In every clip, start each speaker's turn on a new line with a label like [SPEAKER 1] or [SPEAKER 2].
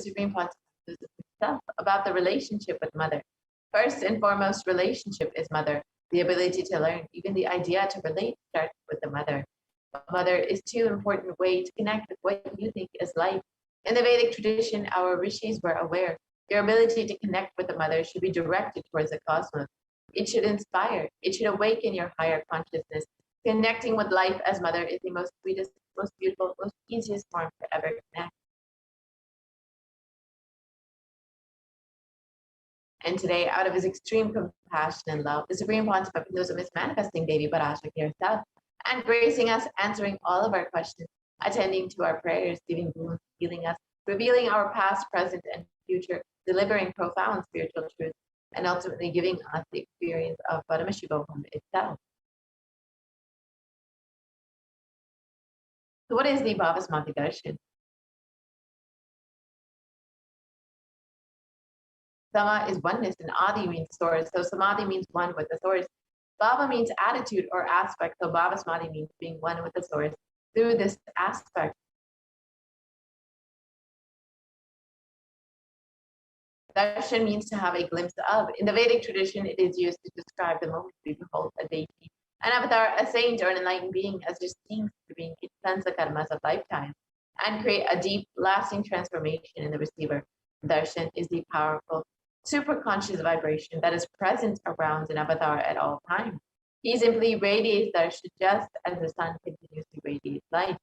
[SPEAKER 1] Supreme Pontiff himself about the relationship with Mother. First and foremost, relationship is Mother. The ability to learn, even the idea to relate, starts with the Mother. Mother is too important way to connect with what you think is life. In the Vedic tradition, our rishis were aware your ability to connect with the Mother should be directed towards the cosmos. It should inspire. It should awaken your higher consciousness. Connecting with life as Mother is the most sweetest, most beautiful, most easiest form to ever connect. And today, out of his extreme compassion and love, the Supreme Pontiff of Hinduism is manifesting Devi Parashakti herself and gracing us, answering all of our questions, attending to our prayers, giving boons, healing us, revealing our past, present, and future, delivering profound spiritual truths, and ultimately giving us the experience of Paramashivoham itself. So what is the Bhavasmati Darshan? Sama is oneness and Adi means source. So Samadhi means one with the source. Bhava means attitude or aspect. So Bhavasmati means being one with the source through this aspect. Darshan means to have a glimpse of. In the Vedic tradition, it is used to describe the moment we behold a deity, an avatar, a saint, or an enlightened being as distinct to being cleanse the karmas of lifetime and create a deep, lasting transformation in the receiver. Darshan is the powerful, superconscious vibration that is present around an avatar at all times. He simply radiates darshan just as the sun continuously radiates light.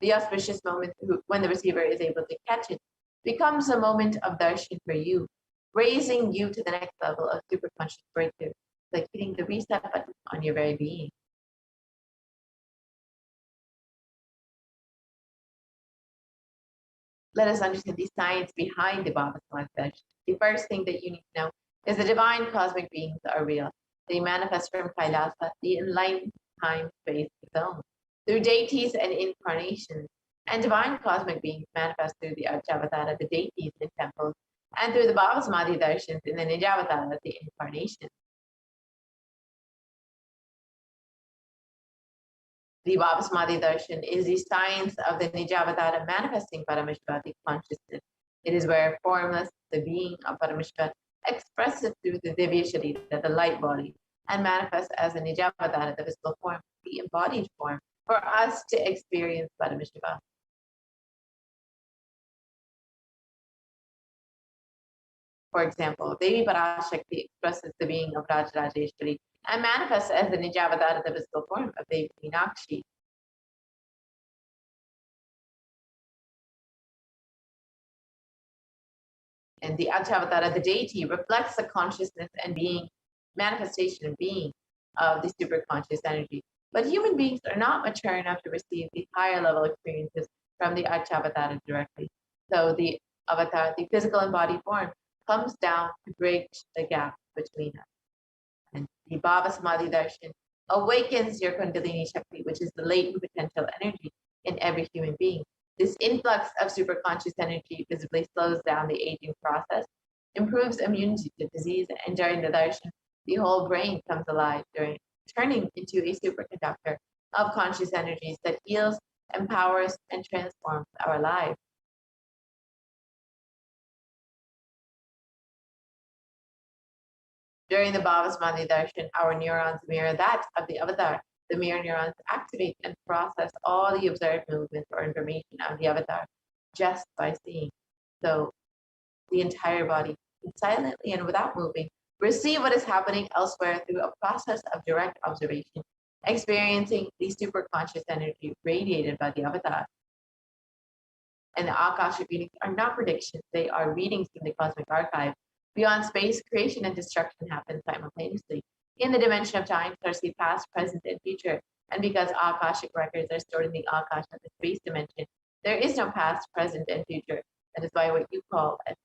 [SPEAKER 1] The auspicious moment when the receiver is able to catch it becomes a moment of darshan for you, raising you to the next level of superconscious breakthrough, like hitting the reset button on your very being. Let us understand the science behind the Bhavasmati Darshan. The first thing that you need to know is the divine cosmic beings are real. They manifest from Kailasa, the enlightened time-space zone, through deities and incarnations. And divine cosmic beings manifest through the Archavatara, the deities in temples, and through the Bhavasmati Darshans in the Nijavatara, the incarnation. The Bhavasmati Darshan is the science of the Nijavatara manifesting Parameshvara consciousness. It is where formless, the being of Parameshvara, expresses through the Divya Sharira, the light body, and manifests as a Nijavatara, the visible form, the embodied form, for us to experience Parameshvara. For example, Devi Parashakti expresses the being of Rajarajeshwari and manifests as the Nijavatara, the visible form of Devi Meenakshi. And the Archavatara, the deity, reflects the consciousness and being, manifestation and being of the superconscious energy. But human beings are not mature enough to receive these higher level experiences from the Archavatara directly. So the avatar, the physical embodied form, comes down to bridge the gap between us. And the Bhavasmati Darshan awakens your Kundalini Shakti, which is the latent potential energy in every human being. This influx of superconscious energy visibly slows down the aging process, improves immunity to disease, and during the darshan, the whole brain comes alive, turning into a superconductor of conscious energies that heals, empowers, and transforms our lives. During the Bhavasmati Darshan, our neurons mirror that of the avatar. The mirror neurons activate and process all the observed movements or information of the avatar just by seeing. So the entire body, silently and without moving, receive what is happening elsewhere through a process of direct observation, experiencing the superconscious energy radiated by the avatar. And the Akashic readings are not predictions, they are readings from the cosmic archive. Beyond space, creation and destruction happen simultaneously. In the dimension of time, there's the past, present, and future. And because Akashic records are stored in the Akash of the space dimension, there is no past, present, and future. That is why what you call as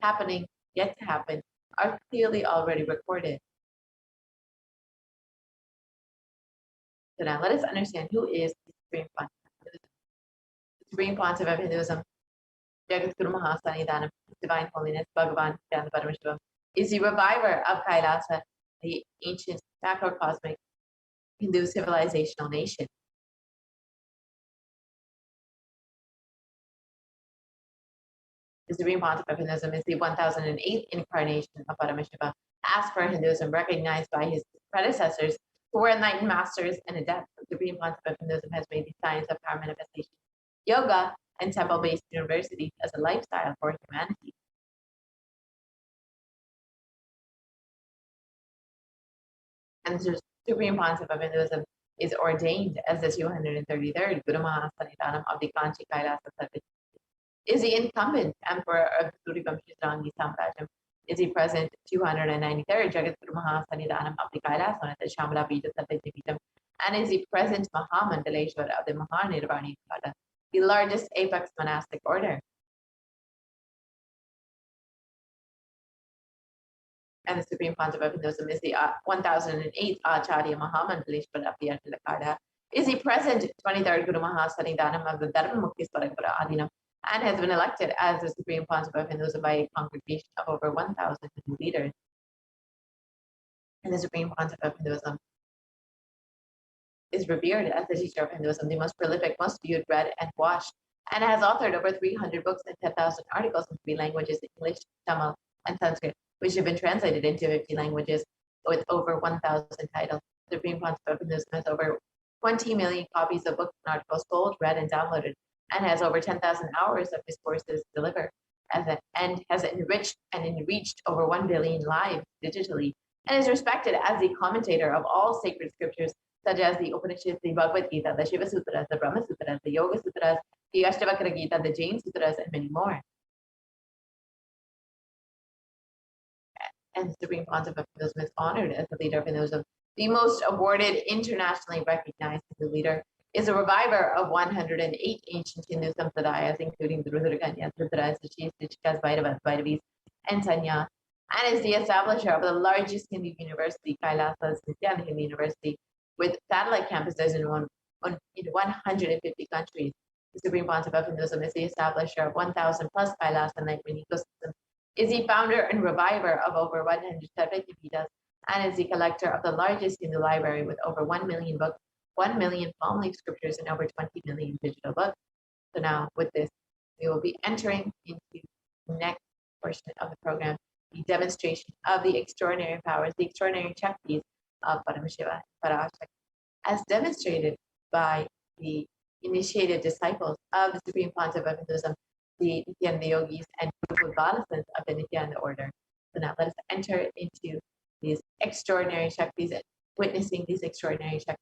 [SPEAKER 1] happening, yet to happen, are clearly already recorded. So now let us understand who is the Supreme Pontiff of Hinduism. The Supreme Pontiff of Hinduism, Jagadguru Mahasanidanam, Divine Holiness, Bhagavan Nithyananda Paramashivam, is the reviver of Kailasa, the ancient macrocosmic Hindu civilizational nation. The Supreme Pontiff of Hinduism is the 1008th incarnation of Paramashiva, as per Hinduism, recognized by his predecessors who were enlightened masters and adepts. The Supreme Pontiff of Hinduism has made the science of power manifestation, yoga, and temple-based universities as a lifestyle for humanity. And the Supreme Pontiff of Hinduism is ordained as the 233rd Guru Mahasanitanam of the Kanchi Kailasa Satvik. Is the incumbent emperor of the Surivamshi Samrajam. Is the present 293rd Jagat Guru Mahasanitanam of the Kailasa the Shamala Pita Satvik, and is the present Mahamandaleshwar of the Mahanirvani Pada, the largest apex monastic order. And the Supreme Pontiff of Hinduism is the 1008th Acharya Mahamandaleshwar of the Antilakada, is the present 23rd Guru Mahasanitanam of the Dharma Mukti Swaragura Adinam, and has been elected as the Supreme Pontiff of Hinduism by a congregation of over 1,000 Hindu leaders. And the Supreme Pontiff of Hinduism is revered as the teacher of Hinduism, the most prolific, most viewed, read, and watched, and has authored over 300 books and 10,000 articles in 3 languages, English, Tamil, and Sanskrit, which have been translated into 50 languages with over 1,000 titles. The Supreme Pontiff of Hinduism has over 20 million copies of books and articles sold, read, and downloaded, and has over 10,000 hours of discourses delivered, and has enriched and enriched over 1 billion lives digitally, and is respected as the commentator of all sacred scriptures, such as the Upanishads, the Bhagavad Gita, the Shiva Sutras, the Brahma Sutras, the Yoga Sutras, the Ashtavakra Gita, the Jain Sutras, and many more. And the Supreme Pontiff of Hinduism is honored as the leader of Hinduism. The most awarded, internationally recognized Hindu leader is a reviver of 108 ancient Hindu sampradayas, including the Rudrakanyas, Rudras, the Chikas, Bhairavas, Bhairavis, and Sanya, and is the establisher of the largest Hindu university, Kailasas Nithyananda Hindu University, with satellite campuses in 150 countries. The Supreme Pontiff of Hinduism is the establisher of 1,000 plus Kailas enlightenment ecosystems, is the founder and reviver of over 100 Sarvatipitas, and is the collector of the largest Hindu library with over 1 million books, 1 million palm leaf scriptures, and over 20 million digital books. So now with this, we will be entering into the next portion of the program, the demonstration of the extraordinary powers, the extraordinary Shaktis of Paramashiva, Parashakti, as demonstrated by the initiated disciples of the Supreme Pontiff of Hinduism, the Nithyananda Yogis and goddesses of the Nithyananda order. So now let us enter into these extraordinary Shaktis and witnessing these extraordinary Shaktis.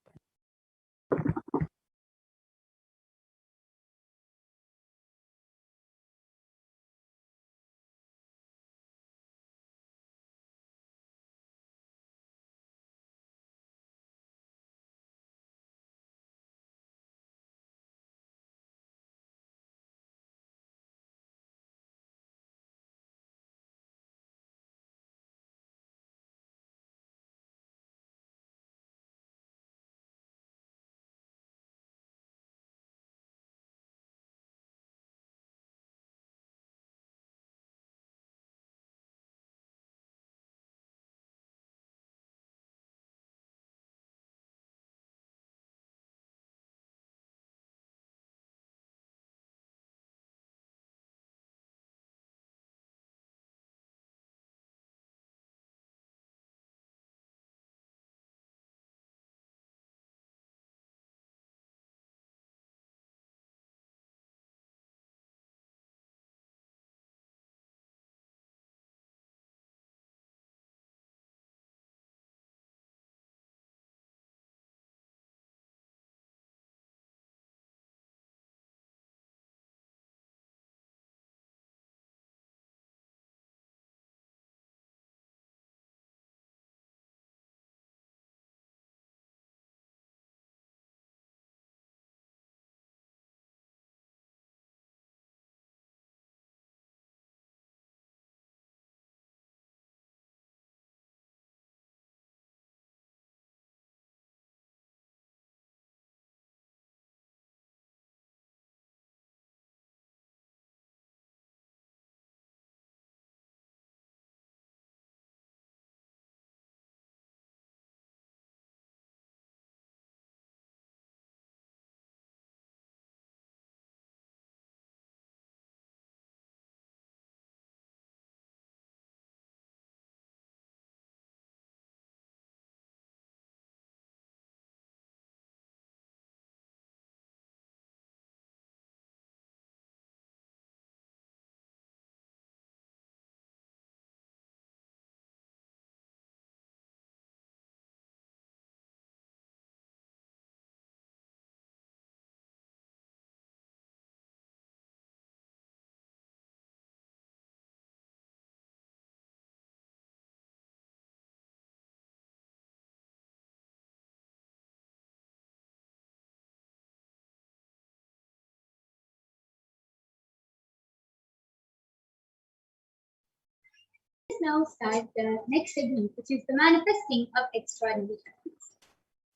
[SPEAKER 2] now start the next segment, which is the manifesting of extraordinary Shaktis.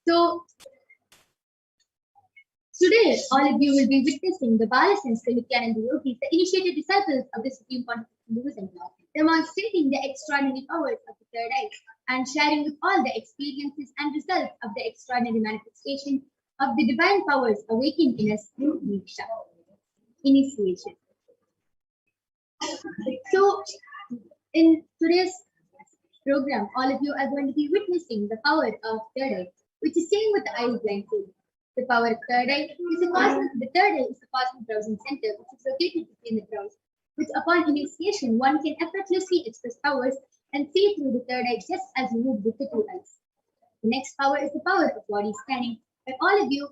[SPEAKER 2] So, today, all of you will be witnessing the Balasans, the Nithyananda yogis, the initiated disciples of the Supreme Pontiff of Hinduism, demonstrating the extraordinary powers of the third eye and sharing with all the experiences and results of the extraordinary manifestation of the divine powers awakened in us through Diksha, initiation. So, in today's program, all of you are going to be witnessing the power of third eye, which is seeing with the eyes blindfolded. The power of third eye is the third eye is the cosmic browsing center, which is located between the brows, which upon initiation one can effortlessly express powers and see through the third eye just as you would with the two eyes. The next power is the power of body scanning, where all of you,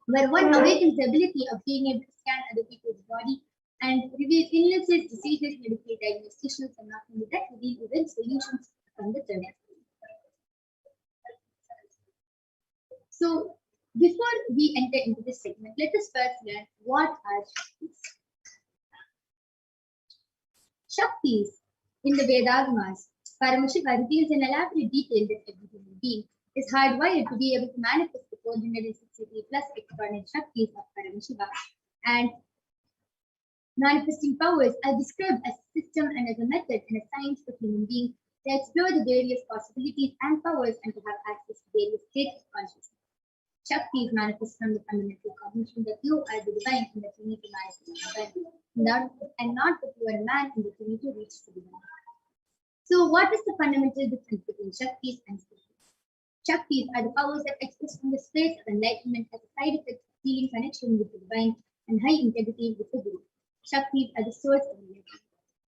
[SPEAKER 2] where one awakens the ability of being able to scan other people's body and reveal illnesses, diseases, medical diagnosticians, and not only that, reveal even solutions from the third eye. So, before we enter into this segment, let us first learn what are Shaktis. Shaktis in the Vedagamas, Paramashiva reveals in elaborate detail that every human being is hardwired to be able to manifest the 463 plus extraordinary Shaktis of Paramashiva, and manifesting powers are described as a system and as a method and a science for human beings to explore the various possibilities and powers and to have access to various states of consciousness. Shaktis manifest from the fundamental cognition that you are the divine and that you need to manifest the divine, and not that you are a man and that you need to reach the divine. So, what is the fundamental difference between Shaktis and Siddhis? Shaktis are the powers that express from the space of enlightenment as a side effect of feeling connection with the divine and high integrity with the Guru. Shaktis are the source of enlightenment.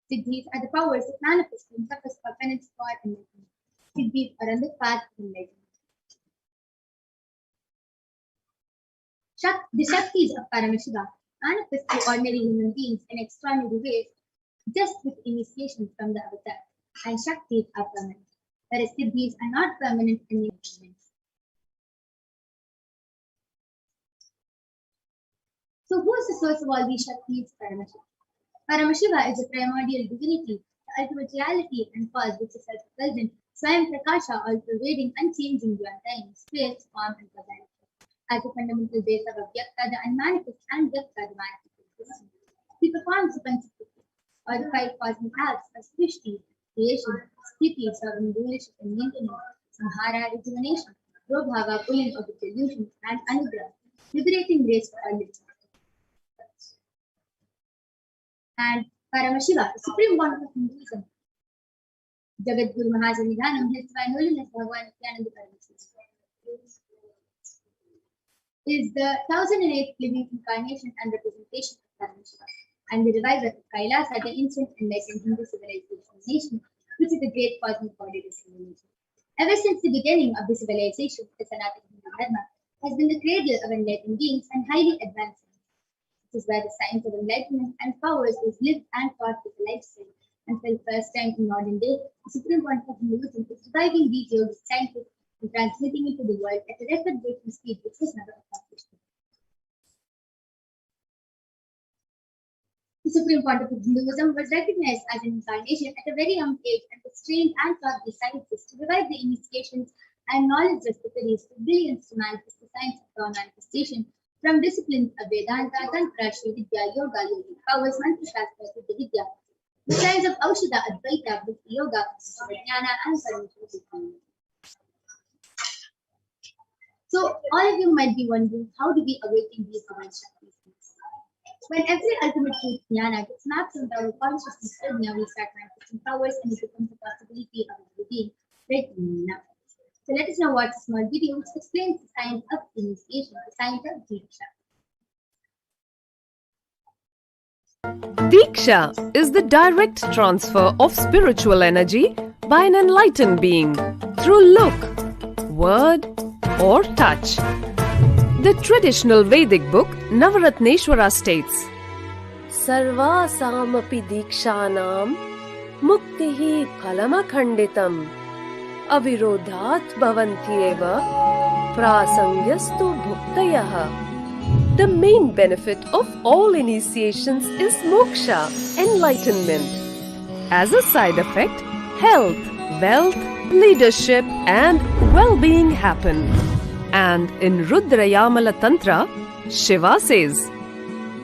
[SPEAKER 2] Siddhis are the powers that manifest from purpose for penance for enlightenment. Siddhis are on the path of enlightenment. The Shaktis of Paramashiva manifest to ordinary human beings in extraordinary ways just with initiation from the avatar, and Shaktis are permanent, whereas Siddhis are not permanent in their. So, who is the source of all these Shaktis? Paramashiva. Paramashiva is a primordial divinity, the ultimate reality and cause which is self-present, Swayam Prakasha, all pervading, unchanging beyond time, space, form, and causality. As a fundamental base of Avyakta, the unmanifest, and Vyakta, the manifest. He performs the Panchakti, or the 5 cosmic acts of Srishti, creation, Sthiti, serving rulership and maintenance, Samhara, rejuvenation, Prabhava, pulling of the delusion, and Anugrah, liberating grace for all living. And Paramashiva, the supreme Pontiff of Hinduism, Jagat Guru Mahasannidhanam, His Divine Holiness Bhagavan Nithyananda Paramashivam, is the 1008th living incarnation and representation of Paramashiva, and the reviver of Kailasa, the ancient enlightened Hindu civilization nation, which is a great cosmic body of civilization. Ever since the beginning of the civilization, the Sanatana Hindu Dharma has been the cradle of enlightened beings and highly advanced science. This is where the science of enlightenment and powers is lived and taught as a lifestyle, and for the first time in modern day, the Supreme Pontiff of Hinduism is reviving these yogic sciences and transmitting it to the world at a record-breaking speed which was never accomplished. The Supreme Pontiff of Hinduism was recognized as an incarnation at a very young age and was trained and taught the sciences to revive the initiations and knowledge repositories for billions to manifest the science of power manifestation from disciplines of Vedanta, Tantra, Shri Vidya, Yoga, Yogic powers, Mantra Shastra, Siddha Vidya, the science of Aushadha, Advaita, Bhakti Yoga, Jnana, and Paramashivoham. So, all of you might be wondering, how do we awaken these divine Shaktis? When every ultimate truth, Jnana, gets mapped into our consciousness, now we start manifesting powers and it becomes a possibility of a being right now. So, let us know what a small video which explains the science of initiation, the science of Diksha.
[SPEAKER 3] Diksha is the direct transfer of spiritual energy by an enlightened being through look, word, or touch. The traditional Vedic book Navaratneshwara states, Sarvasamapi Dikshanam Muktihi Phalamakhanditam Avirodhat Bhavantyeva Prasangyastu Bhuktayah. The main benefit of all initiations is moksha, enlightenment. As a side effect, health, wealth, leadership and well-being happen. And in Rudrayamala Tantra, Shiva says,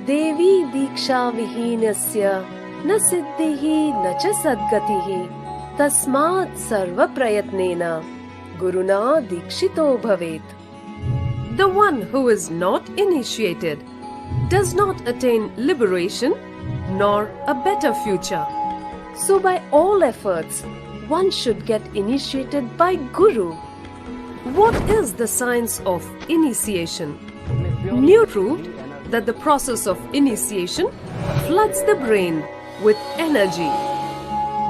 [SPEAKER 3] Devi Diksha Vihinasya na siddhihi na cha sadgatihi tasmat sarva prayatnena guruna dikshito bhavet. The one who is not initiated does not attain liberation nor a better future. So by all efforts, one should get initiated by Guru. What is the science of initiation? New proved that the process of initiation floods the brain with energy.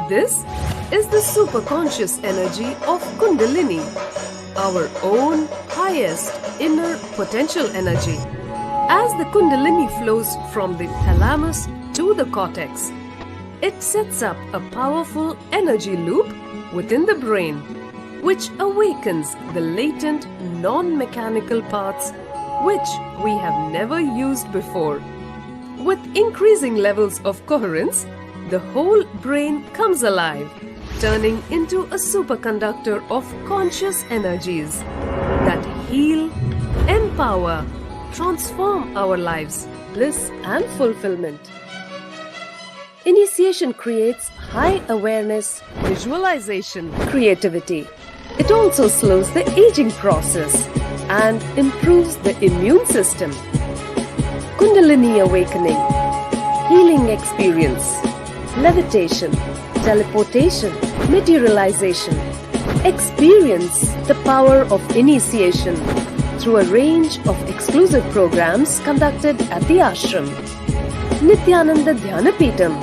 [SPEAKER 3] This is the superconscious energy of Kundalini, our own highest inner potential energy. As the Kundalini flows from the thalamus to the cortex, it sets up a powerful energy loop within the brain, which awakens the latent non-mechanical parts which we have never used before. With increasing levels of coherence, the whole brain comes alive, turning into a superconductor of conscious energies that heal, empower, transform our lives, bliss and fulfillment. Initiation creates high awareness, visualization, creativity. It also slows the aging process and improves the immune system. Kundalini awakening, healing experience, levitation, teleportation, materialization. Experience the power of initiation through a range of exclusive programs conducted at the ashram. Nithyananda Dhyanapitham,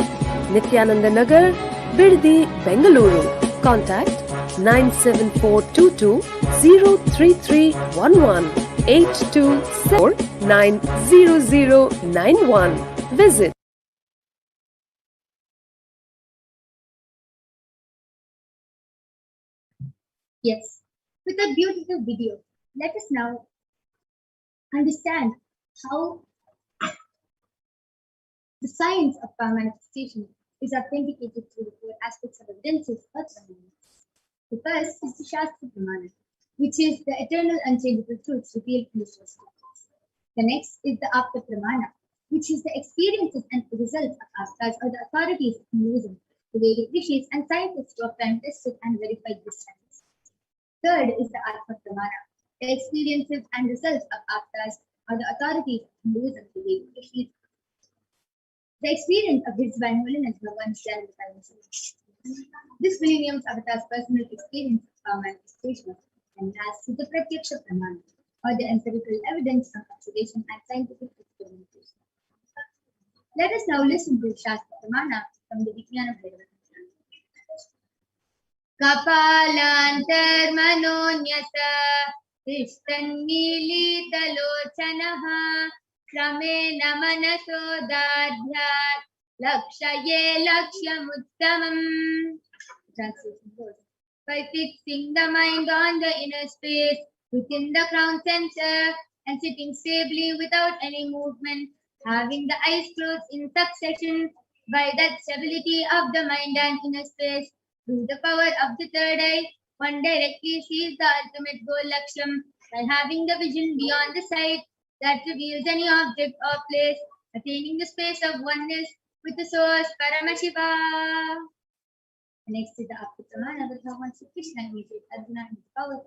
[SPEAKER 3] Nithyananda Nagar, Birdi, Bengaluru. Contact 97422 03311 824 90091. Visit
[SPEAKER 2] Yes, with a beautiful video, let us now understand how the science of power manifestation is authenticated through the four aspects of evidences of Pramana. The first is the Shastra Pramana, which is the eternal unchangeable truths revealed in the source scriptures. The next is the Apta Pramana, which is the experiences and results of Astas or the authorities of Hinduism, the Vedic rishis and scientists who have time tested and verified this science. Third is the Atma Pramana, the experiences and results of Aptas or the authorities of Hinduism, the Vedic rishis, the experience of His Divine Holiness Bhagavan Nithyananda Paramashivam. This millennium's avatar's personal experience of power manifestation and last is the Pratyaksha Pramana, or the empirical evidence from observation and scientific experimentation. Let us now listen to Shastra Pramana from the Vijnana Bhairava. Kapalantarmanonyasa tishtannilitalochanaha Kramena manaso dadhyat lakshaye lakshyamuttamam. Translation goes, by fixing the mind on the inner space within the crown center and sitting stably without any movement, having the eyes closed in succession, by that stability of the mind and inner space, through the power of the third eye, one directly sees the ultimate goal Laksham by having the vision beyond the sight that reveals any object or place, attaining the space of oneness with the source Paramashiva. Next is the Apta Pramana with Bhagavan Sri Krishna images Arjuna in his power.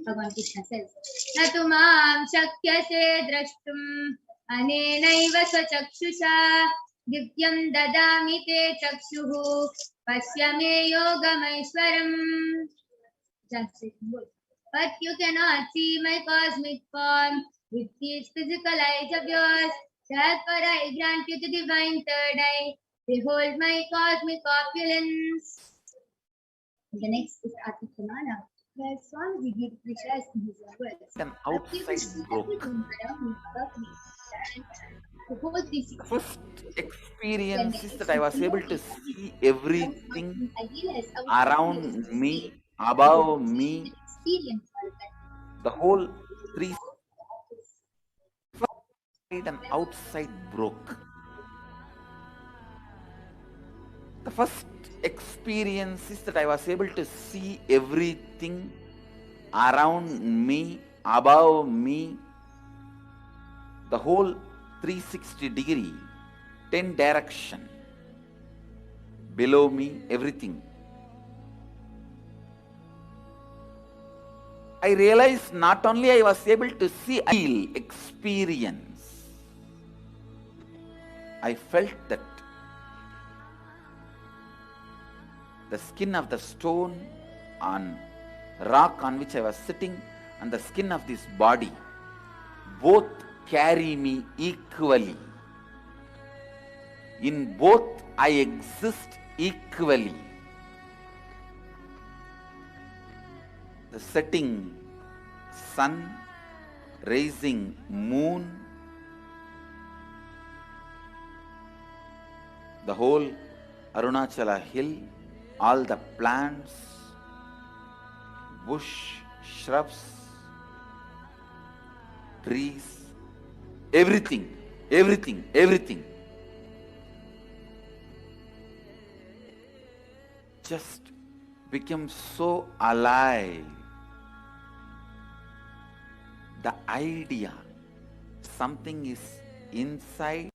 [SPEAKER 2] Bhagavan Krishna says, Natumam shakyase drashtum anenaiva swachakshusha divyam dadami te chakshuhu pasyame yogamaishwaram. Translation goes, but you cannot see my cosmic form with these physical eyes of yours. Therefore I grant you the divine third eye. Behold my cosmic opulence. The next is Atma Pramana, where Swamiji beautifully shares in his own words.
[SPEAKER 4] An outside broke.
[SPEAKER 2] The whole 360
[SPEAKER 4] First experience is that I was able to see everything around me, above me, the whole 360 and outside broke. The first experience is that I was able to see everything around me, above me, the whole 360-degree, 10 direction, below me, everything. I realized not only I was able to see, I feel, experience. I felt that the skin of the stone on rock on which I was sitting and the skin of this body both carry me equally. In both I exist equally. The setting sun, rising moon, the whole Arunachala hill, all the plants, bush, shrubs, trees, everything, everything, everything. Just became so alive. The idea, something is inside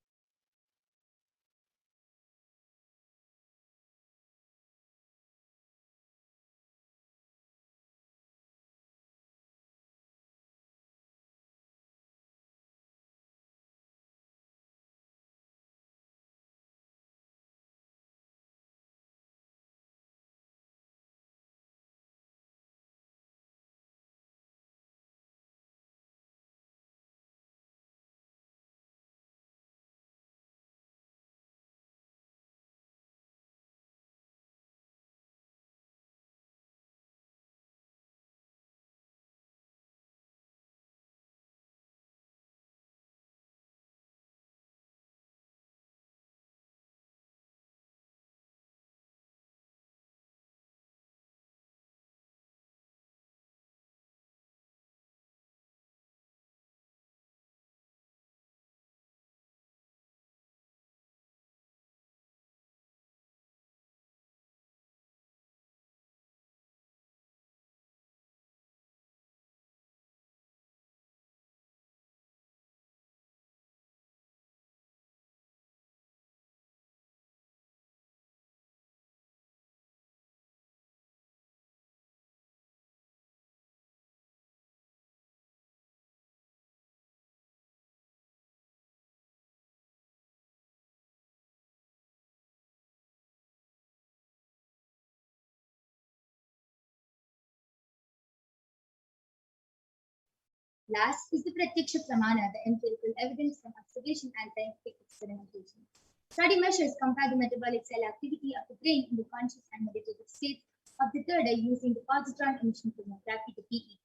[SPEAKER 2] Last is the Pratyaksha Pramana, the empirical evidence from observation and scientific experimentation. Study measures compare the metabolic cell activity of the brain in the conscious and meditative states of the third eye using the positron emission tomography, the PET.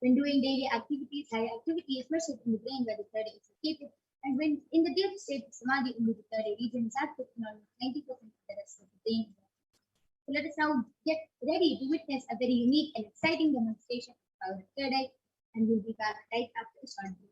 [SPEAKER 2] When doing daily activities, high activity is measured in the brain where the third eye is located, and when in the deep state of samadhi, only the third eye region is active in almost 90% of the rest of the brain. So let us now get ready to witness a very unique and exciting demonstration of the third eye, and we'll be back right after a short break.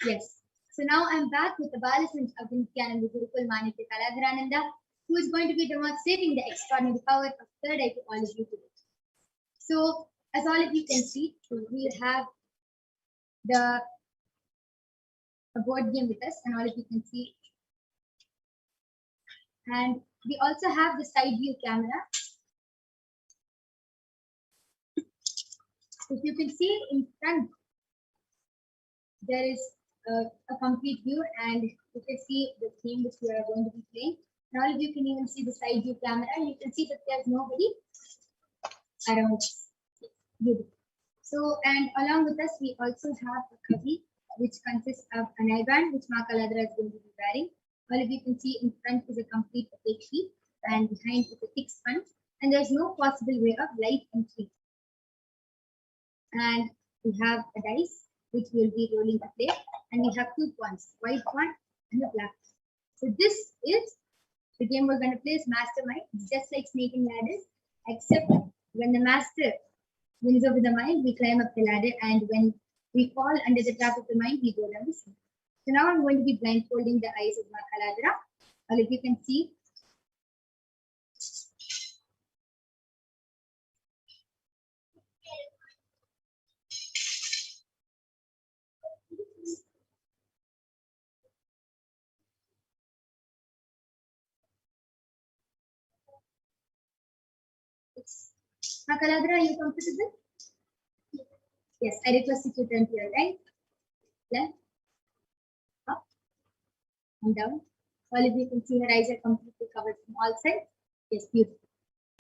[SPEAKER 2] Yes. So now I'm back with the Balasant of Nithyananda Gurukul Manitya Kaladharananda, who is going to be demonstrating the extraordinary power of third eye to all of you today. So, as all of you can see, we have the a board game with us, and all of you can see. And we also have the side view camera. If you can see in front, there is a complete view, and you can see the theme which we are going to be playing. And all of you can even see the side view camera, and you can see that there's nobody around. Beautiful. So, and along with us, we also have a khadi, which consists of an eyeband, which Ma Kaladra is going to be wearing. All of you can see in front is a complete opaque sheet, and behind is a thick sponge, and there's no possible way of light entry. And we have a dice, which we'll be rolling to play, and we have 2 points, white one and a black. So this is the game we're going to play is Mastermind. It's just like Snake and Ladders, except when the master wins over the mind, we climb up the ladder, and when we fall under the trap of the mind, we go down the street. So now I'm going to be blindfolding the eyes of Ma Kaladra. All of you can see. Ma Kaladra, are you comfortable? Yes, I request you to turn to your right, left, up, and down. All of you can see her eyes are completely covered from all sides. Yes, beautiful.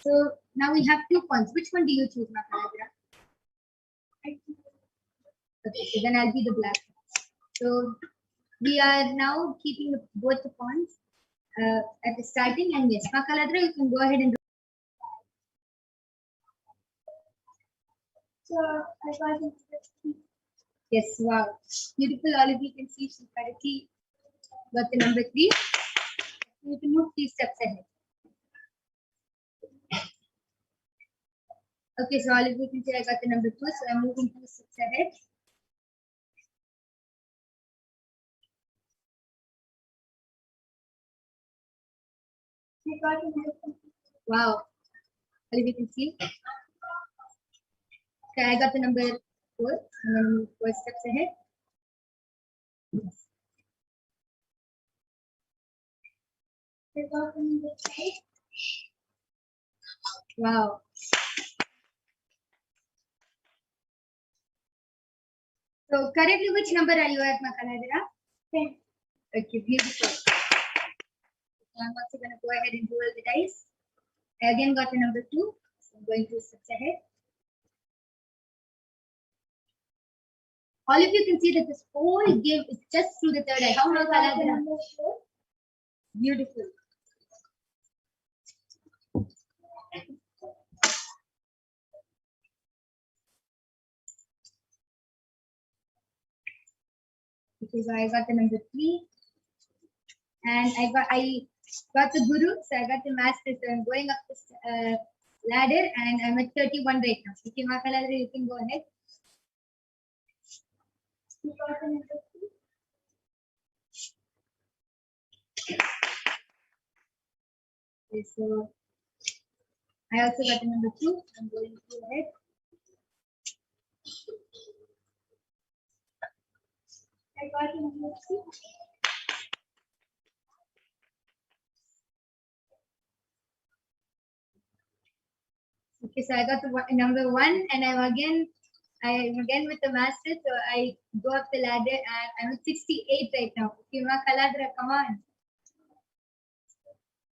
[SPEAKER 2] So now we have 2 points. Which one do you choose, Ma Kaladra? Okay, so then I'll be the black one. So we are now keeping both the pawns at the starting, and yes, Ma Kaladra, you can go ahead and. So I got into the. Yes, wow, beautiful. All of you can see she correctly got the number 3. You can move 3 steps ahead. Okay, so all of you can see I got the number 2, so I'm moving 2 steps ahead. Wow, all of you can see. Okay, I got the number 4, and then move 4 steps ahead. Yes. Wow. So currently, which number are you at, Ma Kaladra? 10. Okay, beautiful. So I'm also going to go ahead and roll the dice. I again got the number 2, so I'm going 2 steps ahead. All of you can see that this whole game is just through the third eye. How Ma Kaladra? Beautiful. Okay, so I got the number 3, and I got the guru, so I got the master. So I'm going up this ladder, and I'm at 31 right now. Okay, Ma Kaladra, you can go ahead. You got the number 3. Okay, so I also got the number 2. I'm going to go ahead. I got the number 2. Okay, so I got the number 1, and I'm again with the master. So I go up the ladder, and I'm at 68 right now. Okay, Ma Kaladra, come on.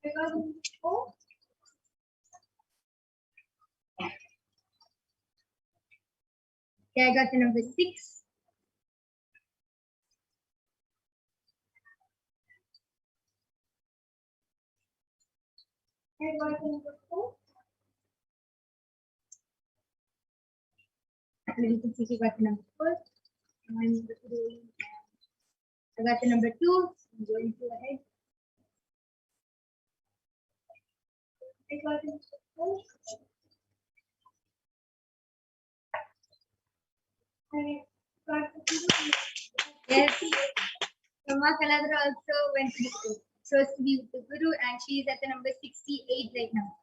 [SPEAKER 2] I got the number 4. Okay, I got the number 6. I got the number 4. And you can see she got the number 4. And I got the number 2. I'm going to ahead. I got the number 4. I got the 2. Yes. So Ma Kaladra also went to the school. So to be with the Guru, and she is at the number 68 right now.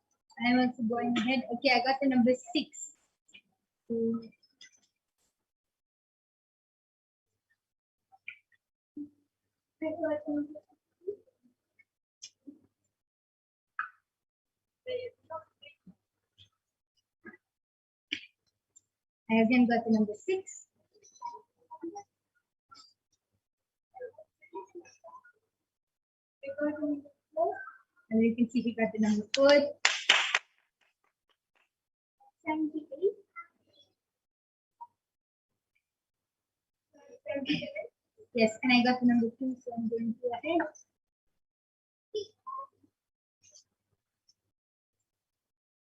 [SPEAKER 2] I'm also going ahead. Okay, I got the number 6. So, I got number 6. I again got the number 6. I got the number 4. And you can see we got the number 4. 78. 77. Yes, and I got the number 2, so I'm going to go ahead.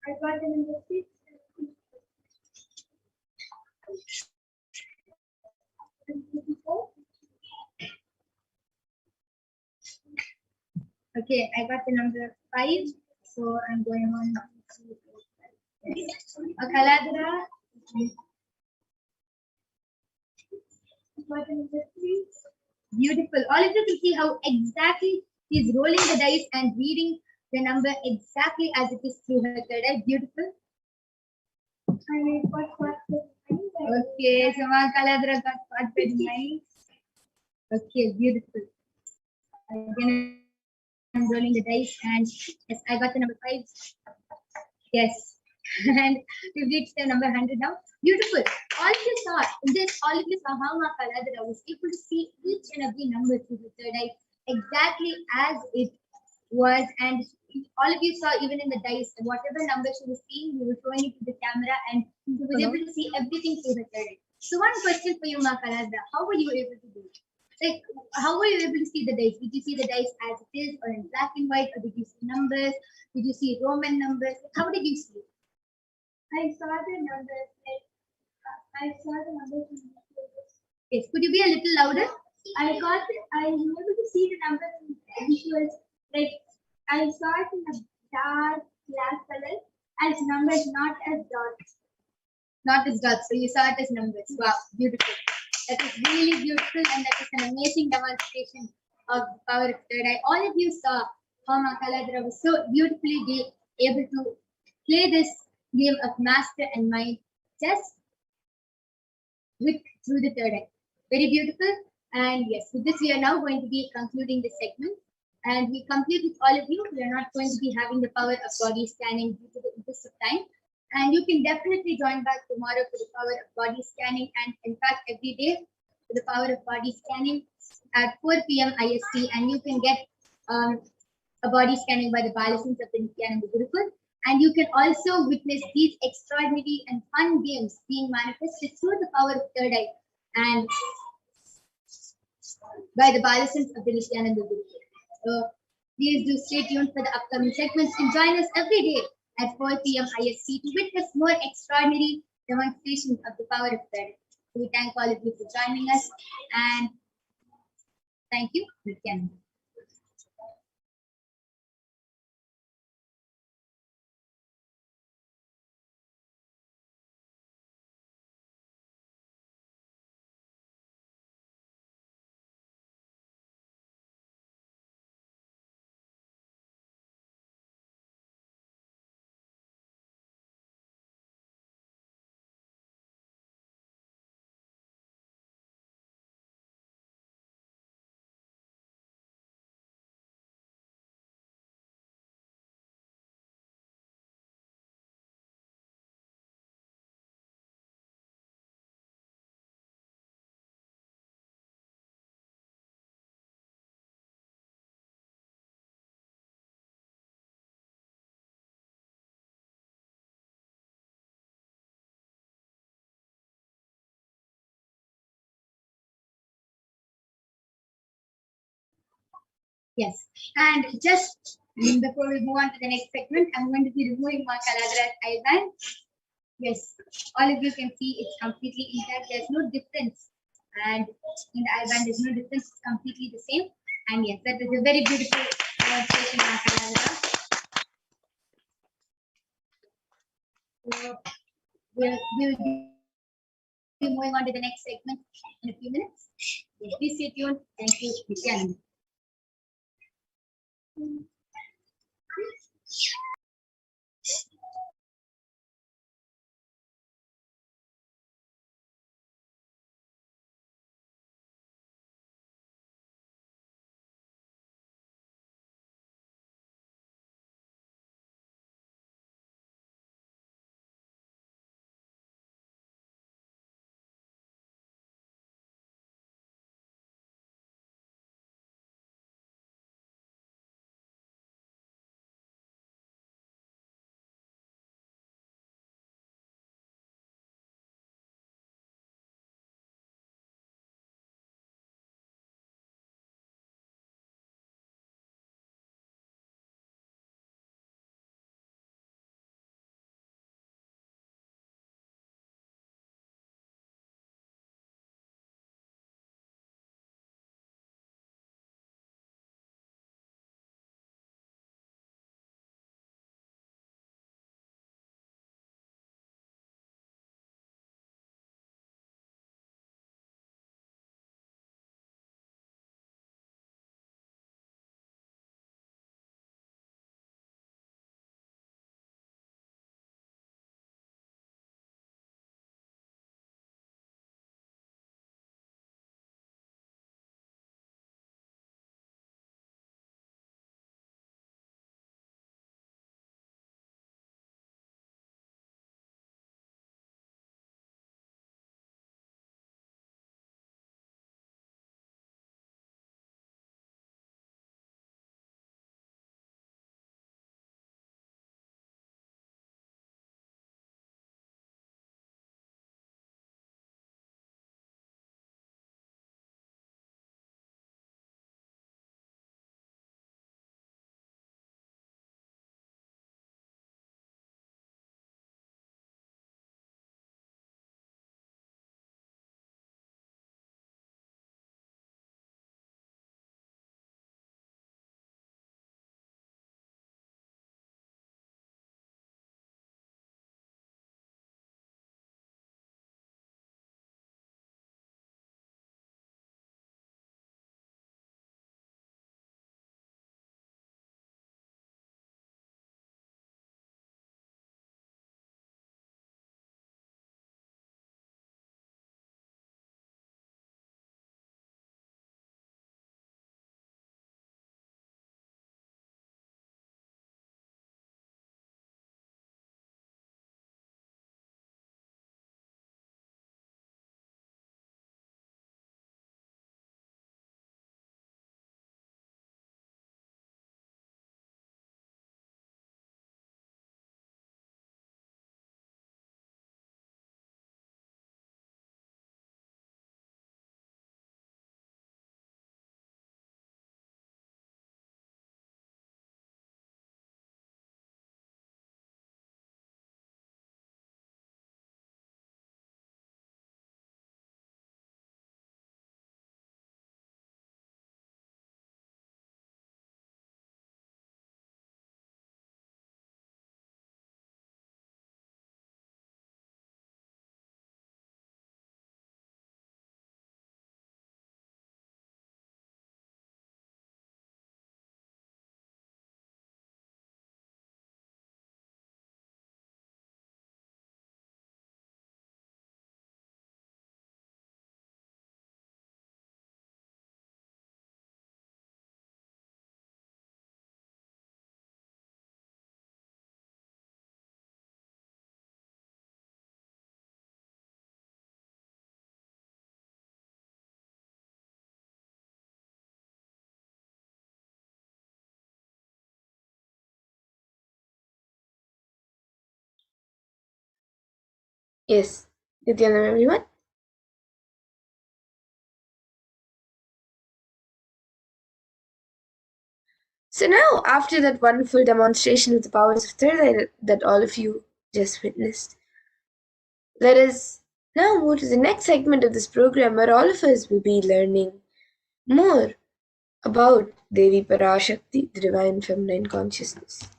[SPEAKER 2] I got the number 6. Okay, I got the number 5, so I'm going on to Kaladra. Got the number 3. Beautiful. All of you can see how exactly she's rolling the dice and reading the number exactly as it is through her third eye. Beautiful. Okay, so Ma Kaladra got caught by the mice. Okay, beautiful. Again, I'm rolling the dice, and yes, I got the number 5. Yes, and we've reached the number 100 now. Beautiful. All of you saw this. All of you saw how Ma Kaladra was able to see each and every number through the third eye exactly as it was, and all of you saw even in the dice whatever number she was seeing, we were showing it to the camera, and she was able to see everything through the third eye. So one question for you, Ma Kaladra, how were you able to do it? Like, how were you able to see the dice? Did you see the dice as it is, or in black and white, or did you see numbers? Did you see Roman numbers? How did you see it? I saw the numbers. I saw the numbers. Yes, could you be a little louder? I was able to see the numbers in visuals. Like, I saw it in a dark black color as numbers, not as dots. Not as dots. So you saw it as numbers. Wow, beautiful. That is really beautiful, and that is an amazing demonstration of the power of third eye. All of you saw how Ma Kaladra was so beautifully able to play this game of master and mind just through the third eye. Very beautiful. And yes, with this we are now going to be concluding this segment. And we complete with all of you. We are not going to be having the power of body scanning due to the interest of time. And you can definitely join back tomorrow for the power of body scanning, and in fact every day for the power of body scanning at 4 p.m. IST. And you can get a body scanning by the Balasins of the Nithyananda Gurukul. And you can also witness these extraordinary and fun games being manifested through the power of third eye and by the Balasins of the Nithyananda Gurukul. So please do stay tuned for the upcoming segments and join us every day at 4 p.m. IST to witness more extraordinary demonstrations of the power of third eye. So we thank all of you for joining us, and thank you, Nithyananda. Yes, and just before we move on to the next segment, I'm going to be removing Ma Kaladra's eyeband. Yes, all of you can see it's completely intact. There's no difference, and in the eyeband there's no difference. It's completely the same. And yes, that is a very beautiful demonstration, Ma Kaladra. So we'll be moving on to the next segment in a few minutes. Please stay tuned. Thank you, Nithyananda.
[SPEAKER 5] Yes, Nithyananda, everyone. So now, after that wonderful demonstration of the powers of third eye that all of you just witnessed, let us now move to the next segment of this program where all of us will be learning more about Devi Parashakti, the divine feminine consciousness.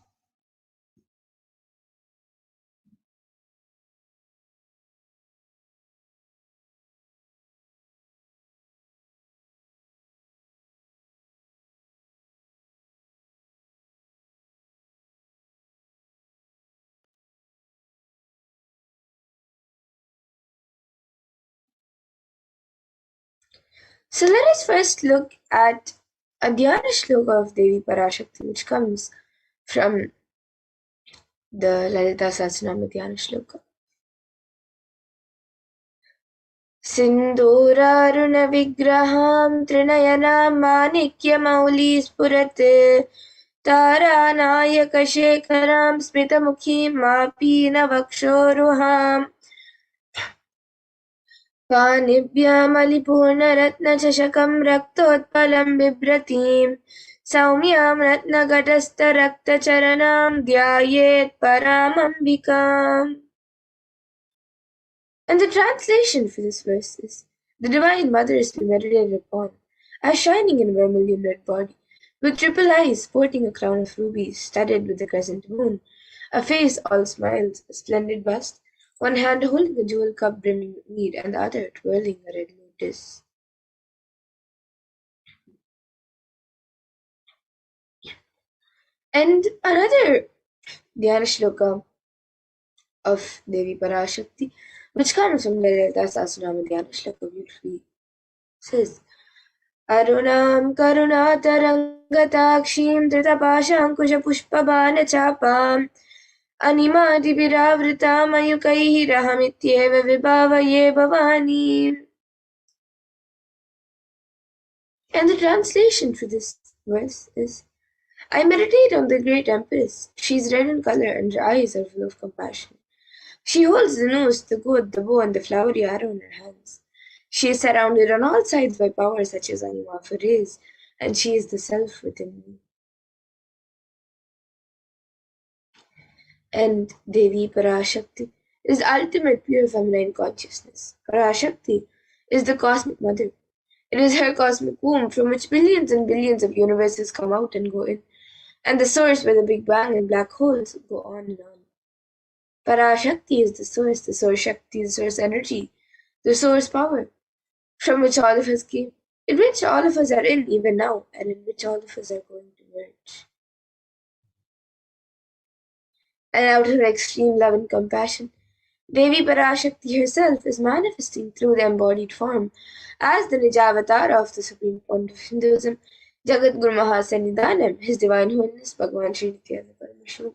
[SPEAKER 5] So let us first look at a Dhyana shloka of Devi Parashakti, which comes from the Lalita Sahasranama Dhyana shloka. सिन्दूरारुणविग्रहां त्रिनयनां माणिक्यमौलिस्फुरत् तारानायकशेखरां स्मितमुखीं मापीनवक्षोरुहाम् पाणिभ्यामलिपूर्णरत्नचषकं रक्तोत्पलं बिभ्रतीं सौम्यां रत्नघटस्थरक्तचरणां ध्यायेत् परामम्बिकाम्. And the translation for this verse is, the Divine Mother is to be meditated upon, as shining in a vermilion red body, with triple eyes sporting a crown of rubies studded with the crescent moon, a face all smiles, a splendid bust, one hand holding a jewel cup brimming with mead, and the other twirling a red lotus. And another Dhyana shloka of Devi Parashakti, which comes from the Lalita Sahasranama Dhyana shloka, beautifully says, अरुणां करुणातरङ्गताक्षीं धृतपाशाङ्कुशपुष्पबाणचापाम् अनिमादिभिरावृतां मयूकैः रहमित्येव विभावये भवानीम्. And the translation for this verse is, I meditate on the great Empress. She is red in color and her eyes are full of compassion. She holds the noose, the gourd, the bow, and the flowery arrow in her hands. She is surrounded on all sides by powers such as Anima for rays, and she is the self within me. And Devi Parashakti is ultimate pure feminine consciousness. Parashakti is the cosmic mother. It is her cosmic womb from which billions and billions of universes come out and go in, and the source where the Big Bang and black holes go on and on. Parashakti is the source Shakti, the source energy, the source power, from which all of us came, in which all of us are in even now, and in which all of us are going to merge. And out of her extreme love and compassion, Devi Parashakti herself is manifesting through the embodied form as the Nijavatar of the Supreme Point of Hinduism, Jagat Guru Mahasannidhanam, His Divine Holiness Bhagavan Sri Nithyananda Paramashivam,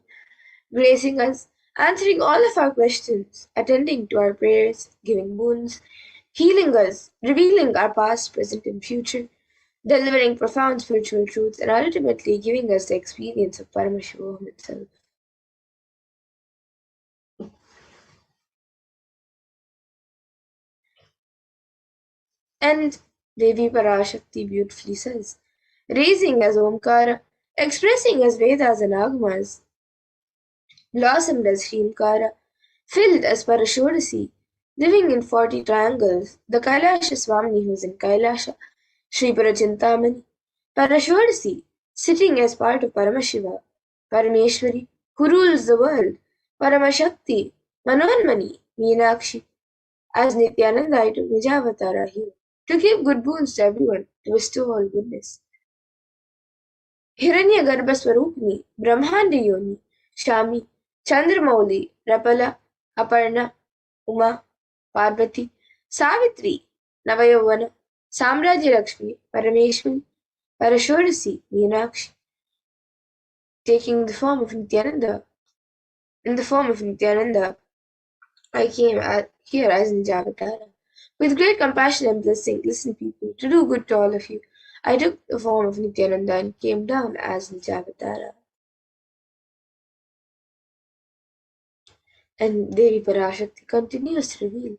[SPEAKER 5] gracing us, answering all of our questions, attending to our prayers, giving boons, healing us, revealing our past, present, and future, delivering profound spiritual truths, and ultimately giving us the experience of Paramashivoham itself. And Devi Parashakti beautifully says, raising as Omkara, expressing as Vedas and Agmas, blossomed as Shrimkara, filled as Parashodasi, living in 40 triangles, the Kailasha Swami who is in Kailasha, Sri Parachintamani, Parashodasi, sitting as part of Paramashiva, Parameshwari, who rules the world, Paramashakti, Manonmani, Meenakshi, as Nithyananda I took Nijavatara here, to give good boons to everyone, to bestow all goodness. Hiranya Garbha Swarupini, Brahmanda Yoni, Shami, Chandramauli, Rapala, Aparna, Uma, Parvati, Savitri, Navayavana, Samrajya Lakshmi, Parameshwari, Parashodasi, Meenakshi, taking the form of Nithyananda. In the form of Nithyananda, I came here as Nijavatara. With great compassion and blessing, listen people, to do good to all of you. I took the form of Nithyananda and came down as Nijavatara. And Devi Parashakti continues to reveal,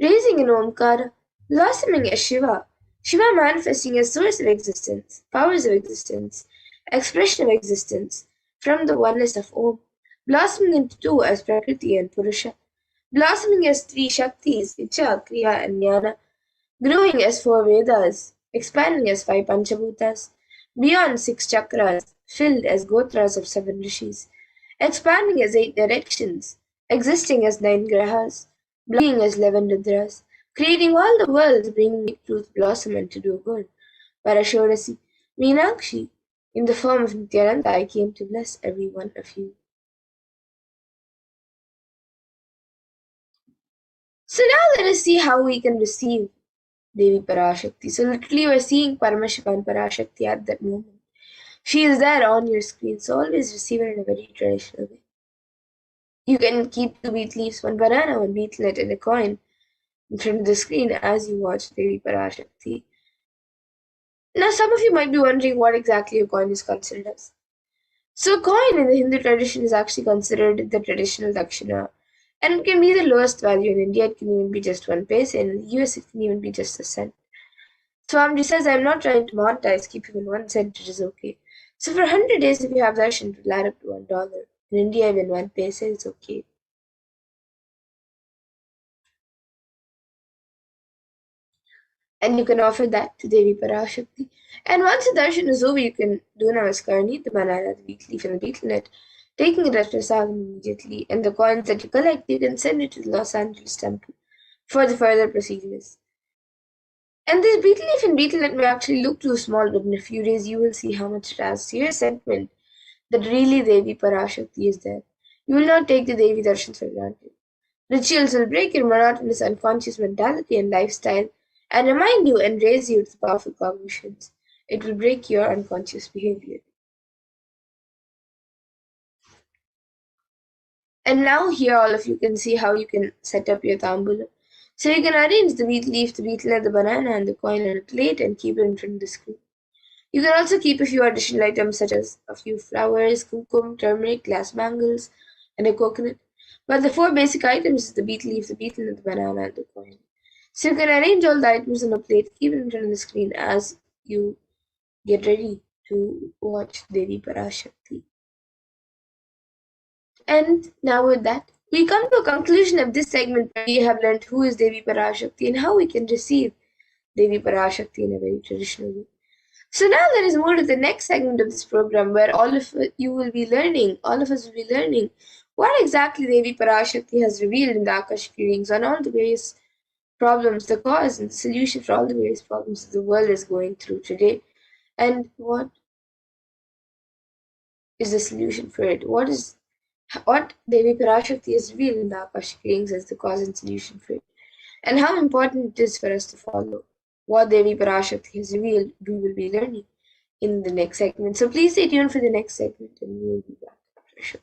[SPEAKER 5] raising in Omkara, blossoming as Shiva, Shiva manifesting as source of existence, powers of existence, expression of existence, from the oneness of Om, blossoming into two as Prakriti and Purusha, blossoming as three Shaktis, Icha, Kriya, and Jnana, growing as four Vedas, expanding as five Panchabhutas, beyond six chakras, filled as Gotras of seven rishis, expanding as eight directions, existing as nine grahas, being as 11 Rudras, creating all the worlds, bringing truth blossom and to do good. Parashodasi, Meenakshi, in the form of Nithyananda, I came to bless every one of you. So now let us see how we can receive Devi Parashakti. So literally you are seeing Paramashiva and Parashakti at that moment. She is there on your screen, so always receive her in a very traditional way. You can keep 2 beet leaves, 1 banana, 1 beetlet, and a coin in front of the screen as you watch Devi Parashakti. Now, some of you might be wondering what exactly a coin is considered as. So, a coin in the Hindu tradition is actually considered the traditional dakshina, and it can be the lowest value. In India, it can even be just 1 paise, and in the US, it can even be just a cent. Swamiji says, I'm not trying to monetize, keep even 1 cent, it is okay. So, for 100 days, if you have darshan, it will add up to $1. In India, even 1 paise is okay. And you can offer that to Devi Parashakti. And once the darshan is over, you can do namaskar, eat the banana, the beet leaf, and the betel nut, taking it as prasadam immediately. And the coins that you collect, you can send it to the Los Angeles temple for the further procedures. And this betel leaf and betel nut may actually look too small, but in a few days you will see how much it has. So your sentiment that really Devi Parashakti is there. You will not take the Devi darshans for granted. Rituals will break your monotonous unconscious mentality and lifestyle and remind you and raise you to powerful cognitions. It will break your unconscious behavior. And now here all of you can see how you can set up your tambulam. So you can arrange the beet leaf, the betel nut, the banana and the coin on a plate and keep it in front of the screen. You can also keep a few additional items such as a few flowers, kumkum, turmeric, glass bangles, and a coconut. But the 4 basic items is the beet leaf, the betel nut, the banana, and the coin. So you can arrange all the items on a plate, keep it in front of the screen as you get ready to watch Devi Parashakti. And now with that, we come to a conclusion of this segment where we have learned who is Devi Parashakti and how we can receive Devi Parashakti in a very traditional way. So now let us move to the next segment of this program where all of us will be learning what exactly Devi Parashakti has revealed in the Akashic readings on all the various problems, the cause and the solution for all the various problems that the world is going through today. And what is the solution for it? What Devi Parashakti has revealed in the Akashic readings as the cause and solution for it? And how important it is for us to follow what Devi Parashakti has revealed, we will be learning in the next segment. So please stay tuned for the next segment and we will be back after a short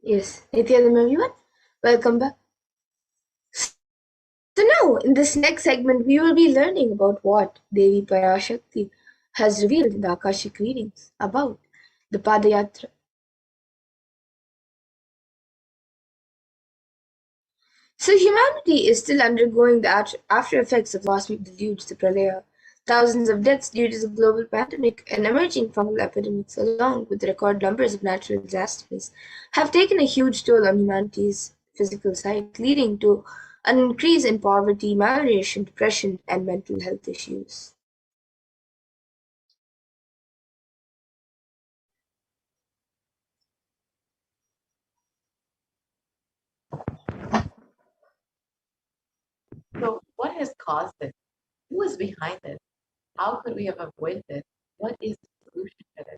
[SPEAKER 5] Yes, Nithyananda everyone, welcome back. So now, in this next segment, we will be learning about what Devi Parashakti has revealed in the Akashic readings about the Padayatra. So humanity is still undergoing the after effects of the cosmic deluge, the Pralaya. Thousands of deaths due to the global pandemic and emerging fungal epidemics, along with record numbers of natural disasters, have taken a huge toll on humanity's physical side, leading to an increase in poverty, malnutrition, depression, and mental health issues.
[SPEAKER 1] So, what has caused this? Who is behind this? How could we have avoided this? What is the solution to this?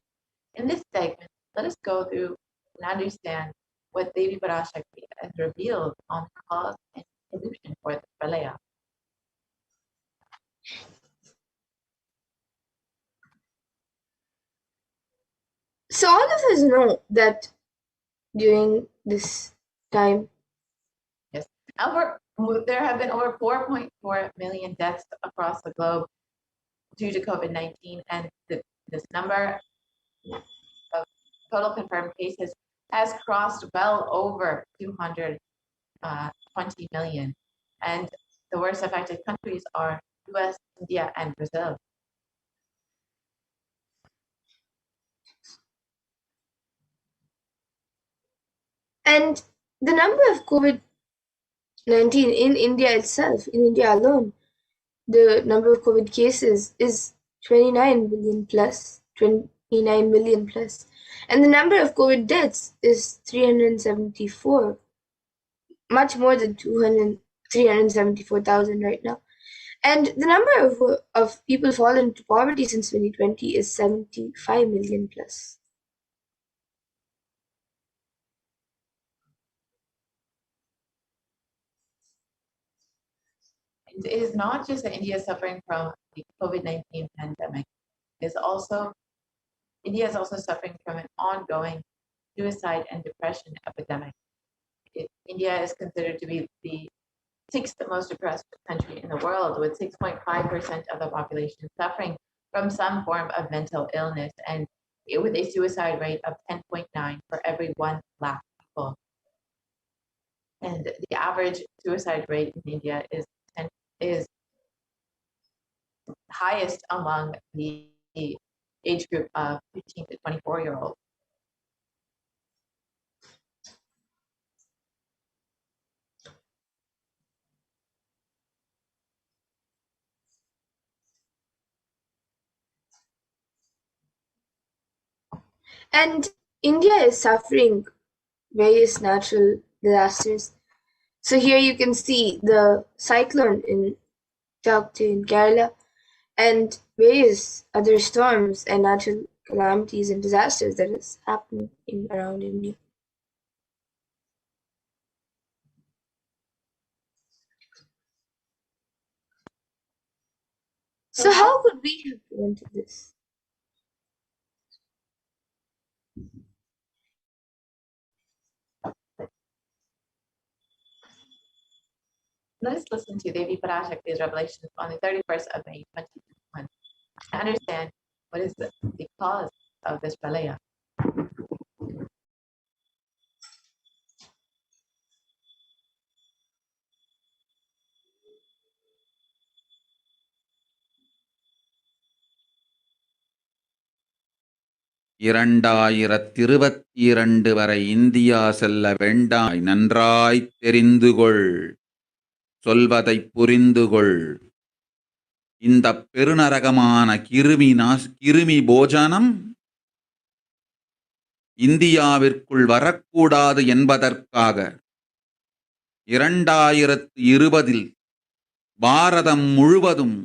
[SPEAKER 1] In this segment, let us go through and understand what Devi Parashakti has revealed on the cause and solution for the Pralaya.
[SPEAKER 5] So all of us know that during this time,
[SPEAKER 1] Yes, there have been over 4.4 million deaths across the globe due to COVID-19, and this number of total confirmed cases has crossed well over 220 million. And the worst affected countries are US, India, and Brazil.
[SPEAKER 5] and the number of COVID-19 in India itself, in India alone, the number of COVID cases is 29 million plus, 29 million plus, and the number of COVID deaths is 374, much more than 374,000 right now. And the number of people fallen into poverty since 2020 is 75 million plus.
[SPEAKER 1] It is not just that India is suffering from the COVID-19 pandemic. India is also suffering from an ongoing suicide and depression epidemic. India is considered to be the sixth most depressed country in the world, with 6.5% of the population suffering from some form of mental illness, and with a suicide rate of 10.9 for every 1 lakh people. And the average suicide rate in India is highest among the age group of 15 to 24-year-olds.
[SPEAKER 5] And India is suffering various natural disasters. So here you can see the cyclone in Chakti in Kerala and various other storms and natural calamities and disasters that is happening around India. So how could we have prevented this?
[SPEAKER 1] Let us listen to Devi Parashakti's revelations on the 31st of May 2021 to understand what is the cause of this pralaya.
[SPEAKER 4] இரண்டாயிரத்திருபத்திரண்டு வரை India செல்ல வேண்டாய், நன்றாய்த் தெரிந்துகொள், சொல்வதைப் புரிந்துகொள். இந்தப் பெருநரகமான கிருமி போஜனம் இந்தியாவிற்குள் வரக்கூடாது என்பதற்காக 2020 பாரதம் முழுவதும்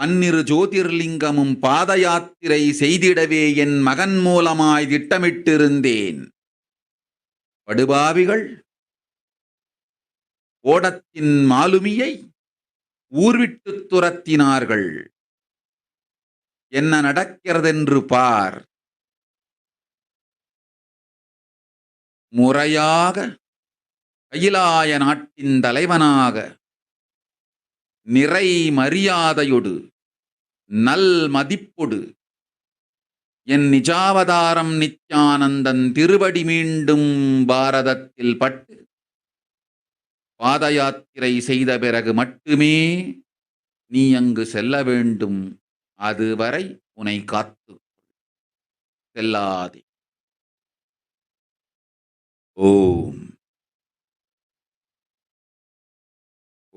[SPEAKER 4] 12 ஜோதிர்லிங்கமும் பாத யாத்திரை செய்திடவே என் மகன் மூலமாய் திட்டமிட்டிருந்தேன். படுபாவிகள் ஓடத்தின் மாலுமியை ஊர்விட்டுத் துரத்தினார்கள். என்ன நடக்கிறதென்று பார். முறையாக கையிலாய நாட்டின் தலைவனாக நிறை மரியாதையொடு நல் மதிப்பொடு என் நிஜாவதாரம் நித்யானந்தன் திருவடி மீண்டும் பாரதத்தில் பட்டு பாத யாத்திரை செய்த பிறகு மட்டுமே நீ அங்கு செல்ல வேண்டும். அதுவரை உன்னை காத்து செல்லாதே. ஓம்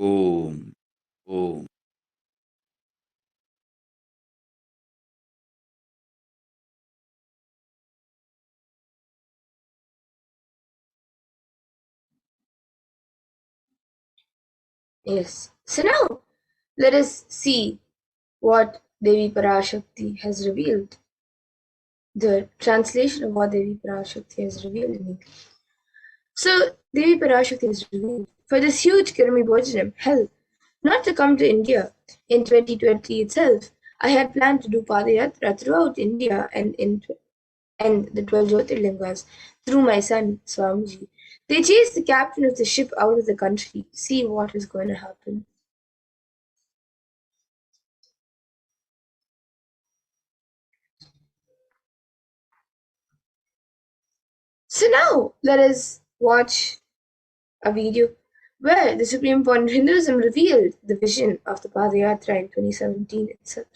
[SPEAKER 4] ஓம் ஓம்.
[SPEAKER 5] Yes. So now, let us see what Devi Parashakti has revealed. The translation of what Devi Parashakti has revealed in English. So, Devi Parashakti has revealed, for this huge Kirmi Bhojanam, hell, not to come to India in 2020 itself, I had planned to do Padayatra throughout India and the 12 Jyotirlingas through my son, Swamiji. They chased the captain of the ship out of the country. See what is going to happen. So now, let us watch a video where the Supreme Point of Hinduism revealed the vision of the Padayatra in 2017 itself.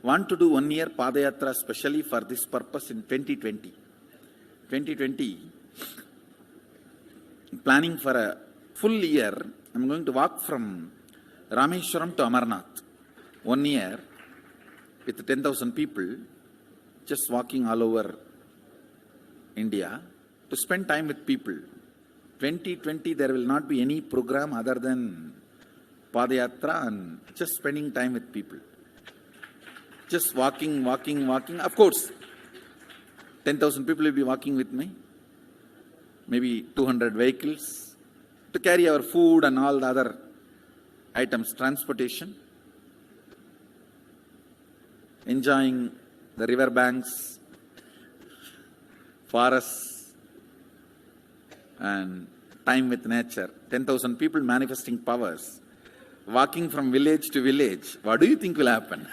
[SPEAKER 4] Want to do 1 year Padayatra specially for this purpose in 2020. 2020, planning for a full year. I'm going to walk from Rameshwaram to Amarnath. 1 year with 10,000 people, just walking all over India to spend time with people. 2020, there will not be any program other than Padayatra and just spending time with people. Just walking. Of course, 10,000 people will be walking with me. Maybe 200 vehicles to carry our food and all the other items, transportation. Enjoying the river banks, forests, and time with nature. 10,000 people manifesting powers. Walking from village to village. What do you think will happen?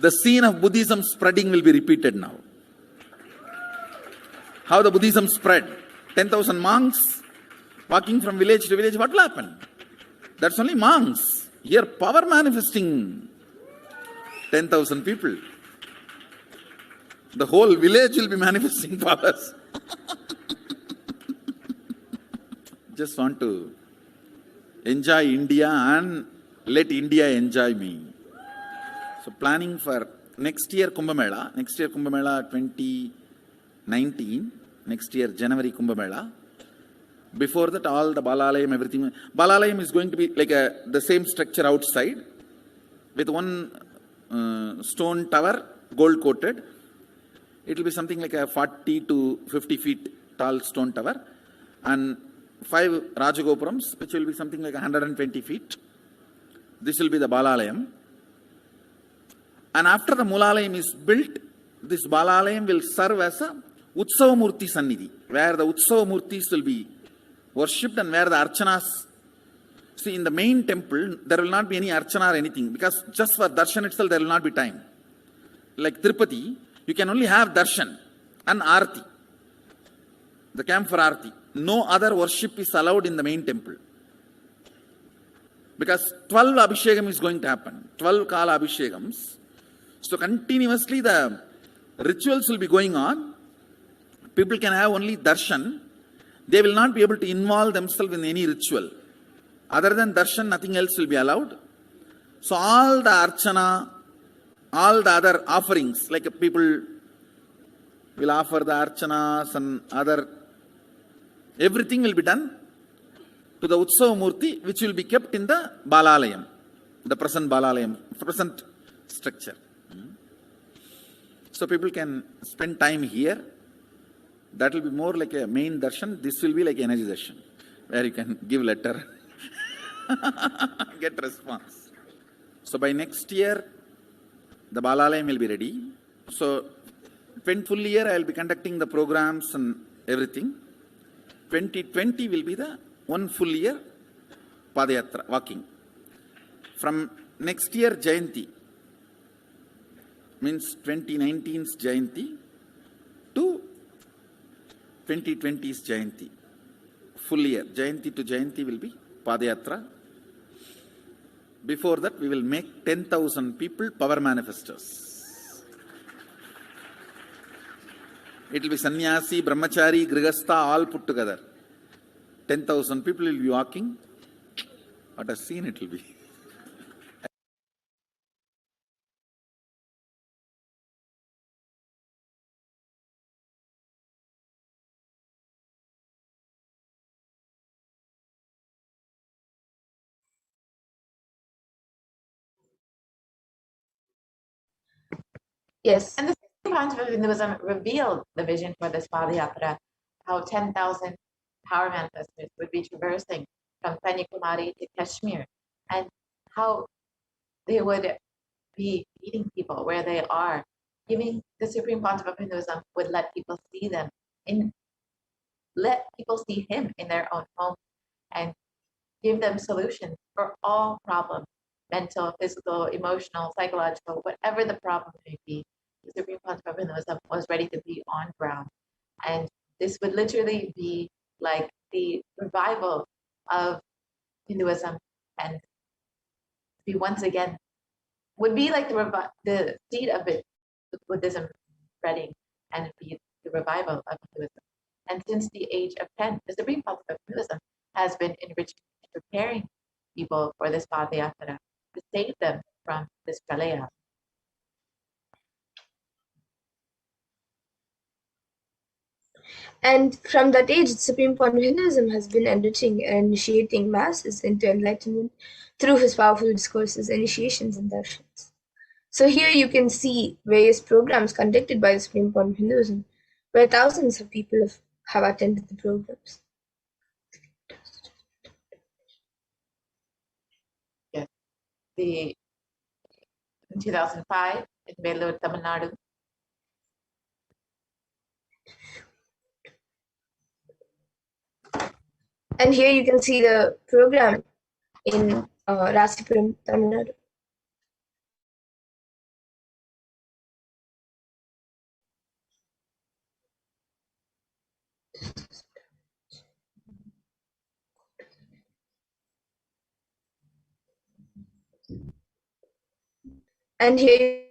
[SPEAKER 4] The scene of Buddhism spreading will be repeated now. How the Buddhism spread. 10,000 monks walking from village to village. What will happen? That's only monks. Here power manifesting 10,000 people. The whole village will be manifesting powers. Just want to enjoy India and let India enjoy me. So planning for next year Kumbh Mela 2019, next year January Kumbh Mela. Before that, all the Balalayam, everything. Balalayam is going to be like the same structure outside with one stone tower, gold coated. It will be something like a 40 to 50 feet tall stone tower and 5 Rajagopurams, which will be something like 120 feet. This will be the Balalayam. And after the Mulalayam is built, this Balalayam will serve as a Utsava Murti Sannidhi, where the Utsava Murtis will be worshipped and where the Archanas. See, in the main temple, there will not be any Archana or anything, because just for Darshan itself, there will not be time. Like Tirupati, you can only have Darshan and Arti, the camp for Arti. No other worship is allowed in the main temple. Because 12 Abhishekam is going to happen. 12 Kala Abhishekams. So continuously the rituals will be going on. People can have only darshan. They will not be able to involve themselves in any ritual. Other than darshan, nothing else will be allowed. So all the archana, all the other offerings, like people will offer the archanas and other, everything will be done to the Utsava Murti, which will be kept in the Balalayam, the present Balalayam, present structure. So people can spend time here. That will be more like a main darshan. This will be like energy darshan, where you can give letter, get response. So by next year, the Balalayam will be ready. So full year I will be conducting the programs and everything. 2020 will be the one full year Padayatra, walking. From next year Jayanti, means 2019's Jayanti to 2020's Jayanti. Full year, Jayanti to Jayanti will be Padayatra. Before that, we will make 10,000 people power manifestors. It will be sannyasi, brahmachari, grihastha, all put together. 10,000 people will be walking. What a scene it will be.
[SPEAKER 5] Yes.
[SPEAKER 1] And the Sangha of Hinduism revealed the vision for this Padayatra, how 10,000 power manifestors would be traversing from Kanyakumari to Kashmir, and how they would be meeting people where they are, giving the Supreme Pontiff of Hinduism would let people see them, let people see him in their own home, and give them solutions for all problems, mental, physical, emotional, psychological, whatever the problem may be. The Supreme Pontiff of Hinduism was ready to be on ground. And this would literally be like the revival of Hinduism, and be once again, would be like the seed of it, Buddhism spreading, and be the revival of Hinduism. And since the age of 10, the Supreme Pontiff of Hinduism has been enriching and preparing people for this Padayatra to save them from this pralaya.
[SPEAKER 5] And from that age, the Supreme Pontiff of Hinduism has been enriching and initiating masses into enlightenment through his powerful discourses, initiations, and darshans. So here you can see various programs conducted by the Supreme Pontiff of Hinduism, where thousands of people have attended the programs.
[SPEAKER 1] Yes. In 2005, in Vellore, Tamil Nadu,
[SPEAKER 5] and here you can see the program in Rasipuram, Tamil Nadu. And here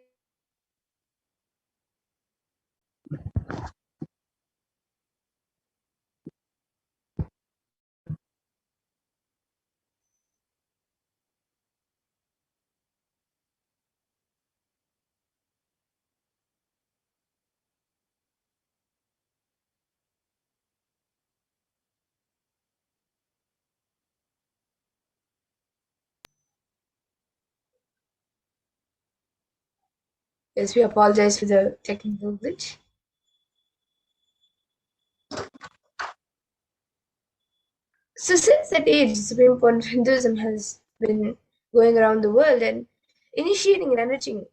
[SPEAKER 5] yes, we apologize for the technical glitch. So since that age, the Supreme Pontiff of Hinduism has been going around the world and initiating and enriching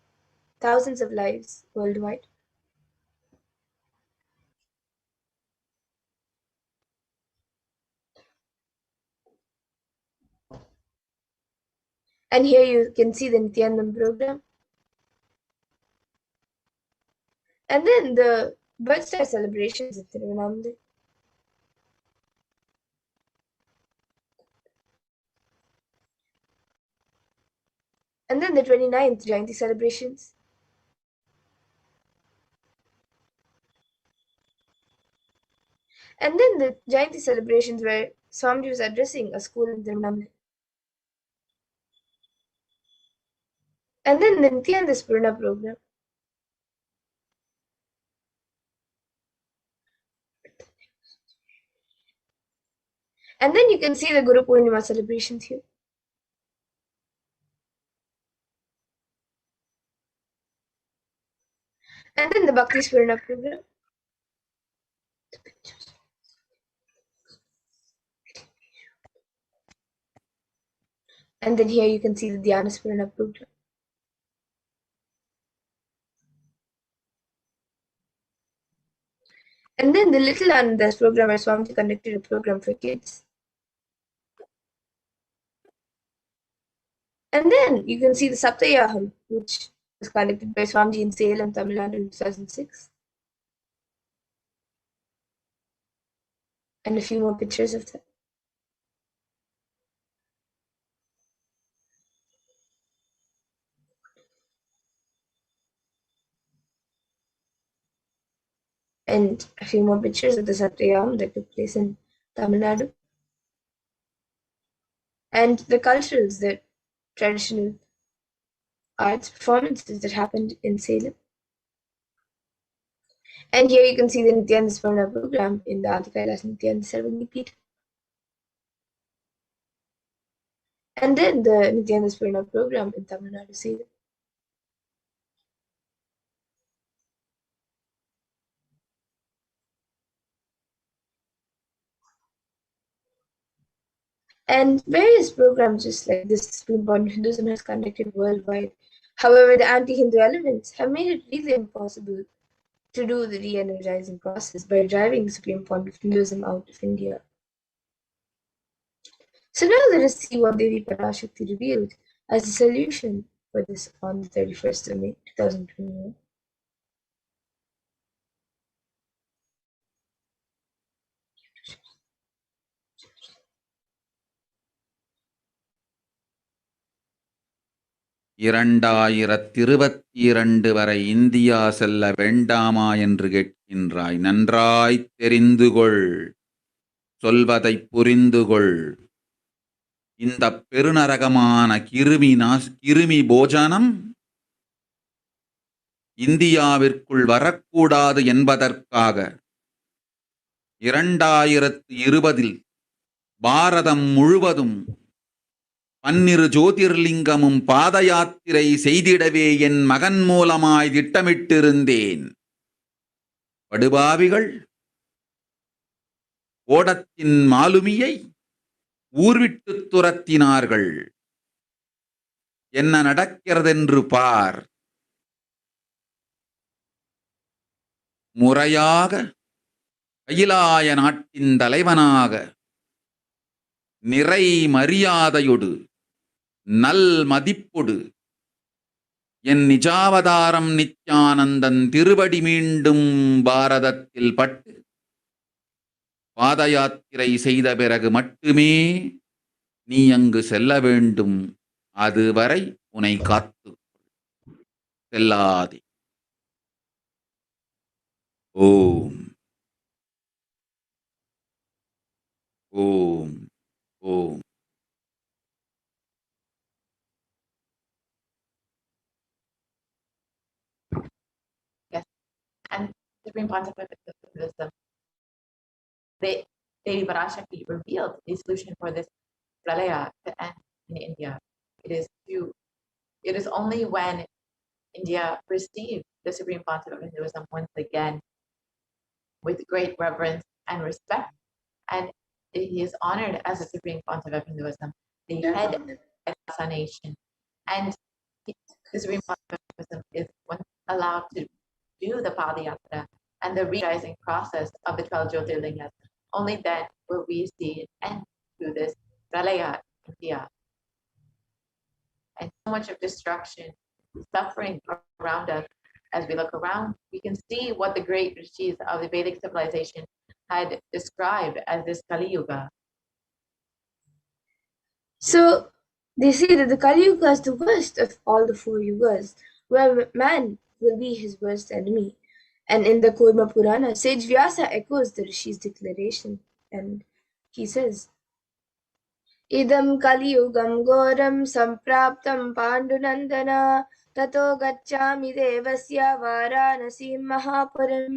[SPEAKER 5] thousands of lives worldwide. And here you can see the Nithyananda program. And then the birthday celebrations at Thiruvannamalai. And then the 29th Jayanti celebrations. And then the Jayanti celebrations where Swamiji was addressing a school in Thiruvannamalai. And then the Nithyananda Spurna program. And then you can see the Guru Purnima celebrations here. And then the Bhakti Spurna program. And then here you can see the Dhyana Spurna program. And then the Little Anandas program, where Swamiji conducted a program for kids. And then you can see the Saptayaham, which was conducted by Swamiji in Salem, Tamil Nadu in 2006. And a few more pictures of that. And a few more pictures of the Satyayam that took place in Tamil Nadu. And the culturals, the traditional arts performances that happened in Salem. And here you can see the Nithyananda Smarana program in the Adi Kailas Nithyananda Sarvagni Peeth. And then the Nithyananda Smarana program in Tamil Nadu, Salem. And various programs just like this Supreme Bond Hinduism has conducted worldwide. However, the anti-Hindu elements have made it really impossible to do the re-energizing process by driving the Supreme Bond of Hinduism out of India. So now let us see what Devi Parashakti revealed as a solution for this on the 31st of May 2021.
[SPEAKER 4] இரண்டாயிரத்திருபத்திரண்டு வரை India செல்ல வேண்டாமா என்று கேட்கின்றாய். நன்றாய்த் தெரிந்துகொள், சொல்வதைப் புரிந்துகொள். இந்த பெருநரகமான கிருமி போஜனம் இந்தியாவிற்குள் வரக்கூடாது என்பதற்காக 2020 பாரதம் முழுவதும் 12 ஜோதிர்லிங்கமும் பாத யாத்திரை செய்திடவே என் மகன் மூலமாய் திட்டமிட்டிருந்தேன். படுபாவிகள் ஓடத்தின் மாலுமியை ஊர்விட்டு துரத்தினார்கள். என்ன நடக்கிறதென்று பார். முறையாக கைலாய நாட்டின் தலைவனாக நிறை மரியாதையொடு நல் மதிப்பொடு என் நிஜாவதாரம் நித்யானந்தன் திருவடி மீண்டும் பாரதத்தில் பட்டு பாத யாத்திரை செய்த பிறகு மட்டுமே நீ அங்கு செல்ல வேண்டும். அதுவரை உன்னை காத்து செல்லாதே. ஓம் ஓம் ஓம்.
[SPEAKER 1] And Supreme Pontificate of Buddhism, Devi Parashakti revealed the solution for this pralaya to end in India. It is only when India received the Supreme Pontificate of Hinduism once again with great reverence and respect, and he is honored as the Supreme Pontificate of Hinduism, the head of the nation, and the Supreme Pontificate of Hinduism is once allowed to do the Padayatra and the re-rising process of the 12 Jyotirlingas. Only then will we see an end to this pralaya in India. And so much of destruction, suffering around us. As we look around, we can see what the great rishis of the Vedic civilization had described as this Kali Yuga.
[SPEAKER 5] So they say that the Kali Yuga is the worst of all the 4 yugas, where man will be his worst enemy. And in the Kurma Purana, Sage Vyasa echoes the Rishi's declaration, and he says, Idam Kali Yugam Goram Sampraptam Pandunandana Tato Gacchami Devasya Varanasim Mahapuram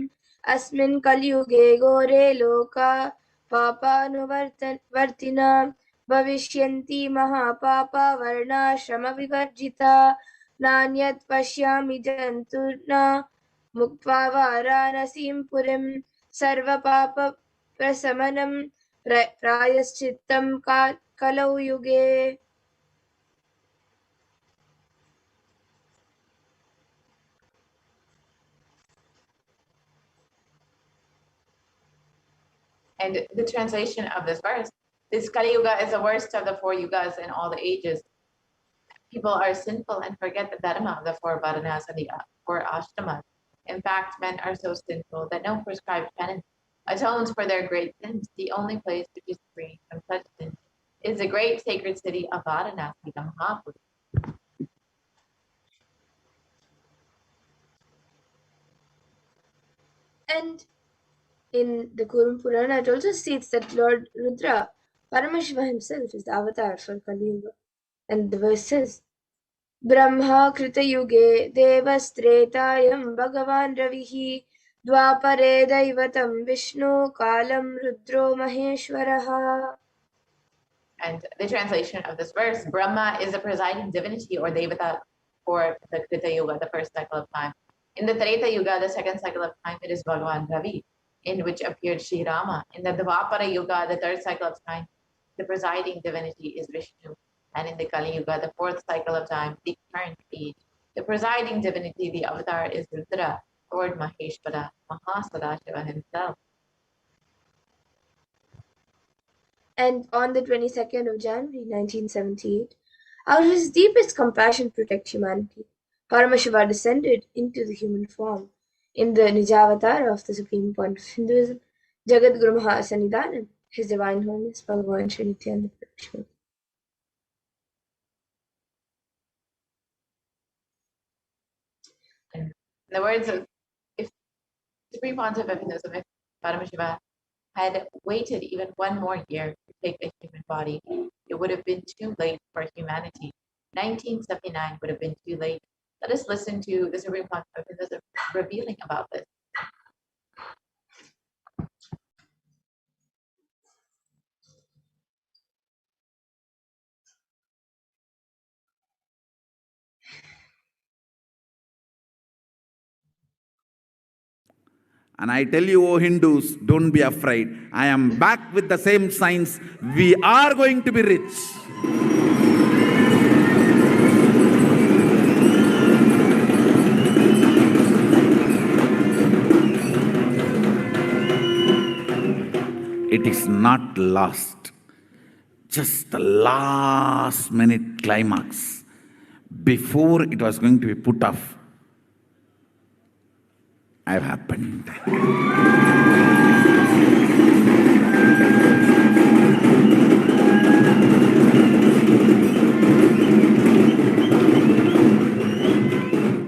[SPEAKER 5] Asmin Kali Yuge Gore Loka पापानुवर्तिनां भविष्यन्ति महापापा वर्णाश्रमविवर्जिता नान्यत् पश्यामि जन्तुर्ना मुक्त्वा वाराणसीं पुरीं सर्वपापप्रशमनं प्रायश्चित्तं कलौ युगे.
[SPEAKER 1] And the translation of this verse, this Kali Yuga is the worst of the 4 yugas in all the ages. People are sinful and forget the dharma of the 4 varanas and the 4 ashtamas. In fact, men are so sinful that no prescribed penance atones for their great sins. The only place which is free from such sins is the great sacred city of Varanasi, the Mahapuri.
[SPEAKER 5] And in the Kurum Purana, it also states that Lord Rudra, Paramashiva himself, is the avatar for Kali Yuga. And the verse says, Brahma Krita Yuge Devastretayam Bhagavan Ravihi Dwapare Daivatam Vishnu Kalam Rudro Maheshwaraha.
[SPEAKER 1] And the translation of this verse, Brahma is the presiding divinity or Devata for the Krita Yuga, the first cycle of time. In the Treta Yuga, the second cycle of time, it is Bhagavan Ravi, in which appeared Sri Rama. In the Dvapara Yuga, the third cycle of time, the presiding divinity is Vishnu. And in the Kali Yuga, the fourth cycle of time, the current age, the presiding divinity, the avatar, is Rudra, Lord Maheshwara, Mahasadashiva himself.
[SPEAKER 5] And on the 22nd of January 1978, out of his deepest compassion to protect humanity, Paramashiva descended into the human form in the Nijavatar of the Supreme Point of Hinduism, Jagat Guru Mahasannidhanam, His Divine Holiness Bhagavan Sri Nithyananda Paramashivam.
[SPEAKER 1] In the words of if Supreme Pontiff of Hinduism, if Paramashiva had waited even one more year to take a human body, it would have been too late for humanity. 1979 would have been too late. Let us listen to the Supreme Pontiff of Hinduism revealing about this.
[SPEAKER 4] And I tell you, O Hindus, don't be afraid. I am back with the same science. We are going to be rich. It is not lost. Just the last minute climax. Before it was going to be put off, have happened.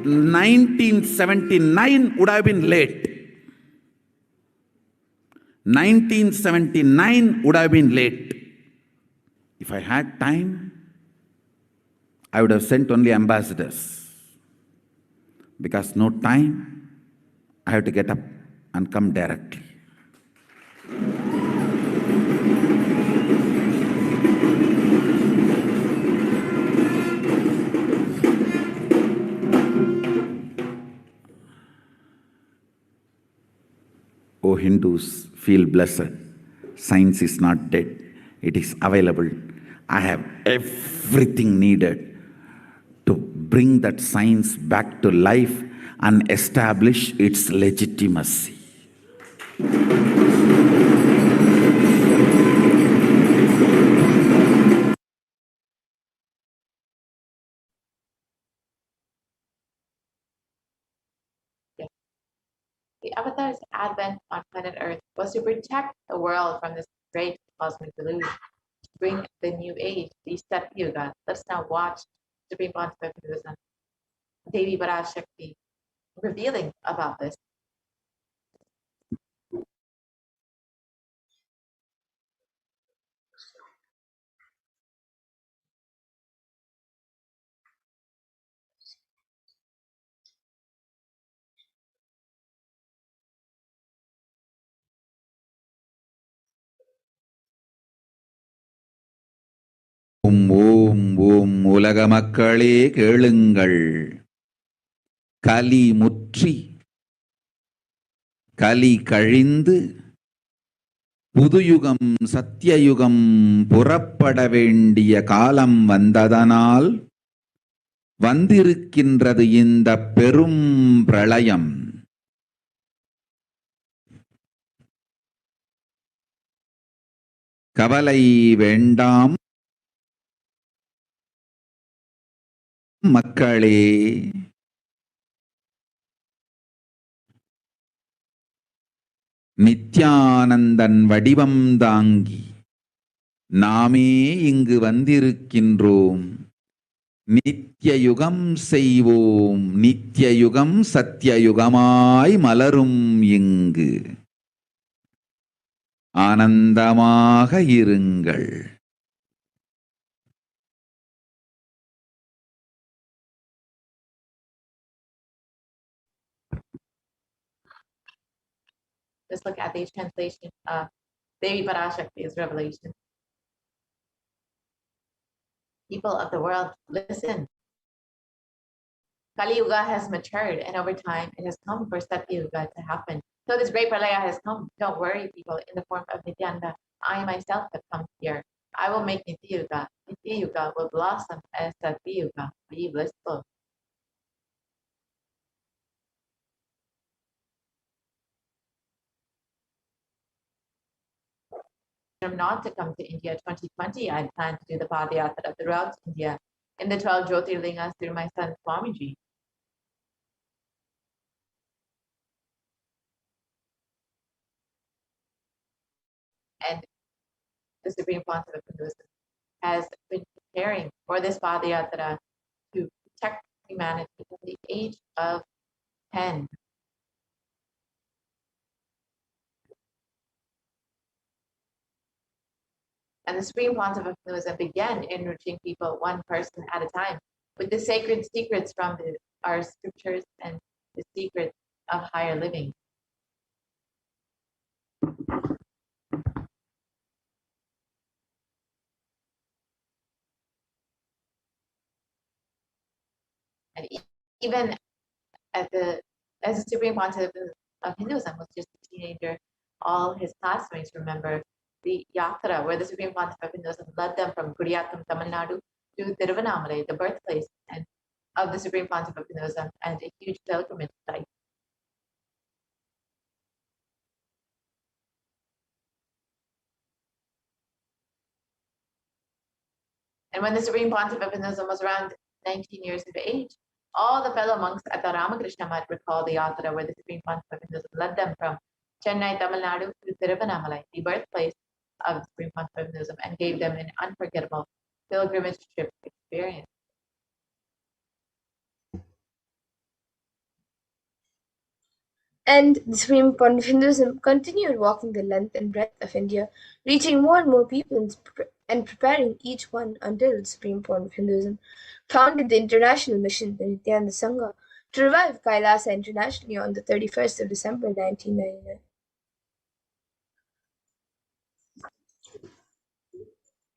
[SPEAKER 4] (1979) would have been late. 1979 would have been late. If I had time, I would have sent only ambassadors. Because no time, I have to get up and come directly. O Hindus, feel blessed. Science is not dead. It is available. I have everything needed to bring that science back to life and establish its legitimacy.
[SPEAKER 1] The Avatar's advent on planet Earth was to protect the world from this great cosmic deluge, to bring the new age, the Sat Yuga. Let's now watch Supreme Pontiff of Hinduism, Devi Parashakti, revealing about this.
[SPEAKER 6] உலக மக்களே கேளுங்கள், கலி முற்றி கலி கழிந்து புதுயுகம் சத்தியயுகம் புறப்பட வேண்டிய காலம் வந்ததனால் வந்திருக்கின்றது இந்த பெரும் பிரளயம். கவலை வேண்டாம் மக்களே. நித்யானந்தன் வடிவம் தாங்கி நாமே இங்கு வந்திருக்கின்றோம். நித்யயுகம் செய்வோம், நித்யயுகம் சத்தியயுகமாய் மலரும் இங்கு. ஆனந்தமாக இருங்கள்.
[SPEAKER 1] Just look at the translation of Devi Parashakti's revelation. People of the world, listen. Kali Yuga has matured, and over time it has come for Satya Yuga to happen. So this great pralaya has come. Don't worry, people, in the form of Nityananda. I myself have come here. I will make Nitya Yuga. Nitya Yuga will blossom as Satya Yuga. Be blissful. Not to come to India 2020, I plan to do the Padayatra throughout India in the 12 Jyotirlingas through my son Swamiji. And the Supreme Pontiff of Hinduism has been preparing for this Padayatra to protect humanity from the age of 10. And the Supreme Pontiff of Hinduism began enriching people one person at a time with the sacred secrets from our scriptures and the secrets of higher living. And even as the Supreme Pontiff of Hinduism was just a teenager, all his classmates remember the yatra where the Supreme Pontiff of Hinduism led them from Kuriyatam, Tamil Nadu to Tiruvannamalai, the birthplace of the Supreme Pontiff of Hinduism, and a huge pilgrimage site. And when the Supreme Pontiff of Hinduism was around 19 years of age, all the fellow monks at the Ramakrishna Math recall the yatra where the Supreme Pontiff of Hinduism led them from Chennai, Tamil Nadu to Tiruvannamalai, the birthplace of the Supreme Pontiff of Hinduism, and gave them an unforgettable pilgrimage trip experience.
[SPEAKER 5] And the Supreme Pontiff of Hinduism continued walking the length and breadth of India, reaching more and more people and preparing each one until the Supreme Pontiff of Hinduism founded the international mission, the Nityananda Sangha, to revive Kailasa internationally on the 31st of December 1999.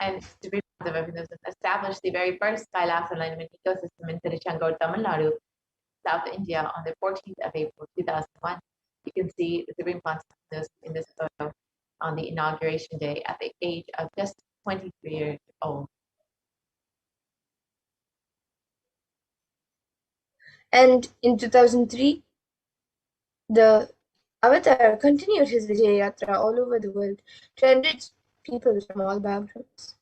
[SPEAKER 1] And Supreme Pontiff of Hinduism established the very first Kailasa alignment ecosystem in Tiruchendur, Tamil Nadu, South India, on the 14th of April 2001. You can see the Supreme Pontiff of Hinduism in this photo on the inauguration day at the age of just 23 years old.
[SPEAKER 5] And in 2003, the Avatar continued his Vijay Yatra all over the world to enrich people from all backgrounds.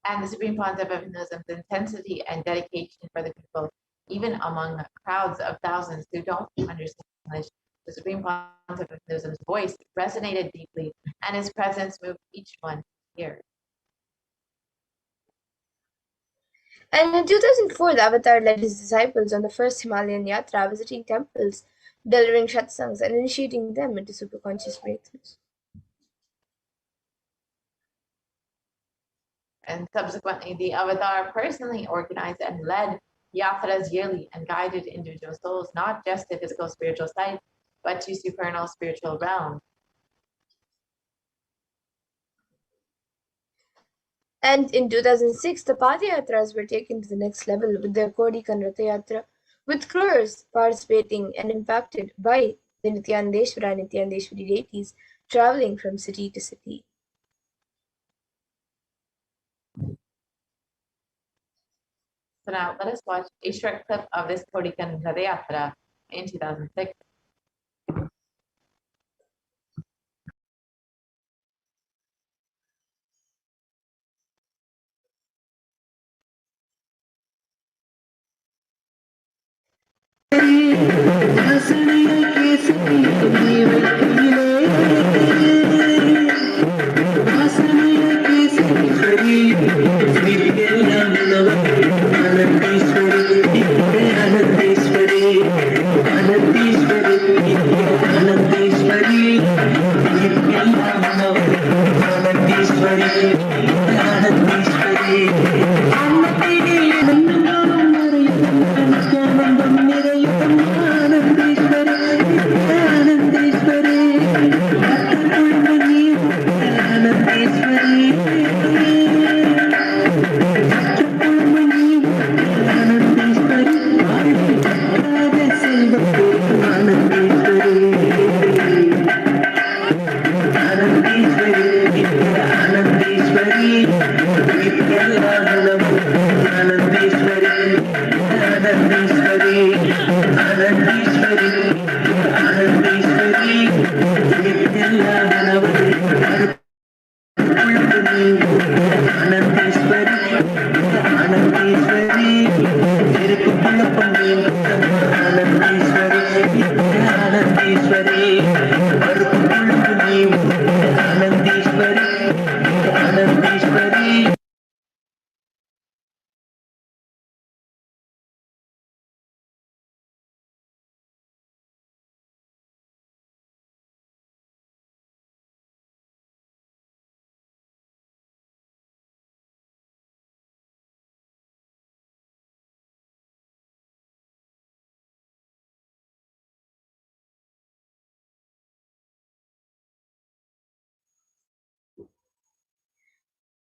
[SPEAKER 1] And the Supreme Pontiff of Hinduism's intensity and dedication for the people, even among crowds of thousands who don't understand English, the Supreme Pontiff of Hinduism's voice resonated deeply, and his presence moved each one here.
[SPEAKER 5] And in 2004, the Avatar led his disciples on the first Himalayan Yatra, visiting temples, delivering satsangs, and initiating them into superconscious breakthroughs.
[SPEAKER 1] And subsequently, the Avatar personally organized and led yatras yearly and guided individual souls, not just to physical spiritual sites, but to supernal spiritual realms.
[SPEAKER 5] And in 2006, the Padayatras were taken to the next level with their Kodikan Ratha Yatra, with crores participating and impacted by the Nithyanandeshwara and Nithyanandeshwari deities traveling from city to city.
[SPEAKER 1] So now let us watch a short clip of this Kodikan Ratha Yatra in 2006.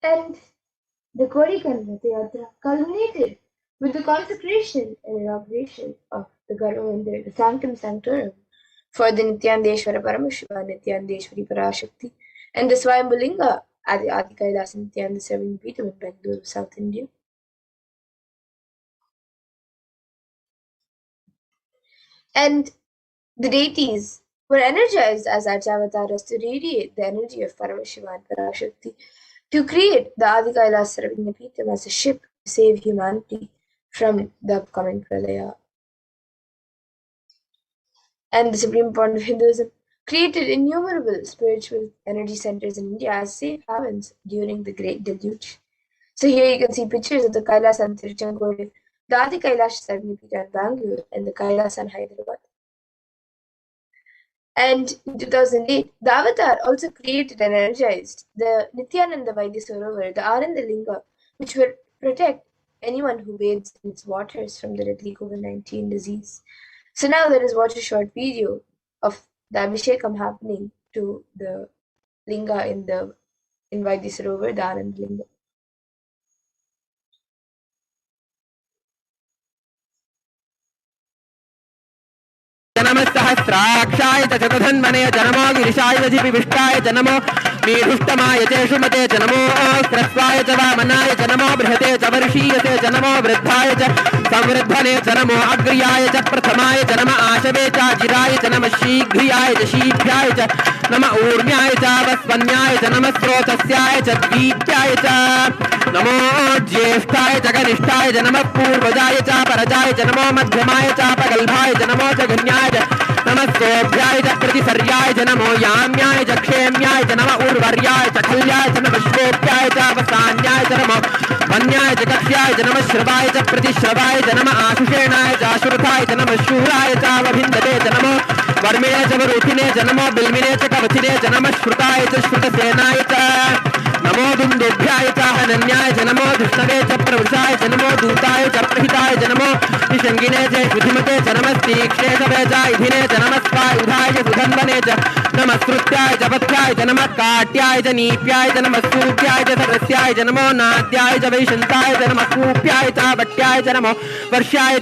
[SPEAKER 5] And the Kodikan Ratha Yatra culminated with the consecration and inauguration of the Garvamandir, the Sanctum Sanctorum, for the Nithyanandeshwara Paramashivam, Nithyanandeshwari Parashakti, and the Swayambhulinga at the Adi Kailas Nithyananda Serving Peetham in Bangalore, South India. And the deities were energized as Archavataras to radiate the energy of Paramashiva and Parashakti to create the Adi Kailas Sarvagna Peetham as a ship to save humanity from the upcoming Pralaya. And the Supreme Pond of Hinduism created innumerable spiritual energy centers in India as safe havens during the Great Deluge. So here you can see pictures of the Kailas and Tiruchenkoil, the Adi Kailash Sarvagna Peetham in Bangalore, and the Kailas in Hyderabad. And in 2008, the Avatar also created and energized the Nithyananda Vaidya, the Ananda Linga, which will protect anyone who bathes in its waters from the deadly COVID-19 disease. So now let us watch a short video of the Abhishekam happening to the Linga in Vaidya Sarovar, the Ananda Linga.
[SPEAKER 7] जनमस्सहस्राक्षाय च चतुर्धन्वने जनमो गिरिशाय विष्टाय जनमो मीढुष्टमाय चेषुमते जनमो क्रस्वाय च वामनाय जनमो बृहते च वर्षीयते जनमो वृद्धाय च संवृद्धने जनमो अग्र्याय च प्रथमाय जनम आशवे च जिराय च नमः शीघ्रियाय च शीघ्राय च नम ऊर्ण्याय च वस्वन्याय च नमः स्रोतस्याय च दीप्याय च नमो ज्येष्ठाय च कनिष्ठाय च नमः पूर्वजाय च परजाय च नमो मध्यमाय च पगल्भाय च नमो च घन्याय च नमः सोभ्याय च प्रतिसर्याय च नमो याम्याय च क्षेम्याय च नमः उर्वर्याय च खल्याय च नमः श्रोप्याय च वसान्याय च नमो वन्याय च कक्ष्याय च नमः श्रवाय च प्रतिश्रवाय च नमः आशुषेणाय च आशुरथाय च नमः शूराय च वभिन्दते च नमो वर्मिणे च वरुथिने च नमो बिल्मिने च कवथिने च नमः श्रुताय च श्रुतसेनाय च नमो दुन्दुभ्याय च हनन्याय च नमो दुष्टवे च प्रवृषाय च नमो दूताय च प्रहिताय च नमो निषङ्गिने च शुधिमते च नमस्तीक्ष्णेशवे च इधिने च नमस्वायुधाय च सुधन्वने च नमस्कृत्याय च पथ्याय च नमः काट्याय च नीप्याय च नमः सूप्याय च सरस्याय च नमो नाद्याय च वैशन्ताय च नमः कूप्याय च भट्याय च नमो वर्ष्याय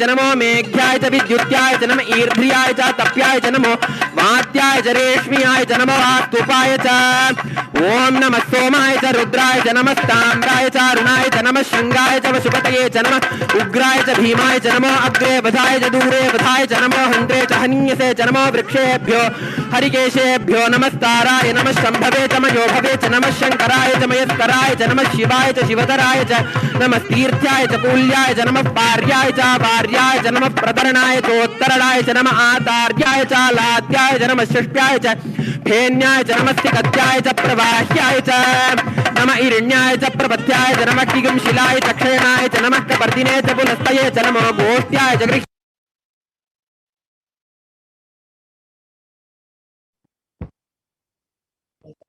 [SPEAKER 7] च नमो मेघ्याय च विद्युत्याय च नमः ईर्ध्याय च तप्याय च नमो वात्याय च रेश्म्याय च नमो वास्तुपाय च ओम नमः सोमाय च रुद्राय च नमः ताम्राय च अरुणाय च नमः शंगाय च वशुपतये च नमः उग्राय च भीमाय च नमो अग्रे वधाय च दूरे वधाय च नमो हन्त्रे च हन्यसे च नमो वृक्षेभ्यो हरिकेशेभ्यो नमस्ताराय नमः शम्भवे च मयोभवे च नमः शंकराय च मयस्कराय च नमः शिवाय च शिवधराय च नमः तीर्थ्याय च कूल्याय च नमः पार्याय च पार्याय च नमः प्रतरणाय चोत्तरणाय च नमः आतार्याय च लाद्याय च नमः षष्ट्याय च फेन्याय च नमः सिकत्याय च प्रवाह्याय च नमः इरण्याय च प्रपथ्याय च नमः किगंशिलाय च क्षयणाय च नमः कपर्दिने च पुनस्तये च नमो गोष्ट्याय च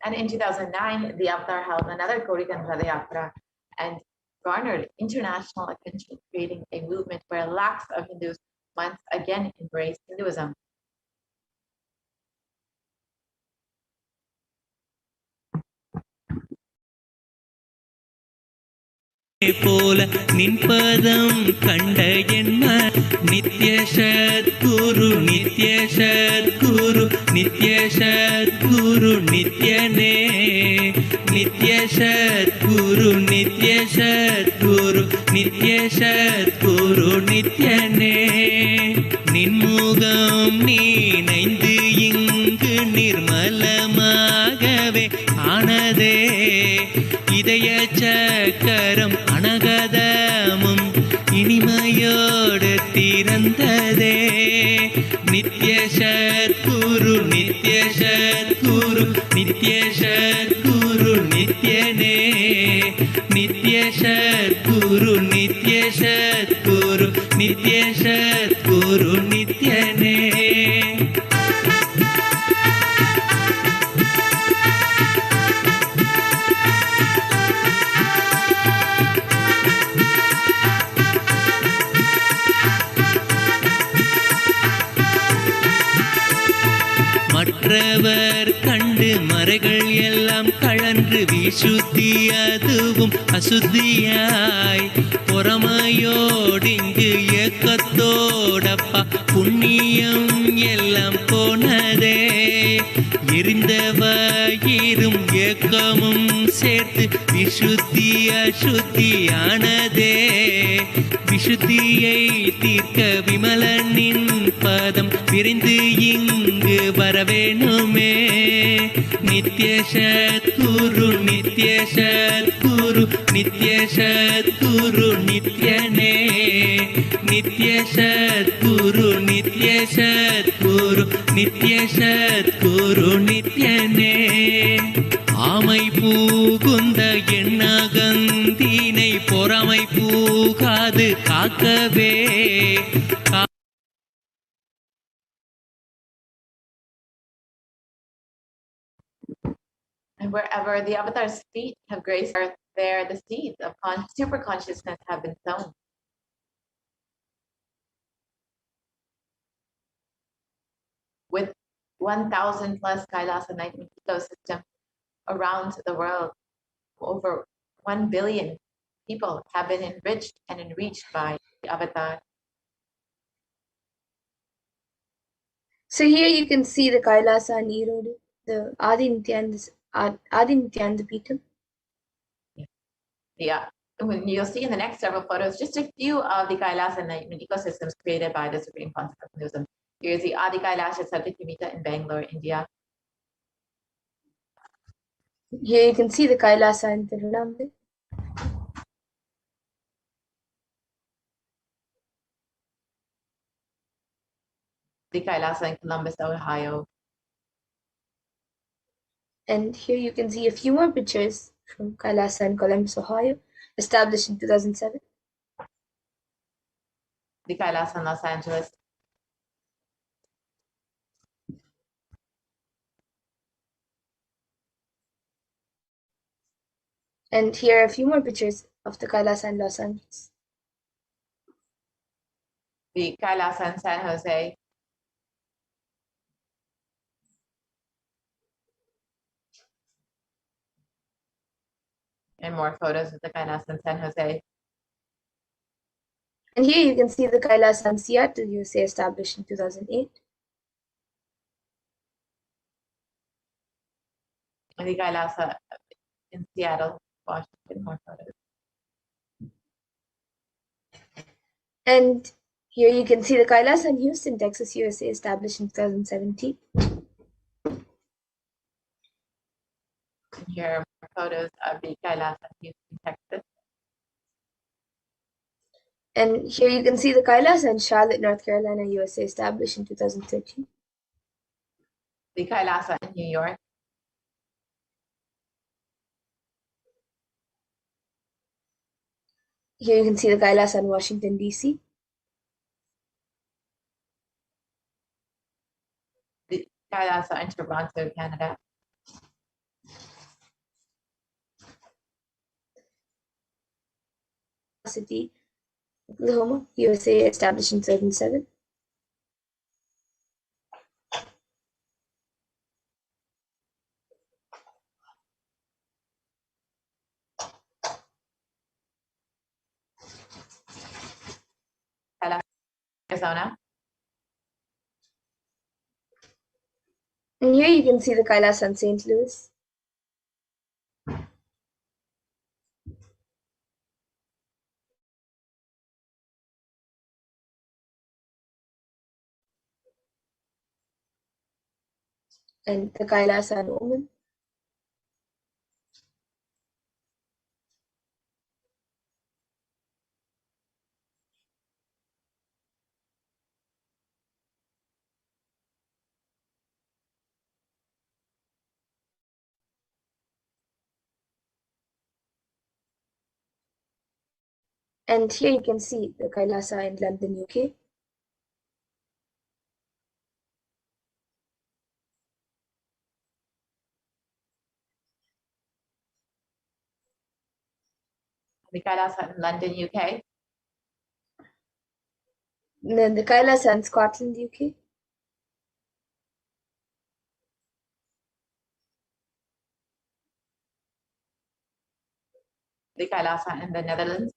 [SPEAKER 1] And in 2009, the Avatar held another Gaudiya Yatra and garnered international attention, creating a movement where lakhs of Hindus once again embraced Hinduism.
[SPEAKER 8] போல நின்பதம் கண்ட என்ம நித்ய சத்குரு நித்ய சத்குரு நித்ய சத்குரு நித்யனே நித்ய சத்குரு நித்ய சத்குரு நித்ய சத்குரு நித்யனே நின்முகம் நீனைந்து இங்கு நிர்மலமாகவே ஆனதே இதய சக்கரம் அனகதமும் இனிமையோடு திறந்ததே நித்ய சத்குரு நித்ய சத்குரு நித்ய சத்குரு நித்யனே நித்ய சத்குரு நித்ய சத்குரு நித்ய சத்குரு நித்யனே மற்றவர் கண்டு மறைகள் எல்லாம் கழன்று விசுத்தி அதுவும் அசுத்தியாய் பொறாமையோடிங்கு ஏக்கத்தோடப்பா புண்ணியம் எல்லாம் போனதே எரிந்தவயிரும் ஏக்கமும் சேர்த்து விசுத்தி அசுத்தியானதே விசுத்தியை தீர்க்க விமலனின் பதம் விரைந்து இங்கு வரவேணுமே நித்ய சத்குரு நித்ய சத்குரு நித்ய சத்குரு நித்யனே நித்ய சத்குரு நித்ய சத்குரு நித்ய சத்குரு நித்யனே ஆமை பூகுந்த எண்ணகந்தினை பொறாமை பூகாது காக்கவே
[SPEAKER 1] And wherever the Avatar's feet have graced earth, there the seeds of super consciousness have been sown. With 1,000 plus Kailasa enlightenment ecosystem around the world, over 1 billion people have been enriched and enriched by the Avatar.
[SPEAKER 5] So here you can see the Kailasa Nirodu, the Adi Nithyananda Peetham.
[SPEAKER 1] Yeah, you'll see in the next several photos just a few of the Kailasa enlightenment ecosystems created by the Supreme Concept of Hinduism. Here's the Adi Kailasha Sabdikimita in Bangalore, India.
[SPEAKER 5] Here you can see the Kailasa in Tirunelveli.
[SPEAKER 1] The Kailasa in Columbus, Ohio.
[SPEAKER 5] And here you can see a few more pictures from Kailasa in Columbus, Ohio, established in 2007.
[SPEAKER 1] The Kailasa in Los Angeles.
[SPEAKER 5] And here are a few more pictures of the Kailasa in Los Angeles.
[SPEAKER 1] The Kailasa in San Jose. And more photos of the Kailasa in San Jose.
[SPEAKER 5] And here you can see the Kailasa in Seattle, USA, established in 2008.
[SPEAKER 1] And the Kailasa in Seattle, Washington, more photos.
[SPEAKER 5] And here you can see the Kailasa in Houston, Texas, USA, established in 2017.
[SPEAKER 1] And here are more photos of the Kailasa in Houston, Texas.
[SPEAKER 5] And here you can see the Kailasa in Charlotte, North Carolina, USA, established in 2013.
[SPEAKER 1] The Kailasa in New York.
[SPEAKER 5] Here you can see the Kailasa in Washington, D.C.
[SPEAKER 1] The Kailasa in Toronto, Canada.
[SPEAKER 5] City, Oklahoma, USA, established in 2007.
[SPEAKER 1] Kailasa, Arizona.
[SPEAKER 5] And here you can see the Kailasa in St. Louis. And the Kailasa in Oman. And here you can see the Kailasa in London, UK.
[SPEAKER 1] The Kailasa in London, UK.
[SPEAKER 5] And then the Kailasa in Scotland, UK.
[SPEAKER 1] The Kailasa in the Netherlands.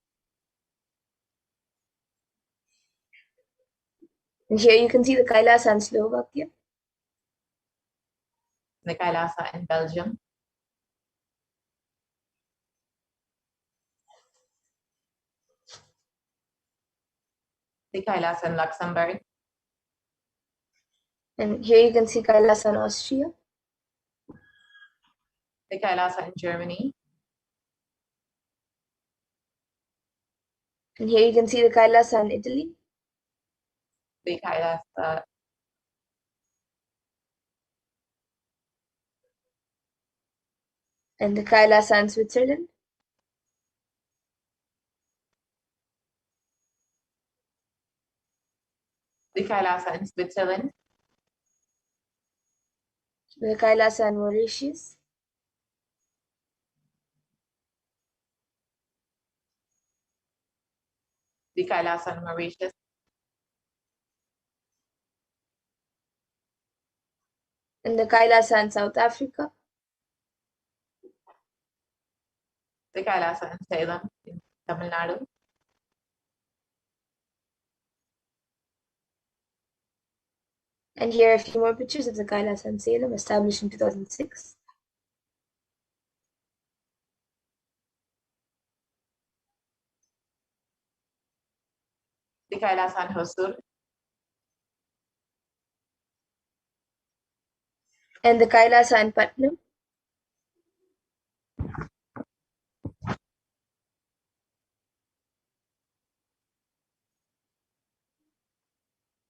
[SPEAKER 5] And here you can see the Kailasa in Slovakia.
[SPEAKER 1] The Kailasa in Belgium. The Kailasa in Luxembourg.
[SPEAKER 5] And here you can see Kailasa in Austria.
[SPEAKER 1] The Kailasa in Germany.
[SPEAKER 5] And here you can see the Kailasa in Italy.
[SPEAKER 1] The Kailasa
[SPEAKER 5] And the Kailasa in Switzerland.
[SPEAKER 1] The Kailasa in Switzerland.
[SPEAKER 5] The Kailasa in Mauritius.
[SPEAKER 1] The Kailasa in Mauritius.
[SPEAKER 5] And the Kailasa in South Africa.
[SPEAKER 1] The Kailasa in Salem, in Tamil Nadu.
[SPEAKER 5] And here are a few more pictures of the Kailasa in Salem, established in 2006.
[SPEAKER 1] The Kailasa in Hosur.
[SPEAKER 5] And the Kailasa in Putnam.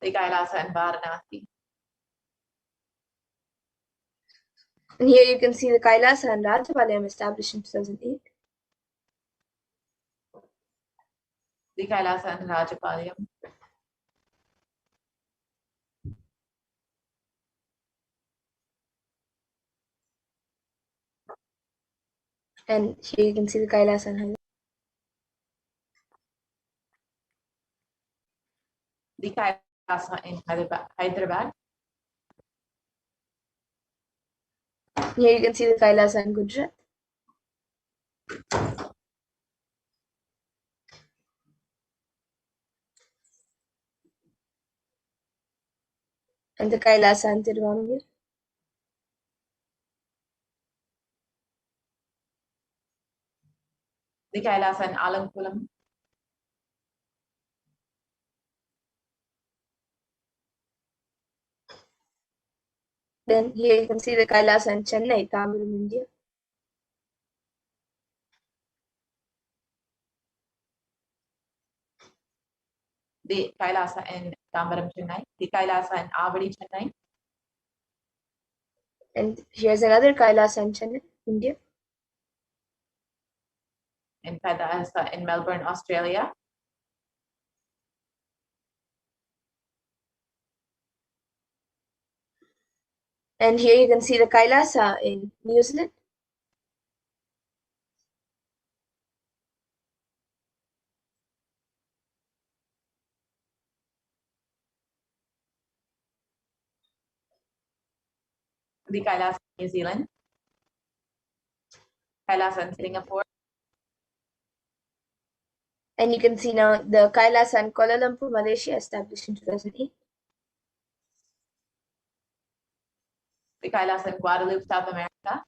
[SPEAKER 1] The Kailasa in Varanasi.
[SPEAKER 5] And here you can see the Kailasa in Rajapalayam, established in 2008.
[SPEAKER 1] The Kailasa in Rajapalayam.
[SPEAKER 5] And here you can see the Kailasa and highlight.
[SPEAKER 1] The Kailasa in Hyderabad.
[SPEAKER 5] Here you can see the Kailasa in Gujarat. And the Kailasa in Tiruvangir.
[SPEAKER 1] The Kailasa in Alankulam.
[SPEAKER 5] Then here you can see the Kailasa in Chennai, Tamil, India.
[SPEAKER 1] The Kailasa in Tambaram, Chennai. The Kailasa in Avadi, Chennai.
[SPEAKER 5] And here's another Kailasa in Chennai, India.
[SPEAKER 1] In Kailasa in Melbourne, Australia.
[SPEAKER 5] And here you can see the Kailasa in New Zealand.
[SPEAKER 1] The Kailasa in New Zealand. Kailasa in Singapore.
[SPEAKER 5] And you can see now the Kailasa in Kuala Lumpur, Malaysia, established in 2008.
[SPEAKER 1] The Kailasa in Guadeloupe, South America.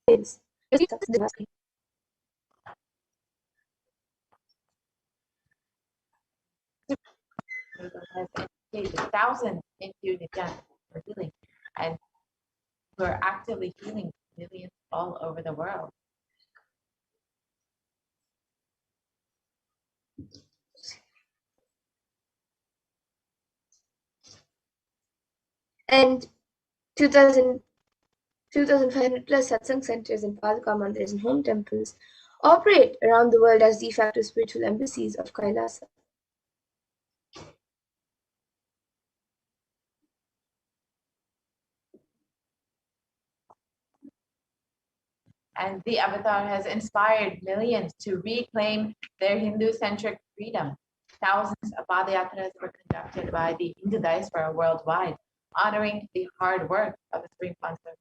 [SPEAKER 1] Has educated thousands into Nithyananda for healing, and we're actively healing millions all over the world.
[SPEAKER 5] And 2,500 plus satsang centers and Padaka mandirs and home temples operate around the world as de facto spiritual embassies of Kailasa.
[SPEAKER 1] And the avatar has inspired millions to reclaim their Hindu-centric freedom. Thousands of padayatras were conducted by the Hindu diaspora worldwide, honoring the hard work of the Supreme Concept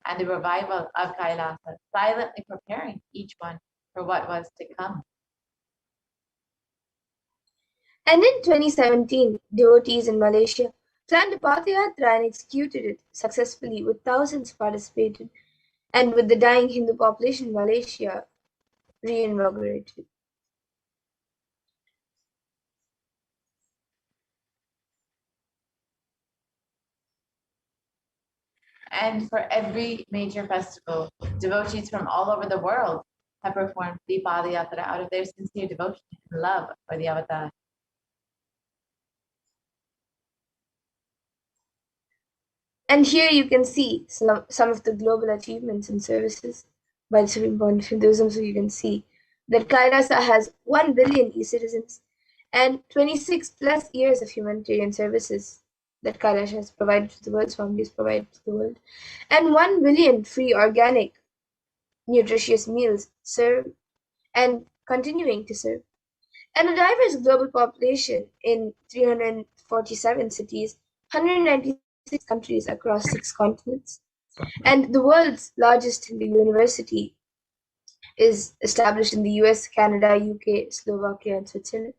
[SPEAKER 1] and the revival of Kailasa, silently preparing each one for what was to come.
[SPEAKER 5] And in 2017, devotees in Malaysia planned a Padayatra and executed it successfully, with thousands participated, and with the dying Hindu population in Malaysia re-inaugurated.
[SPEAKER 1] And for every major festival, devotees from all over the world have performed the Padayatra out of their sincere devotion and love for the avatar.
[SPEAKER 5] And here you can see some of the global achievements and services by the Supreme Point of Hinduism. So you can see that Kailasa has 1 billion e-citizens and 26 plus years of humanitarian services that Kailasa has provided to the world's families, provided to the world, and 1 billion free organic, nutritious meals served and continuing to serve, and a diverse global population in 347 cities, 196 countries across 6 continents, and the world's largest Hindu university is established in the US, Canada, UK, Slovakia, and Switzerland.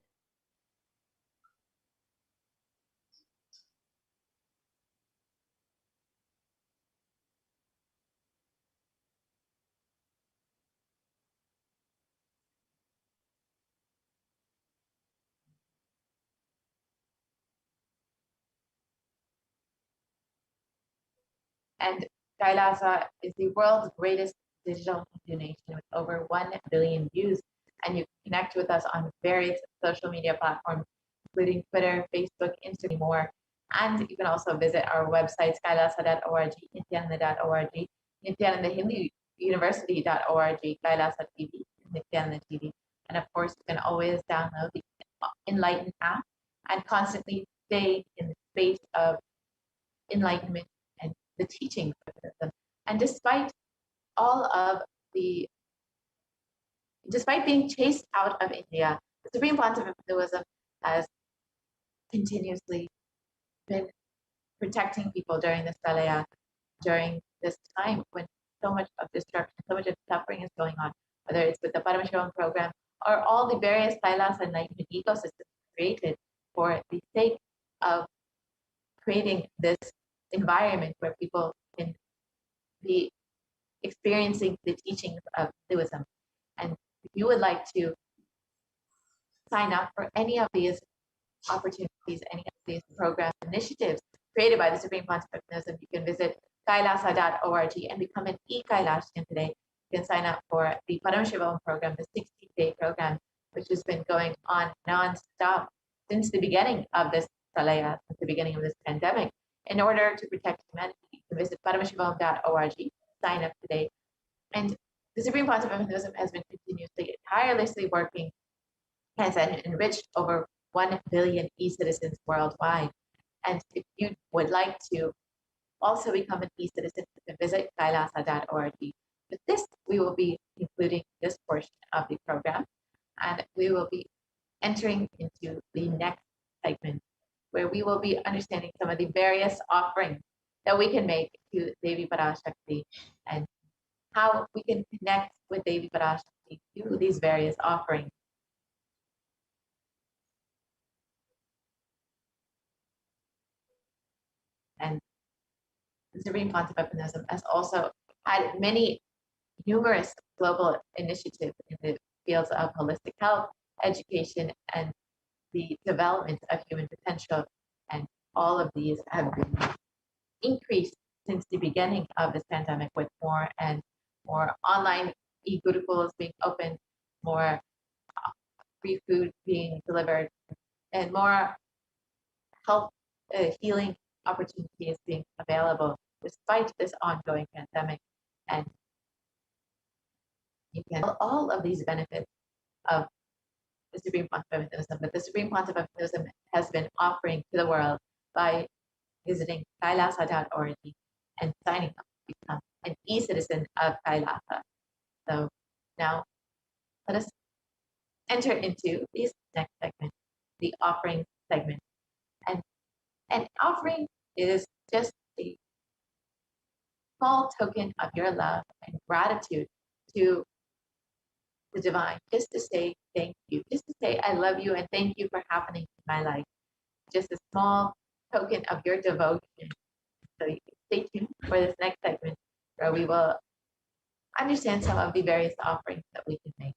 [SPEAKER 1] And Kailasa is the world's greatest digital Hindu nation with over 1 billion views. And you can connect with us on various social media platforms, including Twitter, Facebook, Instagram, more. And you can also visit our website, skylasa.org, nithyananda.org, Nithyananda Hindu University.org, Kailasa TV, Nithyananda TV. And of course, you can always download the Enlighten app and constantly stay in the space of enlightenment and the teachings of Buddhism. And despite being chased out of India, the Supreme Pontiff of Hinduism has continuously been protecting people during this Pralayat, during this time when so much of destruction, so much of suffering is going on, whether it's with the Paramashivoham program or all the various Kailasa and enlightenment ecosystems created for the sake of creating this environment where people can be experiencing the teachings of Hinduism. And if you would like to sign up for any of these opportunities, any of these programs, initiatives created by the Supreme Pontiff of Hinduism, you can visit kailasa.org and become an e-Kailashian today. You can sign up for the Paramashivoham program, the 60-day program, which has been going on non-stop since the beginning of this Pralaya, since the beginning of this pandemic. In order to protect humanity, you can visit paramashivoham.org, sign up today. And the Supreme Pontiff of Hinduism has been continuously, tirelessly working, has enriched over 1 billion e-citizens worldwide. And if you would like to also become an e-citizen, you can visit kailasa.org. With this, we will be concluding this portion of the program, and we will be entering into the next segment, where we will be understanding some of the various offerings that we can make to Devi Parashakti and how we can connect with Devi Parashakti through these various offerings. And the Supreme Pontiff of Hinduism has also had numerous global initiatives in the fields of holistic health, education, and the development of human potential. And all of these have been increased since the beginning of this pandemic, with more and more online e-gurukulas being opened, more free food being delivered, and more health healing opportunities being available despite this ongoing pandemic. And you can all of these benefits of the Supreme Pontiff of Hinduism, but the Supreme Pontiff of Hinduism has been offering to the world by visiting kailasa.org and signing up to become an e-citizen of Kailasa. So now let us enter into this next segment, the offering segment. And an offering is just a small token of your love and gratitude to the divine, just to say thank you, just to say I love you and thank you for happening in my life. Just a small token of your devotion. So you can stay tuned for this next segment, where we will understand some of the various offerings that we can make.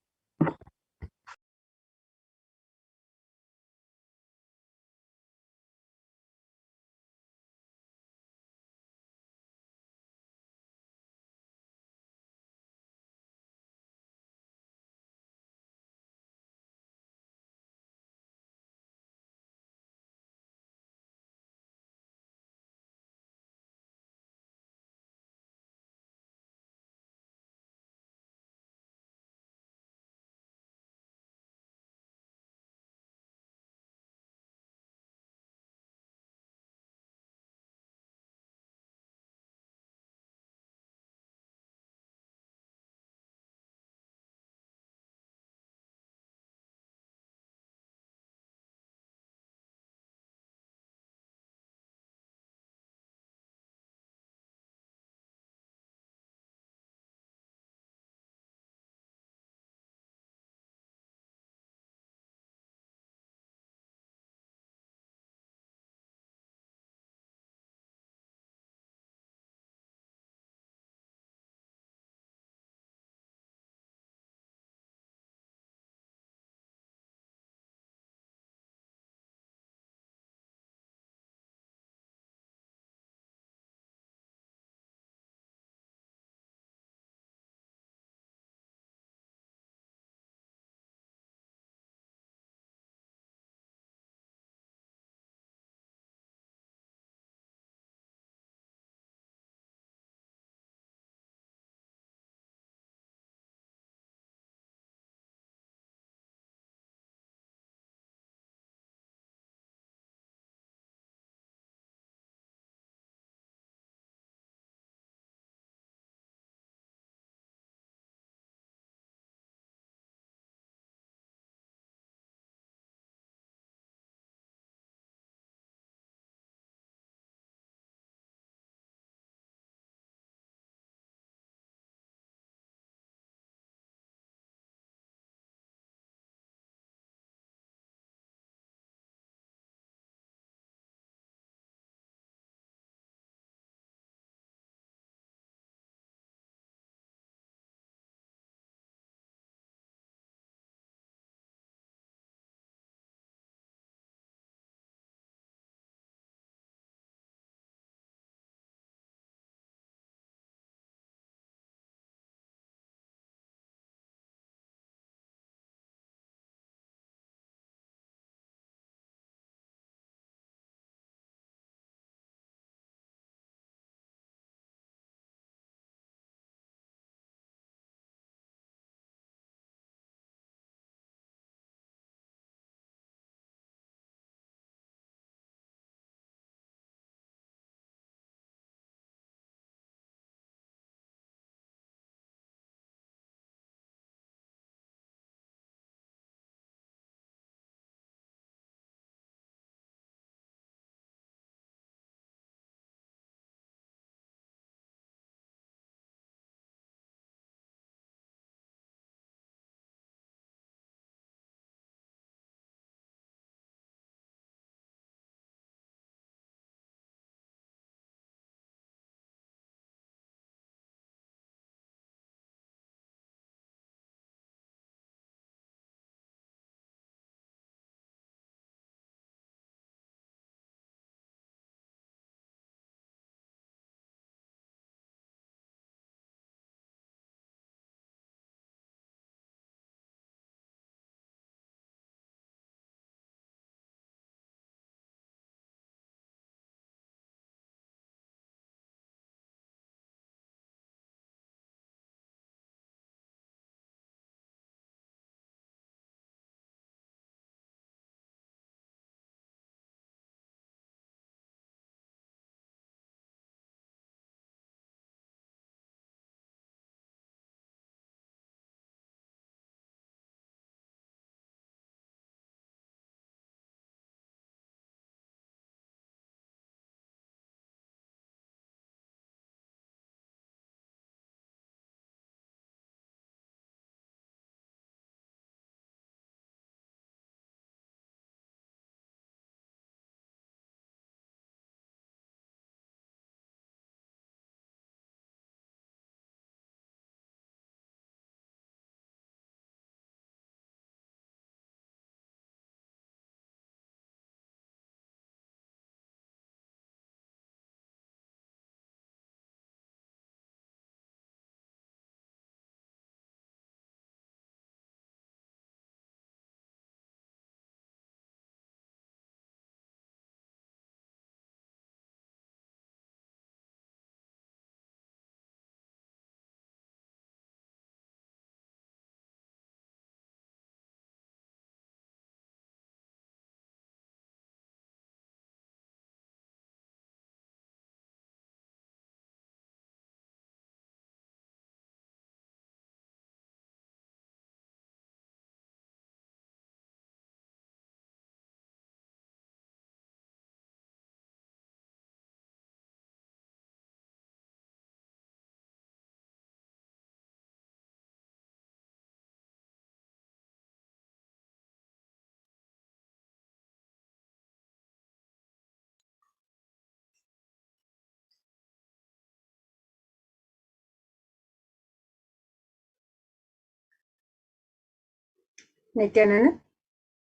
[SPEAKER 9] Nithyananda,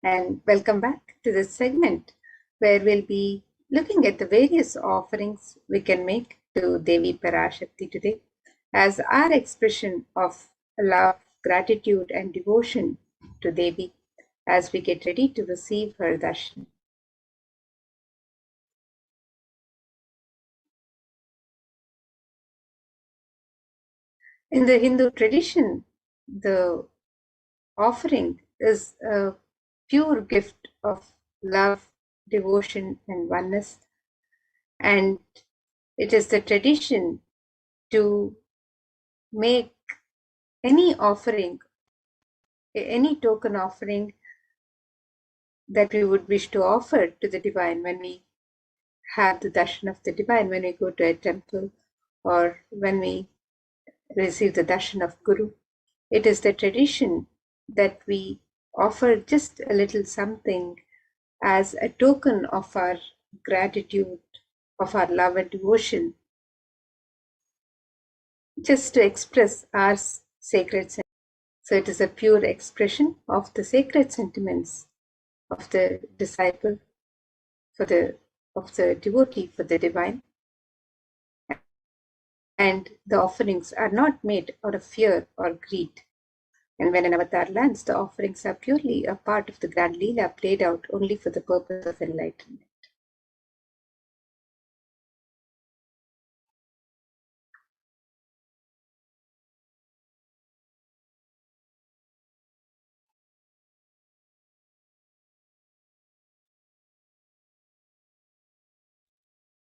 [SPEAKER 9] and welcome back to this segment where we'll be looking at the various offerings we can make to Devi Parashakti today as our expression of love, gratitude, and devotion to Devi as we get ready to receive her darshan. In the Hindu tradition, the offering is a pure gift of love, devotion, and oneness. And it is the tradition to make any offering, any token offering that we would wish to offer to the divine when we have the darshan of the divine, when we go to a temple or when we receive the darshan of Guru. It is the tradition that we offer just a little something as a token of our gratitude, of our love and devotion, just to express our sacred sentiments. So it is a pure expression of the sacred sentiments of the disciple, of the devotee for the divine. And the offerings are not made out of fear or greed. And when an avatar lands, the offerings are purely a part of the grand Leela played out only for the purpose of enlightenment.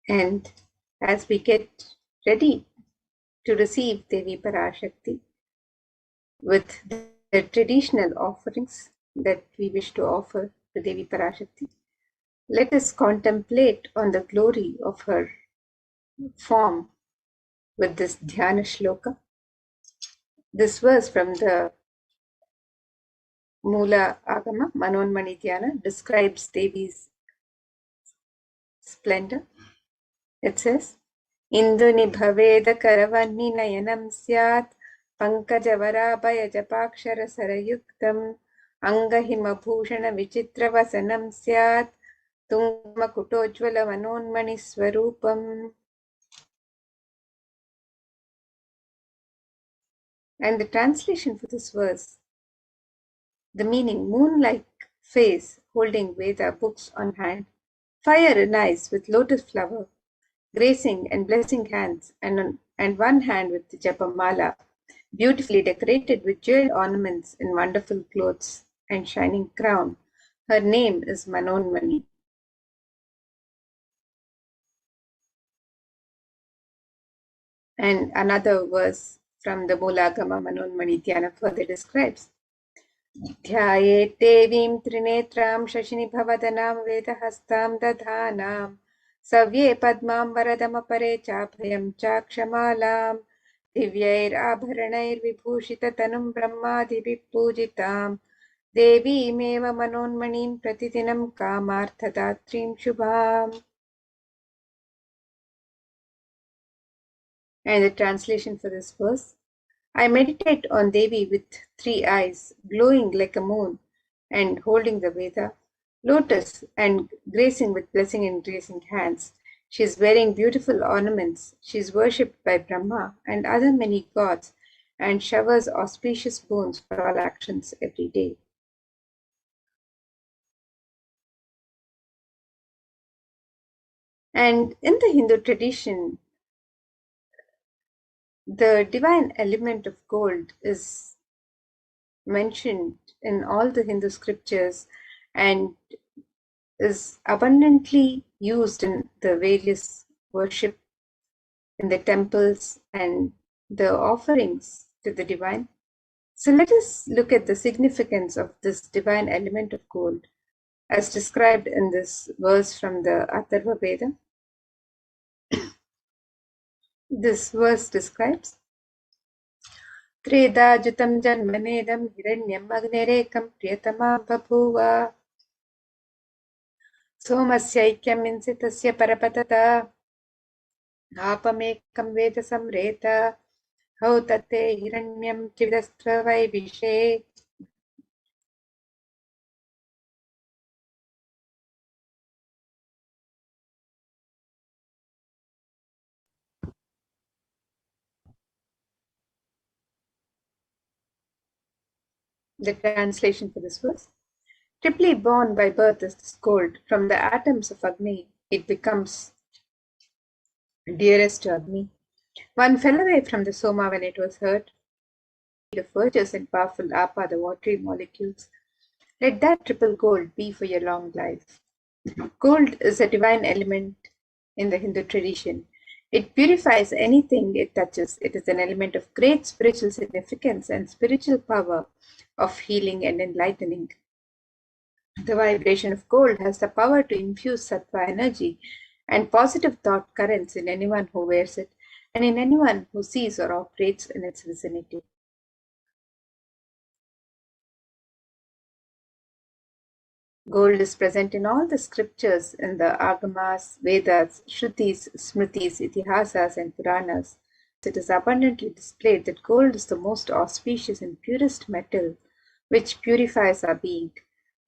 [SPEAKER 9] And as we get ready to receive Devi Parashakti with the traditional offerings that we wish to offer to Devi Parashakti, let us contemplate on the glory of her form with this Dhyana Shloka. This verse from the Mula Agama, Manonmani Dhyana, describes Devi's splendor. It says, Induni bhaveda karavani nayanam syat pankajavaraabhaya japakshara sarayuktam angahima bhushana vichitra vasanam syat tungmakutojvala manonmani swarupam. And the translation for this verse, the meaning, moon-like face holding Veda books on hand, fire in eyes with lotus flower, gracing and blessing hands, and one hand with the japamala, beautifully decorated with jeweled ornaments in wonderful clothes and shining crown. Her name is Manonmani. And another verse from the Mulagama Manonmani Dhyana further describes, Dhyayet devim trinetram shashinibhavadanaam vedahastam dadhanam savye padmam varadamapare chapayam chakshamalam divyair abharanair vibhushita tanum brahmadibhi pujitam devi meva manonmanim pratidinam kamarthadatrim shubham. And the translation for this verse, I meditate on Devi with 3 eyes, glowing like a moon and holding the Veda, lotus and gracing with blessing and gracing hands. She is wearing beautiful ornaments. She is worshipped by Brahma and other many gods and showers auspicious boons for all actions every day. And in the Hindu tradition, the divine element of gold is mentioned in all the Hindu scriptures and is abundantly used in the various worship in the temples and the offerings to the divine. So let us look at the significance of this divine element of gold as described in this verse from the Atharva Veda. This verse describes Treda jutam janmanedam hiranyam agnerekam priyatama babhuva somasyaikyam insitasya parapatata apamekam veda samreta hautate hiranyam chidastra vaivishe. The translation for this verse: triply born by birth is this gold. From the atoms of Agni, it becomes dearest to Agni. One fell away from the Soma when it was hurt. The virtuous and powerful Apa, the watery molecules. Let that triple gold be for your long life. Gold is a divine element in the Hindu tradition. It purifies anything it touches. It is an element of great spiritual significance and spiritual power of healing and enlightening. The vibration of gold has the power to infuse sattva energy and positive thought currents in anyone who wears it and in anyone who sees or operates in its vicinity. Gold is present in all the scriptures in the Agamas, Vedas, Shrutis, Smritis, Itihasas, and Puranas. It is abundantly displayed that gold is the most auspicious and purest metal which purifies our being.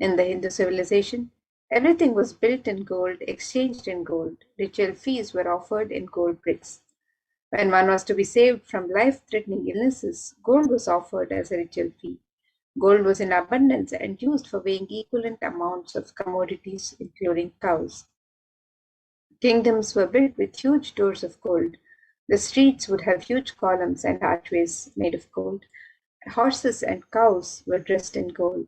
[SPEAKER 9] In the Hindu civilization, everything was built in gold, exchanged in gold. Ritual fees were offered in gold bricks. When one was to be saved from life-threatening illnesses, gold was offered as a ritual fee. Gold was in abundance and used for weighing equivalent amounts of commodities, including cows. Kingdoms were built with huge doors of gold. The streets would have huge columns and archways made of gold. Horses and cows were dressed in gold.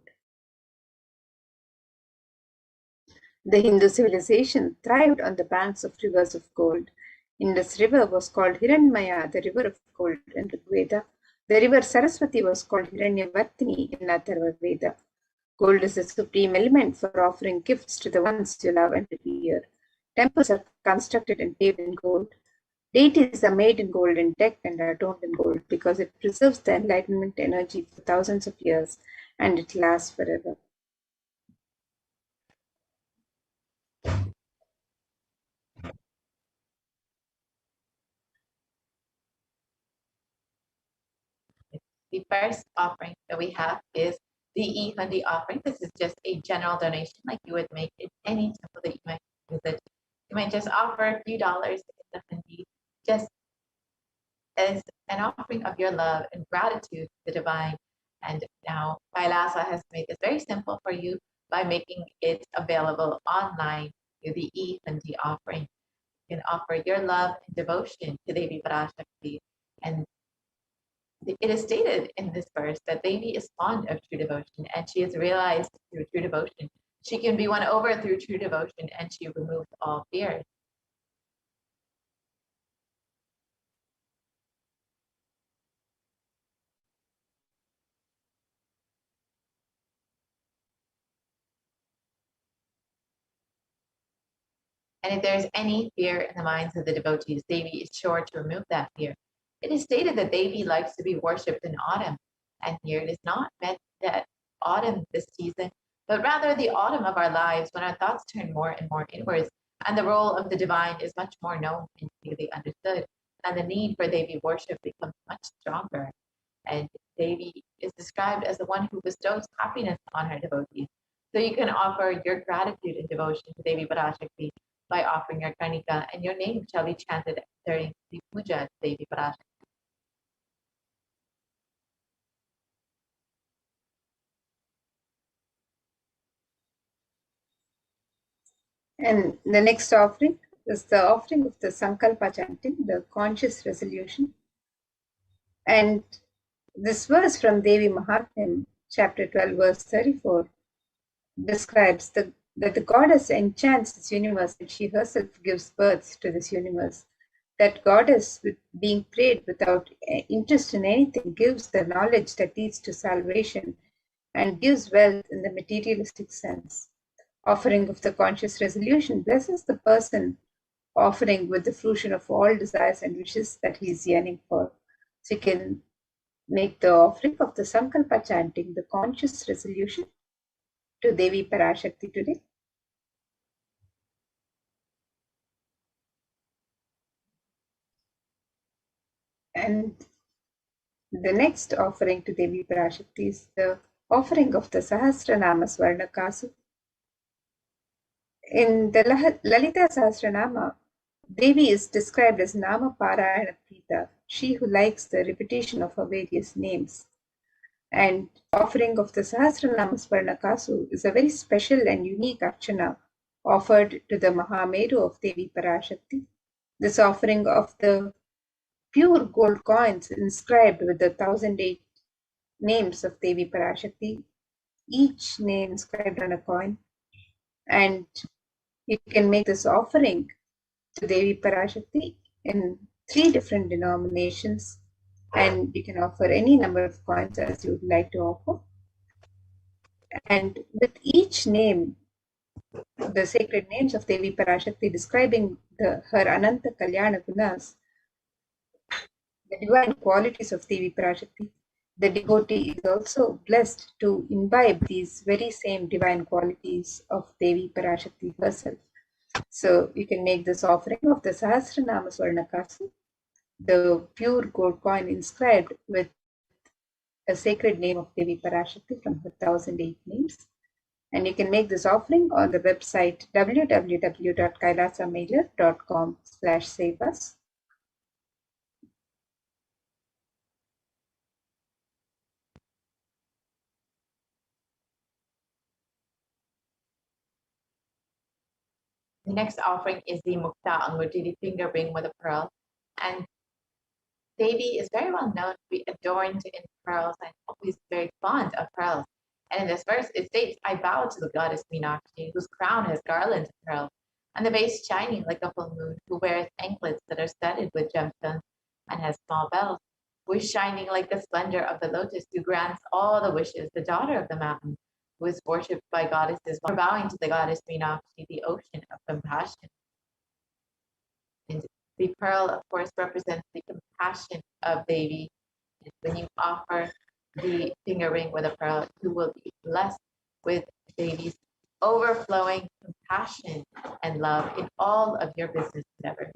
[SPEAKER 9] The Hindu civilization thrived on the banks of rivers of gold. Indus River was called Hiranmaya, the river of gold, in Rig Veda. The river Saraswati was called Hiranyavartini in Atharva Veda. Gold is the supreme element for offering gifts to the ones you love and revere. Temples are constructed and paved in gold. Deities are made in gold and decked and adorned in gold because it preserves the enlightenment energy for thousands of years and it lasts forever.
[SPEAKER 1] The first offering that we have is the e-handi offering. This is just a general donation like you would make in any temple that you might visit. You might just offer a few dollars in the handi just as an offering of your love and gratitude to the divine. And now Kailasa has made this very simple for you by making it available online through the e-handi offering. You can offer your love and devotion to Devi Parashakti, and it is stated in this verse that Devi is fond of true devotion and she is realized through true devotion. She can be won over through true devotion and she removes all fears. And if there's any fear in the minds of the devotees, Devi is sure to remove that fear. It is stated that Devi likes to be worshipped in autumn, and here it is not meant that autumn this season, but rather the autumn of our lives when our thoughts turn more and more inwards, and the role of the divine is much more known and clearly understood, and the need for Devi worship becomes much stronger. And Devi is described as the one who bestows happiness on her devotees. So you can offer your gratitude and devotion to Devi Parashakti by offering your Karnika, and your name shall be chanted during the puja to Devi Parashakti.
[SPEAKER 9] And the next offering is the offering of the Sankalpa chanting, the conscious resolution. And this verse from Devi Mahatmyam, chapter 12, verse 34, describes that the goddess enchants this universe and she herself gives birth to this universe. That goddess, being prayed without interest in anything, gives the knowledge that leads to salvation and gives wealth in the materialistic sense. Offering of the conscious resolution blesses the person offering with the fruition of all desires and wishes that he is yearning for. So you can make the offering of the Sankalpa chanting, the conscious resolution, to Devi Parashakti today. And the next offering to Devi Parashakti is the offering of the Sahasranama Swarnakasu. In the Lalita Sahasranama, Devi is described as Nama Parayana Prita, she who likes the repetition of her various names. And offering of the Sahasranama Swarnakasu is a very special and unique archana offered to the Mahameru of Devi Parashakti. This offering of the pure gold coins inscribed with the 1008 names of Devi Parashakti, each name inscribed on a coin, and you can make this offering to Devi Parashakti in 3 different denominations, and you can offer any number of coins as you would like to offer. And with each name, the sacred names of Devi Parashakti describing her Ananta Kalyana Gunas, the divine qualities of Devi Parashakti, the devotee is also blessed to imbibe these very same divine qualities of Devi Parashakti herself. So you can make this offering of the Sahasranama Swarnakasu, the pure gold coin inscribed with a sacred name of Devi Parashakti from her 1008 names. And you can make this offering on the website www.kailasamailer.com/save us.
[SPEAKER 1] The next offering is the Mukta Anguti, the finger ring with a pearl. And Devi is very well known to be adorned in pearls and always very fond of pearls. And in this verse, it states, I bow to the goddess Meenakshi, whose crown has garlands of pearls, and the base shining like a full moon, who wears anklets that are studded with gemstones and has small bells, who is shining like the splendor of the lotus, who grants all the wishes, the daughter of the mountain, who is worshipped by goddesses, while bowing to the goddess Meenakshi, the ocean of compassion. And the pearl, of course, represents the compassion of Devi. And when you offer the finger ring with a pearl, you will be blessed with Devi's overflowing compassion and love in all of your business endeavors.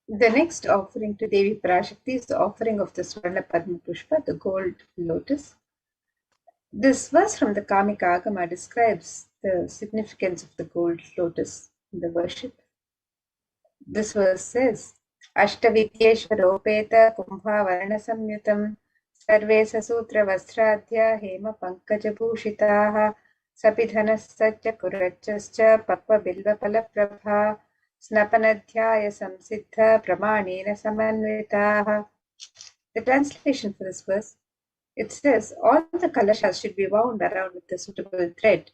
[SPEAKER 9] The next offering to Devi Parashakti is the offering of the Swarna Padma Pushpa, the gold lotus. This verse from the Kamika Agama describes the significance of the gold lotus in the worship. This verse says, Ashtavidyeshvaropeta kumbha varna samyutam sarve sasutra vastradhya hema pankaja bhushitaha sapidhanas satya kurachascha pakva bilva palaprabha snapanadhyaya samsiddha pramanena samanvitaha. The translation for this verse, it says, all the kalashas should be wound around with a suitable thread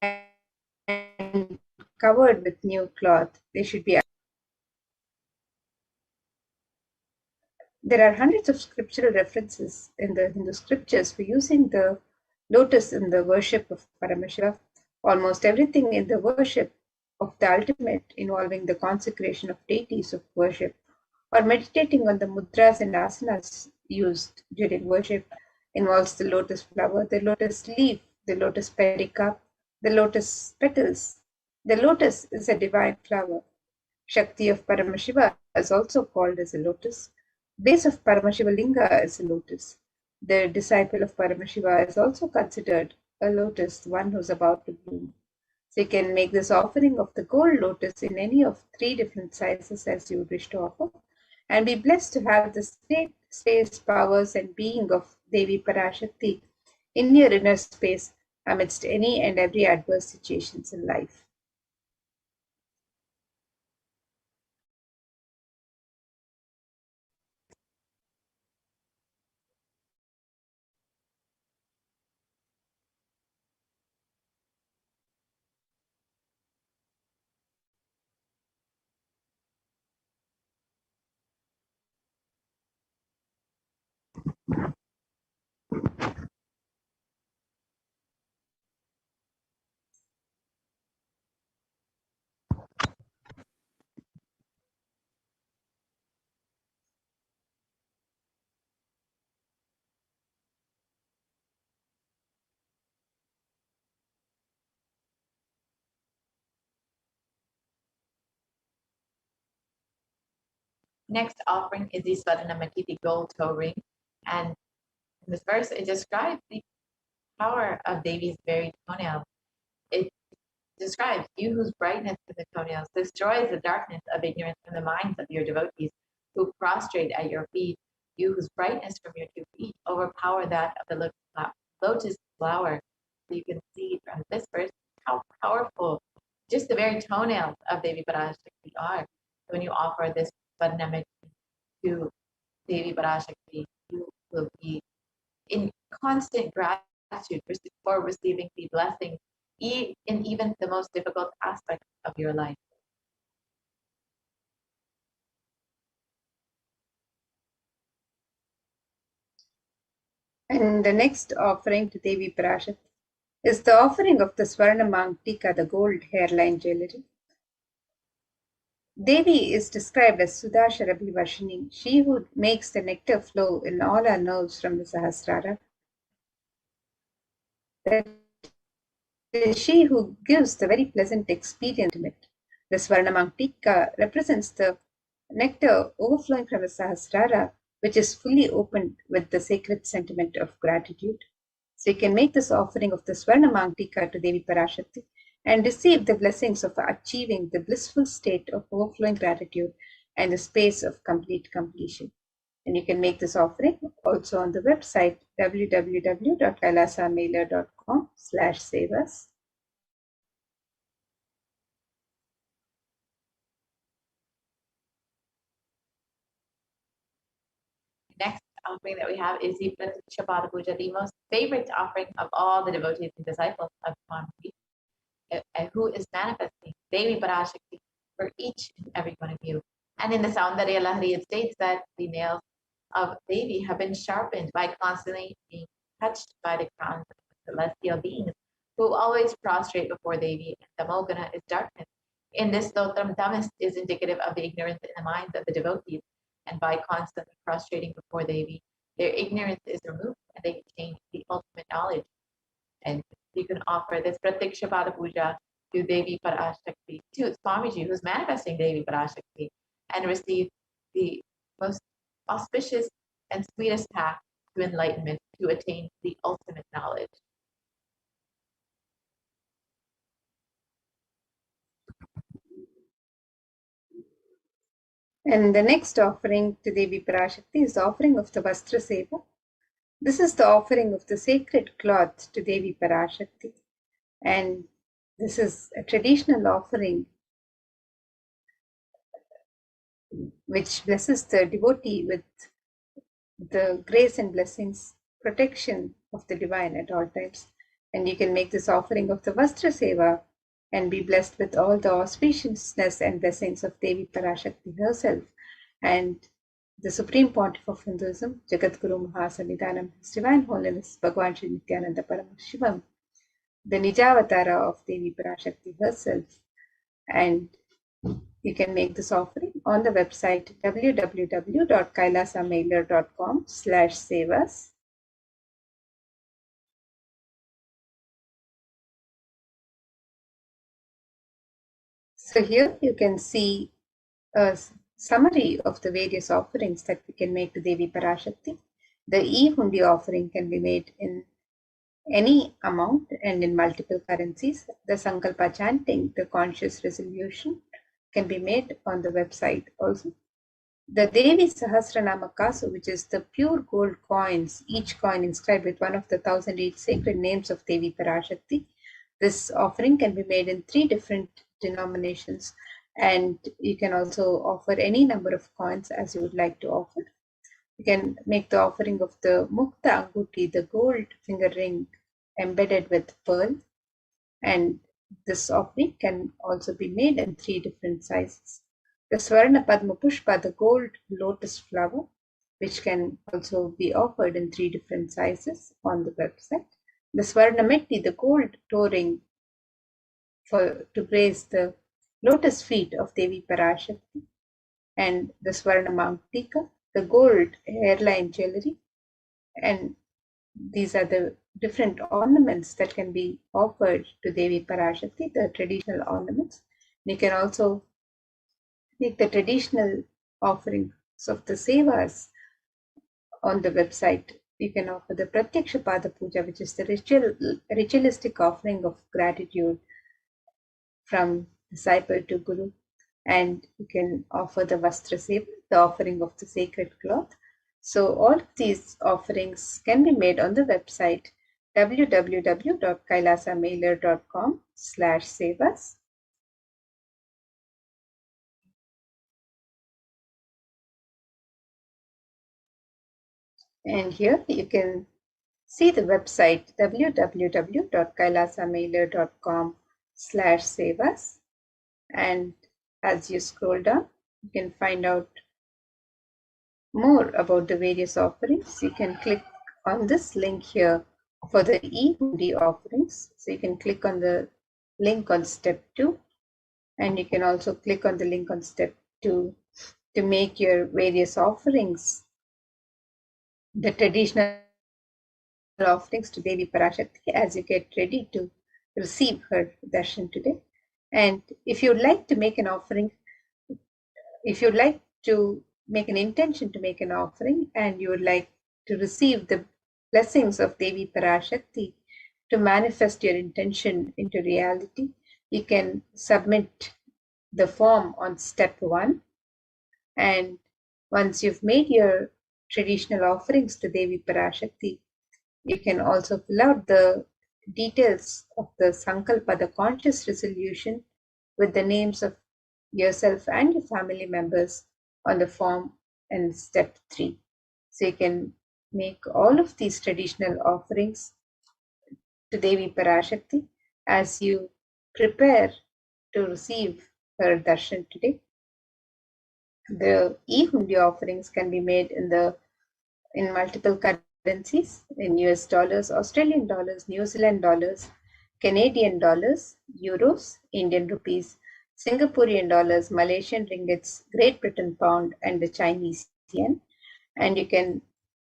[SPEAKER 9] and covered with new cloth. They should be. There are hundreds of scriptural references in the Hindu scriptures for using the lotus in the worship of Paramashiva. Almost everything in the worship of the ultimate involving the consecration of deities of worship or meditating on the mudras and asanas used during worship involves the lotus flower, the lotus leaf, the lotus pericarp, the lotus petals. The lotus is a divine flower. Shakti of Paramashiva is also called as a lotus. Base of Paramashiva Linga is a lotus. The disciple of Paramashiva is also considered a lotus, one who's about to bloom. So you can make this offering of the gold lotus in any of 3 different sizes as you wish to offer, and be blessed to have the state, space, powers, and being of Devi Parashakti in your inner space amidst any and every adverse situations in life.
[SPEAKER 1] Next offering is the Swadanamati, the gold toe ring. And in this verse, it describes the power of Devi's very toenail. it describes you whose brightness in the toenails destroys the darkness of ignorance from the minds of your devotees who prostrate at your feet. You whose brightness from your 2 feet overpower that of the lotus flower. So you can see from this verse how powerful just the very toenails of Devi Parashakti are. When you offer this Varnamit to Devi Parashakti, you will be in constant gratitude for receiving the blessings in even the most difficult aspects of your life.
[SPEAKER 9] And the next offering to Devi Parashakti is the offering of the Swarna Mangtika, the gold hairline jewelry. Devi is described as Sudha Sharabhi Varshini, she who makes the nectar flow in all our nerves from the Sahasrara. That is she who gives the very pleasant experience in it. The Swarna Mangtika represents the nectar overflowing from the Sahasrara, which is fully opened with the sacred sentiment of gratitude. So you can make this offering of the Swarna Mangtika to Devi Parashakti and receive the blessings of achieving the blissful state of overflowing gratitude and the space of complete completion. And you can make this offering also on the website www.kailasamailer.com/savas.
[SPEAKER 1] Next offering that we have is the Pratiksha Puja, the most favorite offering of all the devotees and disciples of Paramahansa, who is manifesting Devi Parashakti for each and every one of you. And in the Saundarya Lahari, it states that the nails of Devi have been sharpened by constantly being touched by the crowns of celestial beings who always prostrate before Devi, and Tamogana is darkness. In this stotram, tamas is indicative of the ignorance in the minds of the devotees, and by constantly prostrating before Devi, their ignorance is removed and they attain the ultimate knowledge. And you can offer this Pratiksha Puja to Devi Parashakti, to Swamiji, who's manifesting Devi Parashakti, and receive the most auspicious and sweetest path to enlightenment to attain the ultimate knowledge.
[SPEAKER 9] And the next offering to Devi Parashakti is the offering of the Vastra Seva. This is the offering of the sacred cloth to Devi Parashakti. And this is a traditional offering which blesses the devotee with the grace and blessings, protection of the divine at all times. And you can make this offering of the Vastra Seva and be blessed with all the auspiciousness and blessings of Devi Parashakti herself and the Supreme Pontiff of Hinduism, Jagadguru Mahasannidhanam, His Divine Holiness Bhagwan Sri Nithyananda Paramashivam, the Nijavatara of Devi Parashakti herself. And you can make this offering on the website www.kailasamailer.com/savas. So here you can see a summary of the various offerings that we can make to Devi Parashakti. The e-hundi offering can be made in any amount and in multiple currencies. The Sankalpa chanting, the conscious resolution, can be made on the website also. The Devi Sahasranama Kasu, which is the pure gold coins, each coin inscribed with one of the 1008 sacred names of Devi Parashakti. This offering can be made in 3 different denominations, and you can also offer any number of coins as you would like to offer. You can make the offering of the Mukta Anguti, the gold finger ring embedded with pearl, and this offering can also be made in 3 different sizes. The Swarna Padma Pushpa, the gold lotus flower, which can also be offered in 3 different sizes on the website. The Swarna Metti, the gold toe ring to grace the lotus feet of Devi Parashakti, and the Swarna Mangtika, the gold hairline jewelry. And these are the different ornaments that can be offered to Devi Parashakti, the traditional ornaments. You can also make the traditional offerings of the sevas on the website you can offer the Pratyaksha Pada Puja, which is the ritualistic offering of gratitude from disciple to Guru. And you can offer the Vastra Seva, the offering of the sacred cloth. So all of these offerings can be made on the website www.kailasamailer.com/sevas. And here you can see the website www.kailasamailer.com/sevas. And as you scroll down, you can find out more about the various offerings. You can click on this link here for the e-hundi offerings. So you can click on the link on step 2, and you can also click on the link on step 2 to make your various offerings, the traditional offerings to Devi Parashakti as you get ready to receive her darshan today. And if you'd like to make an offering, if you'd like to make an intention to make an offering and you would like to receive the blessings of Devi Parashakti to manifest your intention into reality, you can submit the form on step 1. And once you've made your traditional offerings to Devi Parashakti, you can also fill out the details of the Sankalpa, the conscious resolution, with the names of yourself and your family members on the form in step 3. So you can make all of these traditional offerings to Devi Parashakti as you prepare to receive her darshan today. The e-hundi offerings can be made in multiple currencies, in US dollars, Australian dollars, New Zealand dollars, Canadian dollars, euros, Indian rupees, Singaporean dollars, Malaysian ringgits, Great Britain pound, and the Chinese yen. And you can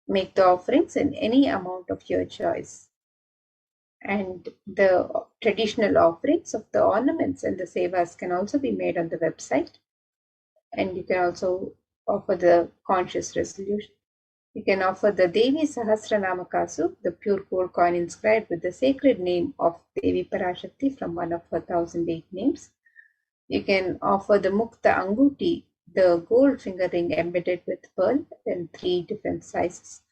[SPEAKER 9] make the offerings in any amount of your choice. And the traditional offerings of the ornaments and the sevas can also be made on the website. And you can also offer the conscious resolution. You can offer the Devi Sahasranama Kasu, the pure gold coin inscribed with the sacred name of Devi Parashakti from one of her 1008 names. You can offer the Mukta Anguti, the gold finger ring embedded with pearl in 3 different sizes.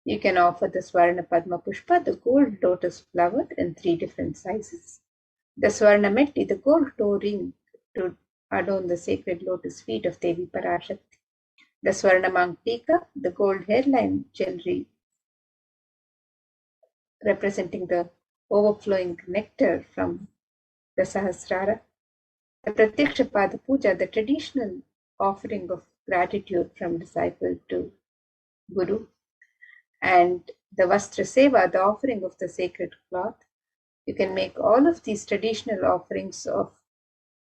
[SPEAKER 9] You can offer the Swarna Padma Pushpa, the gold lotus flower in 3 different sizes. The Swarna Metti, the gold toe ring to adorn the sacred lotus feet of Devi Parashakti. The Swarna Mangtika, the gold hairline jewelry representing the overflowing nectar from the Sahasrara. The Pratyaksha Pada Puja, the traditional offering of gratitude from disciple to Guru. And the Vastra Seva, the offering of the sacred cloth. You can make all of these traditional offerings of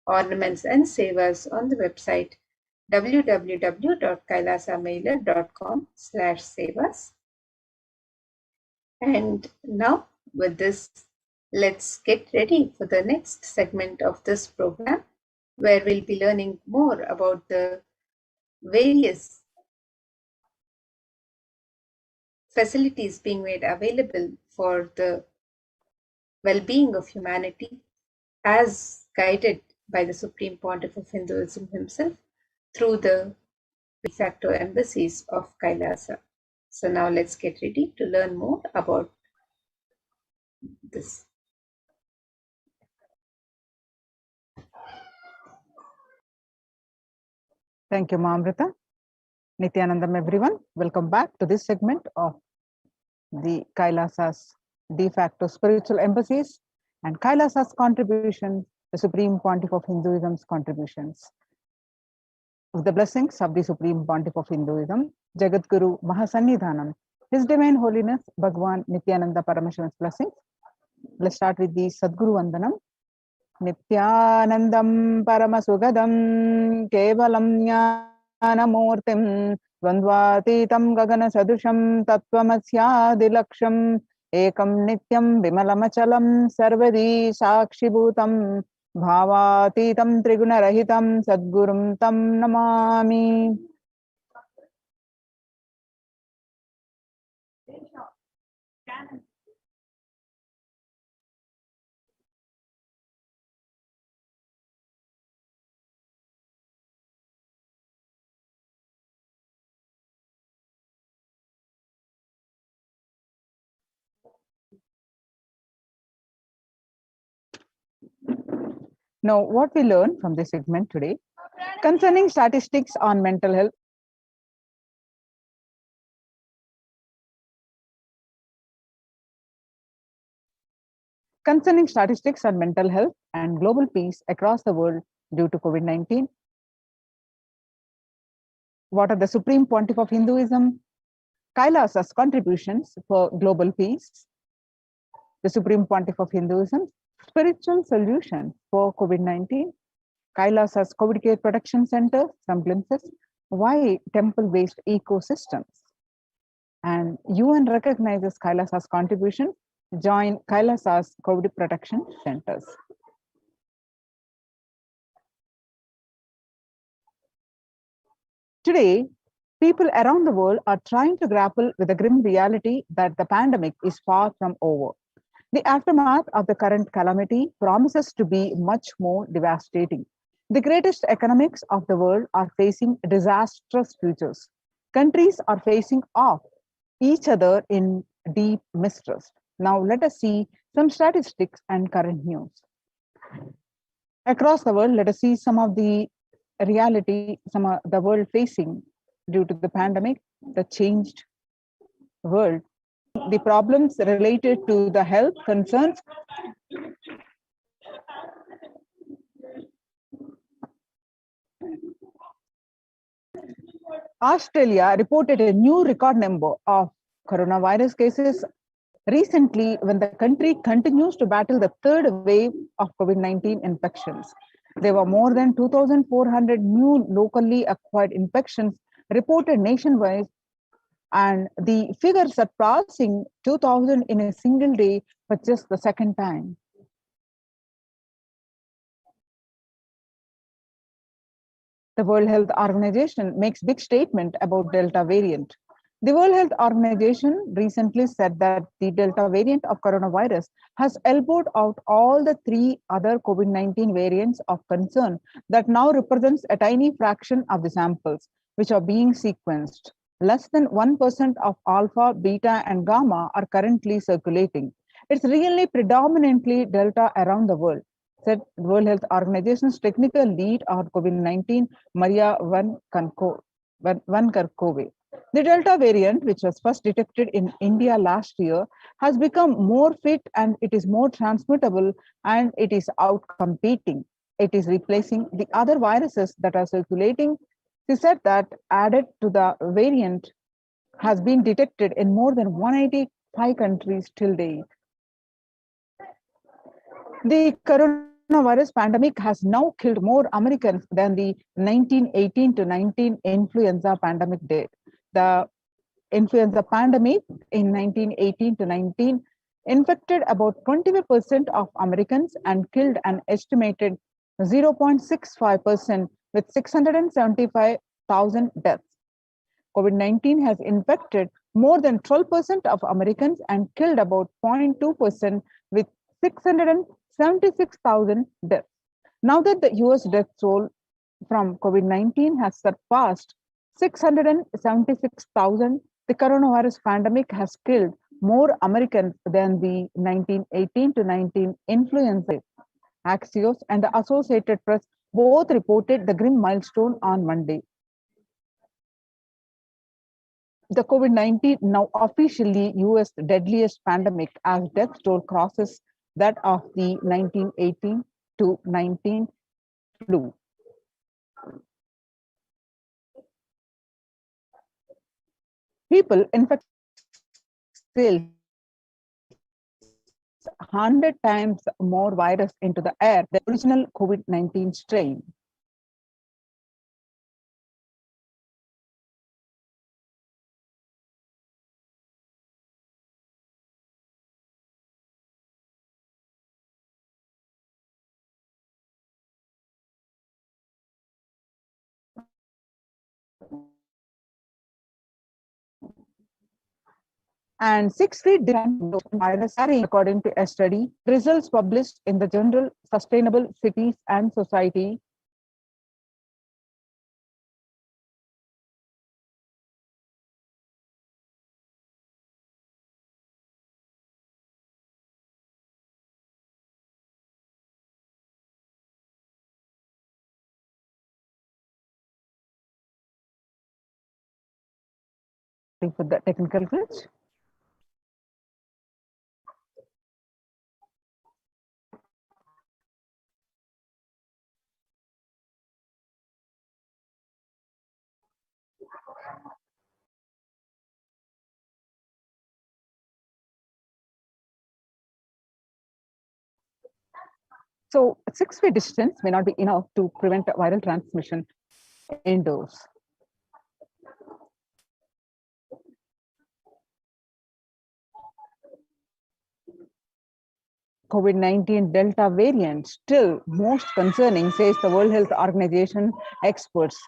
[SPEAKER 9] ornaments and sevas on the website www.kailasamailer.com/sevas. And now with this, let's get ready for the next segment of this program, where we'll be learning more about the various facilities being made available for the well-being of humanity as guided by the Supreme Pontiff of Hinduism himself through the de facto embassies of Kailasa. So now let's get ready to learn more about this.
[SPEAKER 10] Thank you, Amrita. Nithyanandam, everyone. Welcome back to this segment of the Kailasa's de facto spiritual embassies and Kailasa's contribution, the Supreme Pontiff of Hinduism's contributions. With the blessings of the Supreme Pontiff of Hinduism, Jagat Guru Mahasannidhanam, His Divine Holiness Bhagwan Nithyananda Paramashivan's blessings. Let's start with the Sadguru Vandanam. Nithyanandam Paramasugadam Kevalam Jnanamurtim Dvandvatitam Gagana Sadusham Tattvamasyaadilaksham Ekam Nityam Vimalamachalam Sarvadi Sakshibhutam Bhavatitam Trigunarahitam Sadgurum Tam Namami. Now, what we learned from this segment today concerning statistics on mental health. Concerning statistics on mental health and global peace across the world due to COVID-19. What are the Supreme Pontiff of Hinduism? Kailasa's contributions for global peace. The Supreme Pontiff of Hinduism, spiritual solution for COVID-19. Kailasa's COVID Care Protection Center, some glimpses. Why temple-based ecosystems? And UN recognizes Kailasa's contribution. Join Kailasa's COVID protection centers. Today, people around the world are trying to grapple with the grim reality that the pandemic is far from over. The aftermath of the current calamity promises to be much more devastating. The greatest economics of the world are facing disastrous futures. Countries are facing off each other in deep mistrust. Now let us see some statistics and current news. Across the world, let us see some of the reality, some of the world facing due to the pandemic, the changed world, the problems related to the health concerns. Australia reported a new record number of coronavirus cases recently when the country continues to battle the third wave of COVID-19 infections. There were more than 2,400 new locally acquired infections reported nationwide, and the figure surpassing 2,000 in a single day for just the second time. The World Health Organization makes big statement about Delta variant. The World Health Organization recently said that the Delta variant of coronavirus has elbowed out all the three other COVID-19 variants of concern that now represents a tiny fraction of the samples which are being sequenced. Less than 1% of alpha, beta, and gamma are currently circulating. It's really predominantly Delta around the world, said World Health Organization's technical lead on COVID-19, Maria Van Kerkhove. The Delta variant, which was first detected in India last year, has become more fit and it is more transmittable and it is outcompeting. It is replacing the other viruses that are circulating. She said that added to the variant has been detected in more than 185 countries till date. The coronavirus pandemic has now killed more Americans than the 1918 to 19 influenza pandemic did. The influenza pandemic in 1918 to 19 infected about 25% of Americans and killed an estimated 0.65% with 675,000 deaths. COVID-19 has infected more than 12% of Americans and killed about 0.2% with 676,000 deaths. Now that the US death toll from COVID-19 has surpassed 676,000, the coronavirus pandemic has killed more Americans than the 1918 to 19 influenza. Axios and the Associated Press both reported the grim milestone on Monday. The COVID-19 now officially US deadliest pandemic as death toll crosses that of the 1918 to 19 flu. People infected 100 times more virus into the air than the original COVID-19 strain. and 6 feet virus carrying, according to a study, results published in the journal Sustainable Cities and Society. For the technical glitch. So 6 feet distance may not be enough to prevent viral transmission indoors. COVID-19 Delta variant still most concerning, says the World Health Organization experts.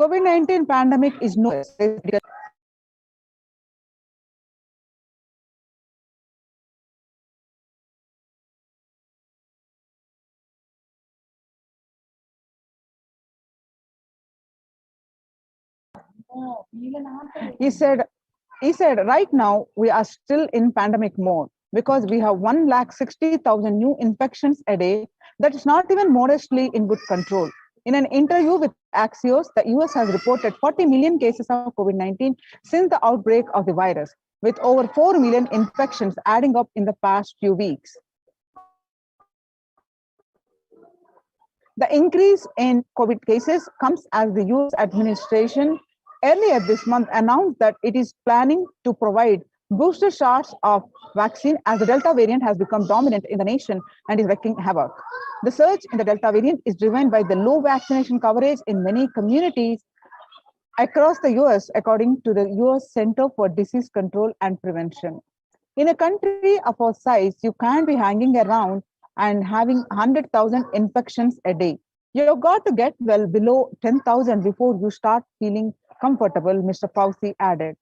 [SPEAKER 10] COVID-19 pandemic is no. He said, right now we are still in pandemic mode because we have 160,000 new infections a day. That is not even modestly in good control. In an interview with Axios, the US has reported 40 million cases of COVID-19 since the outbreak of the virus, with over 4 million infections adding up in the past few weeks. The increase in COVID cases comes as the US administration earlier this month announced that it is planning to provide booster shots of vaccine as the Delta variant has become dominant in the nation and is wreaking havoc. The surge in the Delta variant is driven by the low vaccination coverage in many communities across the US, according to the US Center for Disease Control and Prevention. In a country of our size, you can't be hanging around and having 100,000 infections a day. You've got to get well below 10,000 before you start feeling comfortable, Mr. Fauci added.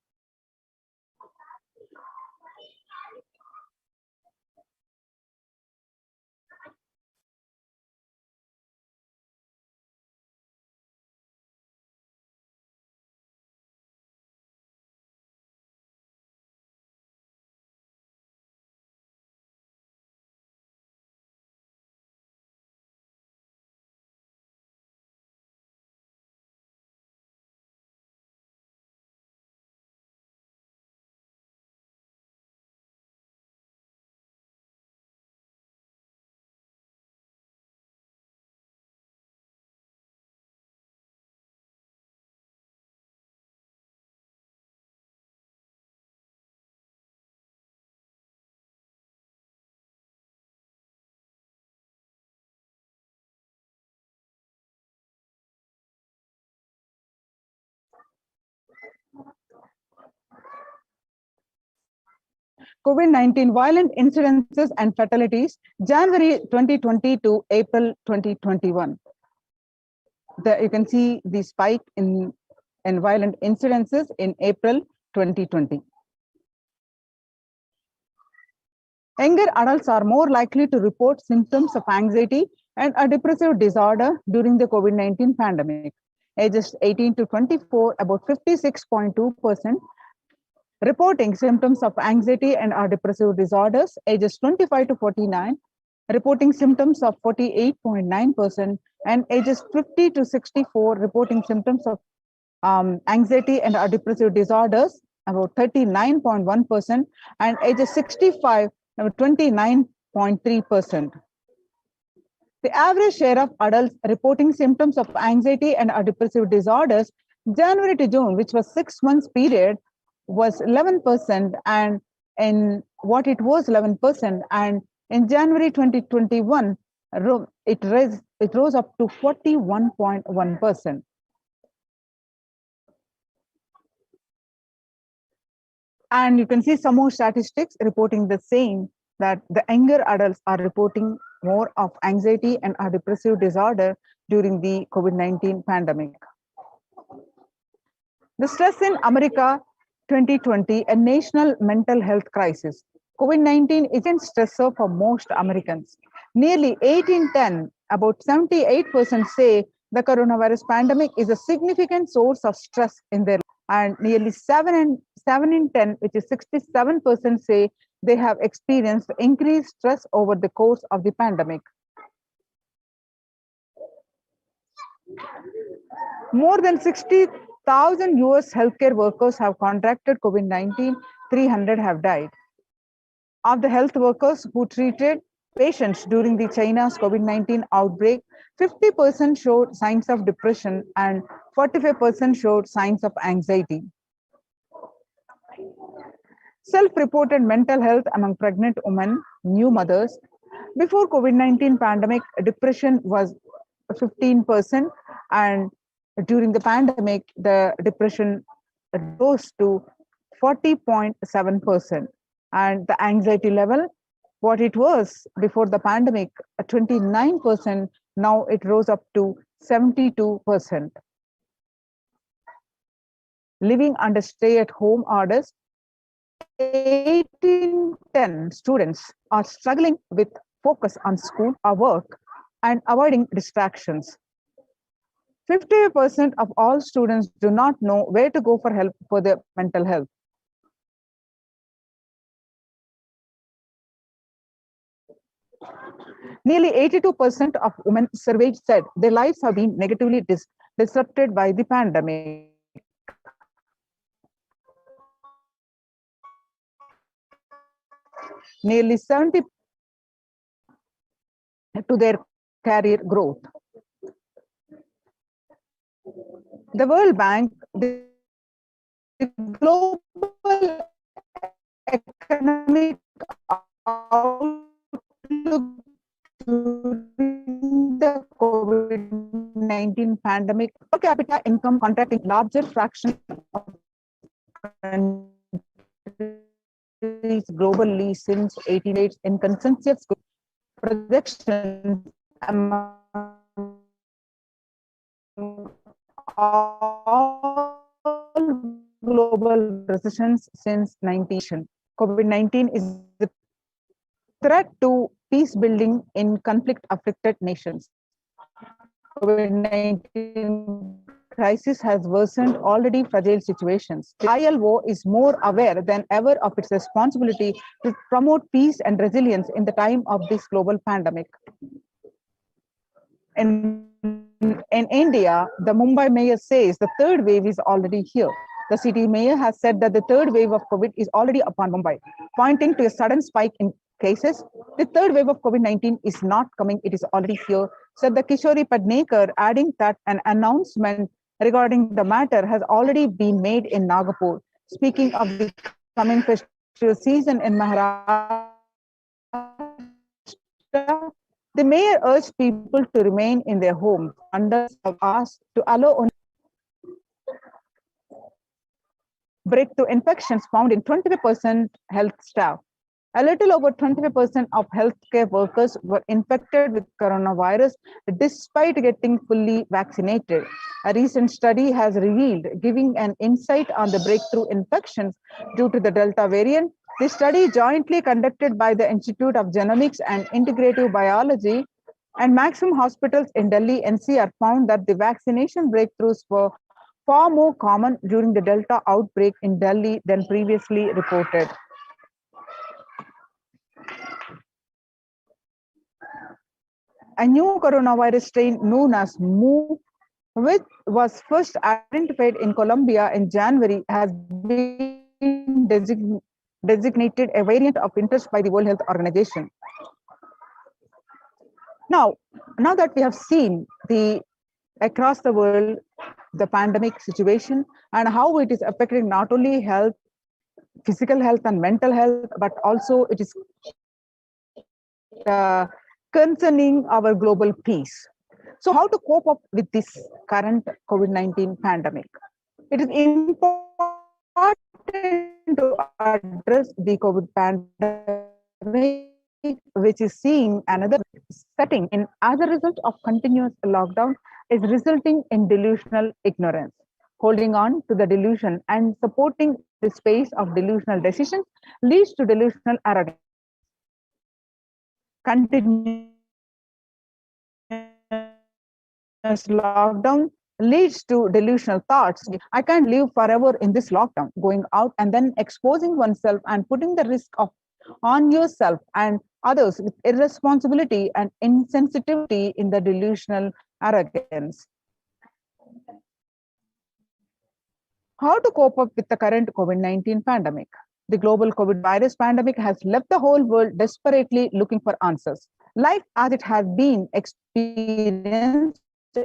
[SPEAKER 10] COVID-19 violent incidences and fatalities, January 2020 to April 2021. You can see the spike in violent incidences in April 2020. Younger adults are more likely to report symptoms of anxiety and a depressive disorder during the COVID-19 pandemic. Ages 18 to 24, about 56.2%, reporting symptoms of anxiety and or depressive disorders. Ages 25 to 49, reporting symptoms of 48.9%, and ages 50 to 64, reporting symptoms of anxiety and or depressive disorders, about 39.1%, and ages 65, about 29.3%. The average share of adults reporting symptoms of anxiety and or depressive disorders, January to June, which was 6 months period, was 11%, and in what it was 11%, and in January 2021, it rose up to 41.1%. And you can see some more statistics reporting the same. that the younger adults are reporting more of anxiety and a depressive disorder during the COVID-19 pandemic. The stress in America 2020, a national mental health crisis. COVID-19 isn't stressor for most Americans. Nearly 8 in 10, about 78% say the coronavirus pandemic is a significant source of stress in their life. And nearly 7 in 10, which is 67%, say they have experienced increased stress over the course of the pandemic. More than 60,000 US healthcare workers have contracted COVID-19, 300 have died. Of the health workers who treated patients during the China's COVID-19 outbreak, 50% showed signs of depression and 45% showed signs of anxiety. Self-reported mental health among pregnant women, new mothers. Before COVID-19 pandemic, depression was 15%, and during the pandemic, the depression rose to 40.7%. And the anxiety level, what it was before the pandemic, 29%, now it rose up to 72%. Living under stay-at-home orders, 8 in 10 students are struggling with focus on school or work and avoiding distractions. 50% of all students do not know where to go for help for their mental health. Nearly 82% of women surveyed said their lives have been negatively disrupted by the pandemic. Nearly 70% to their career growth. The World Bank, the global economic outlook during the COVID-19 pandemic, per capita income contracting larger fraction of countries globally since 1880 in consensus projections among all global recessions since 19. COVID-19 is a threat to peace building in conflict-affected nations. COVID-19 crisis has worsened already fragile situations. The ILO is more aware than ever of its responsibility to promote peace and resilience in the time of this global pandemic. In India, the Mumbai mayor says the third wave is already here. The city mayor has said that the third wave of COVID is already upon Mumbai, pointing to a sudden spike in cases. The third wave of COVID-19 is not coming, it is already here, said the Kishori Padnekar, adding that an announcement regarding the matter has already been made in Nagpur. Speaking of the coming festival season in Maharashtra, the mayor urged people to remain in their homes under asked to allow only breakthrough infections found in 25% health staff. A little over 25% of healthcare workers were infected with coronavirus despite getting fully vaccinated. A recent study has revealed, giving an insight on the breakthrough infections due to the Delta variant. The study, jointly conducted by the Institute of Genomics and Integrative Biology and Maximum Hospitals in Delhi NCR, found that the vaccination breakthroughs were far more common during the Delta outbreak in Delhi than previously reported. A new coronavirus strain known as Mu, which was first identified in Colombia in January, has been designated a variant of interest by the World Health Organization. Now that we have seen across the world the pandemic situation and how it is affecting not only health, physical health and mental health, but also it is concerning our global peace. So how to cope up with this current COVID-19 pandemic? It is important to address the COVID pandemic which is seeing another setting in as a result of continuous lockdown, is resulting in delusional ignorance. Holding on to the delusion and supporting the space of delusional decisions leads to delusional arrogance. Continuous lockdown leads to delusional thoughts. I can't live forever in this lockdown, going out and then exposing oneself and putting the risk of on yourself and others with irresponsibility and insensitivity in the delusional arrogance. How to cope up with the current COVID-19 pandemic? The global COVID virus pandemic has left the whole world desperately looking for answers. Life as it has been experienced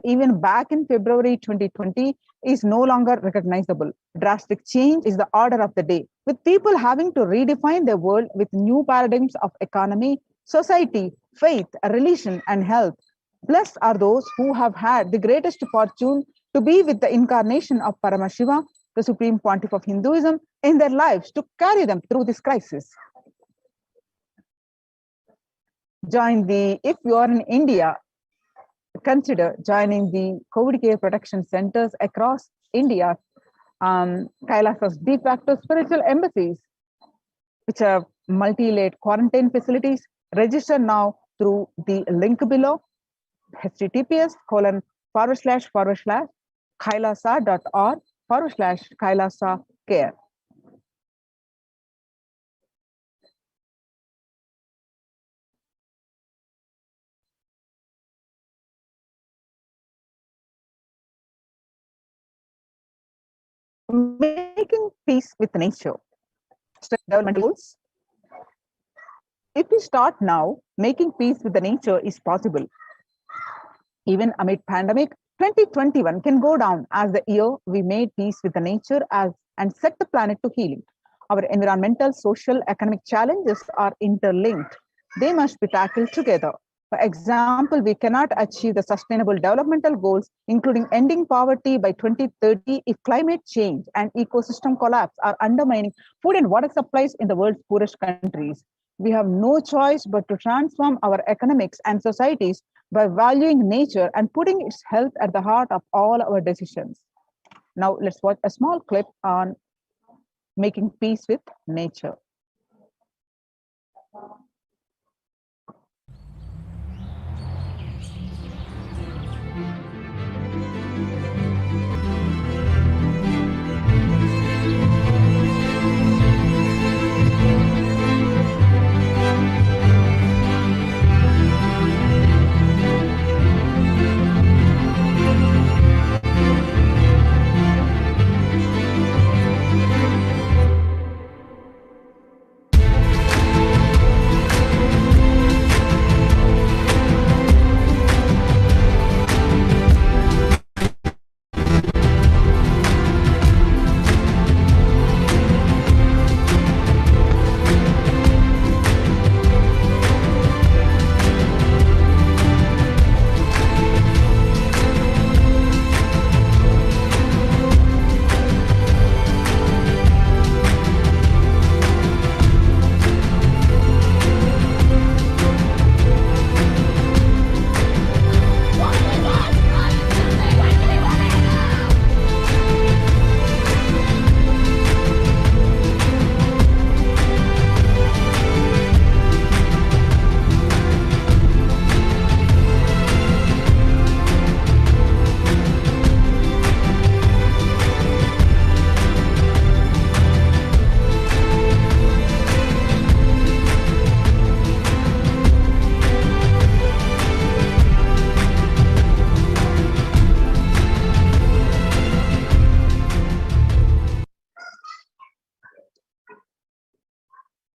[SPEAKER 10] even back in February 2020 is no longer recognizable. Drastic change is the order of the day, with people having to redefine their world with new paradigms of economy, society, faith, religion, and health. Blessed are those who have had the greatest fortune to be with the incarnation of Paramashiva, the supreme pontiff of Hinduism, in their lives to carry them through this crisis. If you are in India, consider joining the COVID care protection centers across India, Kailasa's de facto spiritual embassies, which are multi-layered quarantine facilities. Register now through the link below, https://kailasa.org/Kailasa care. Making peace with nature. Development goals. If we start now, making peace with the nature is possible. Even amid pandemic, 2021 can go down as the year we made peace with the nature and set the planet to healing. Our environmental, social, economic challenges are interlinked. They must be tackled together. For example, we cannot achieve the sustainable developmental goals, including ending poverty by 2030, if climate change and ecosystem collapse are undermining food and water supplies in the world's poorest countries. We have no choice but to transform our economics and societies by valuing nature and putting its health at the heart of all our decisions. Now, let's watch a small clip on making peace with nature.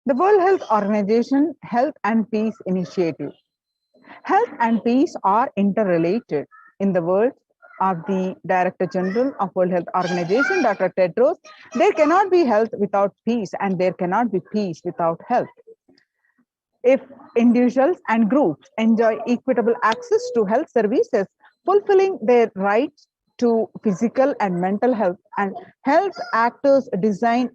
[SPEAKER 10] The World Health Organization Health and Peace Initiative. Health and peace are interrelated. In the words of the Director General of World Health Organization, Dr. Tedros, there cannot be health without peace, and there cannot be peace without health. If individuals and groups enjoy equitable access to health services, fulfilling their rights to physical and mental health, and health actors design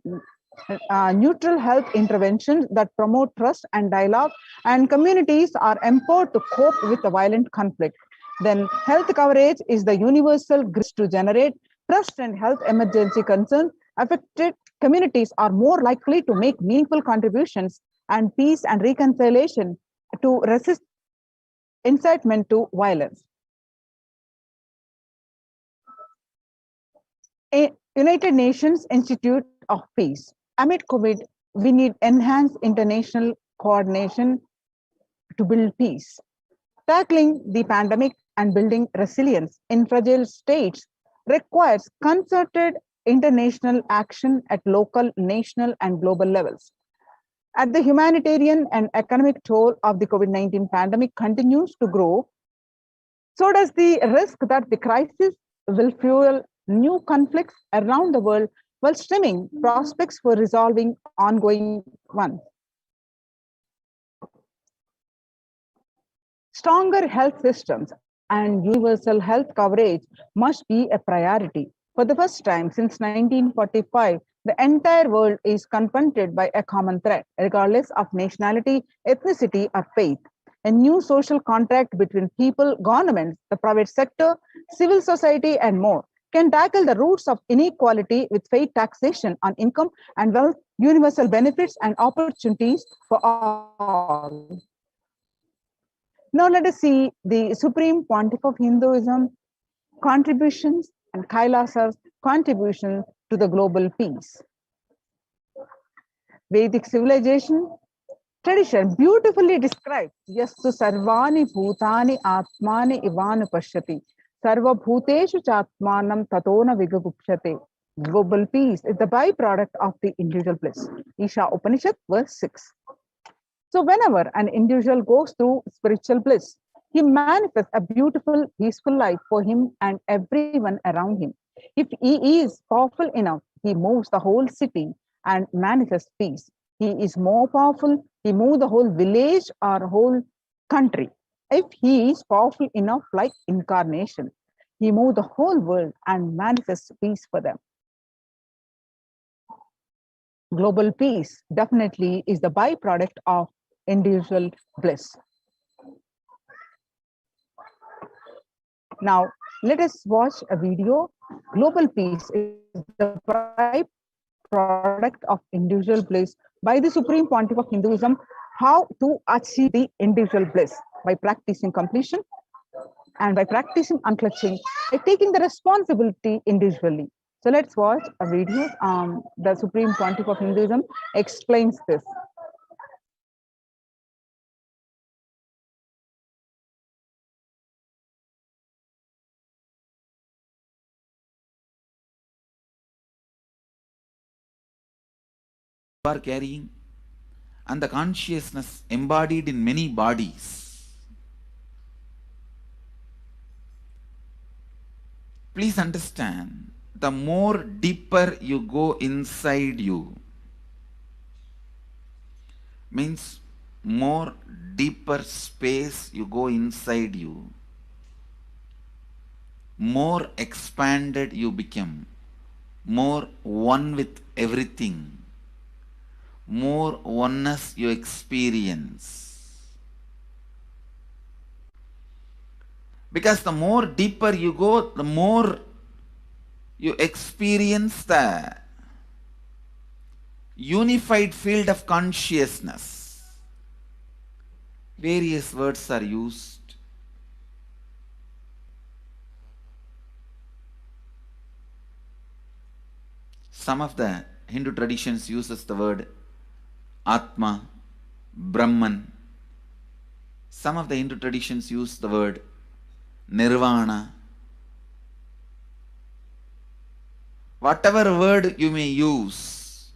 [SPEAKER 10] neutral health interventions that promote trust and dialogue, and communities are empowered to cope with the violent conflict. Then health coverage is the universal bridge to generate trust and health emergency concerns. Affected communities are more likely to make meaningful contributions and peace and reconciliation to resist incitement to violence. A United Nations Institute of Peace. Amid COVID, we need enhanced international coordination to build peace. Tackling the pandemic and building resilience in fragile states requires concerted international action at local, national, and global levels. As the humanitarian and economic toll of the COVID-19 pandemic continues to grow, so does the risk that the crisis will fuel new conflicts around the world while stemming prospects for resolving ongoing ones. Stronger health systems and universal health coverage must be a priority. For the first time since 1945, the entire world is confronted by a common threat, regardless of nationality, ethnicity, or faith. A new social contract between people, governments, the private sector, civil society, and more can tackle the roots of inequality with fair taxation on income and wealth, universal benefits and opportunities for all. Now let us see the Supreme Pontiff of Hinduism contributions and Kailasa's contribution to the global peace. Vedic civilization tradition beautifully describes Yastu Sarvani Bhutani Atmani Ivanu Pashyati Sarva Bhuteshu Chatmanam Tatona Vigagupshate. Global peace is the byproduct of the individual bliss. Isha Upanishad, verse 6. So whenever an individual goes through spiritual bliss, he manifests a beautiful, peaceful life for him and everyone around him. If he is powerful enough, he moves the whole city and manifests peace. He is more powerful, he moves the whole village or whole country. If he is powerful enough, like incarnation, he moves the whole world and manifests peace for them. Global peace definitely is the byproduct of individual bliss. Now, let us watch a video. Global peace is the byproduct of individual bliss by the Supreme Pontiff of Hinduism. How to achieve the individual bliss? By practicing completion and by practicing unclutching, by taking the responsibility individually. So let's watch a video. The Supreme Pontiff of Hinduism explains this.
[SPEAKER 6] Are carrying, and the consciousness embodied in many bodies. Please understand, the more deeper you go inside you, means more deeper space you go inside you, more expanded you become, more one with everything, more oneness you experience. Because the more deeper you go, the more you experience the unified field of consciousness. Various words are used. Some of the Hindu traditions uses the word Atma, Brahman. Some of the Hindu traditions use the word Nirvana. Whatever word you may use,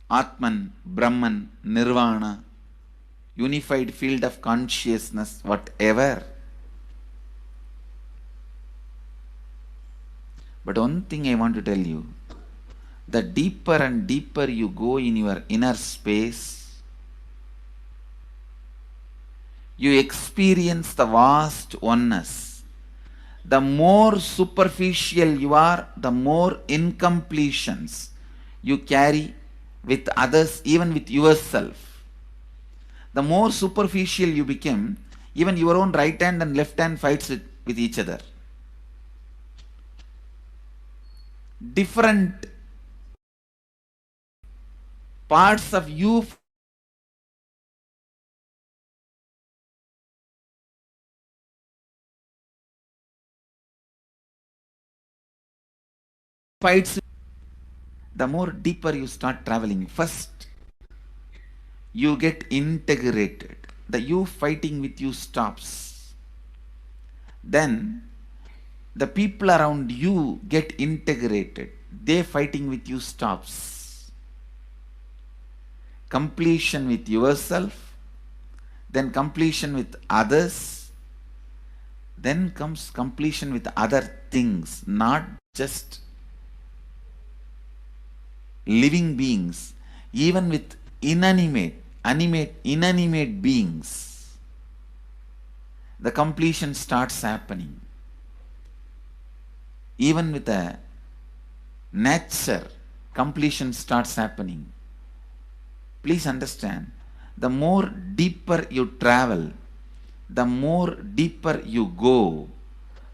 [SPEAKER 6] Atman, Brahman, Nirvana, unified field of consciousness, whatever. But one thing I want to tell you, the deeper and deeper you go in your inner space, you experience the vast oneness. The more superficial you are, the more incompletions you carry with others, even with yourself. The more superficial you become, even your own right hand and left hand fights with each other. Different parts of you fights. The more deeper you start traveling, first you get integrated. The you fighting with you stops. Then the people around you get integrated. They fighting with you stops. Completion with yourself, then completion with others, then comes completion with other things, not just living beings, even with inanimate beings. The completion starts happening. Even with a nature, completion starts happening. Please understand, the more deeper you travel, the more deeper you go,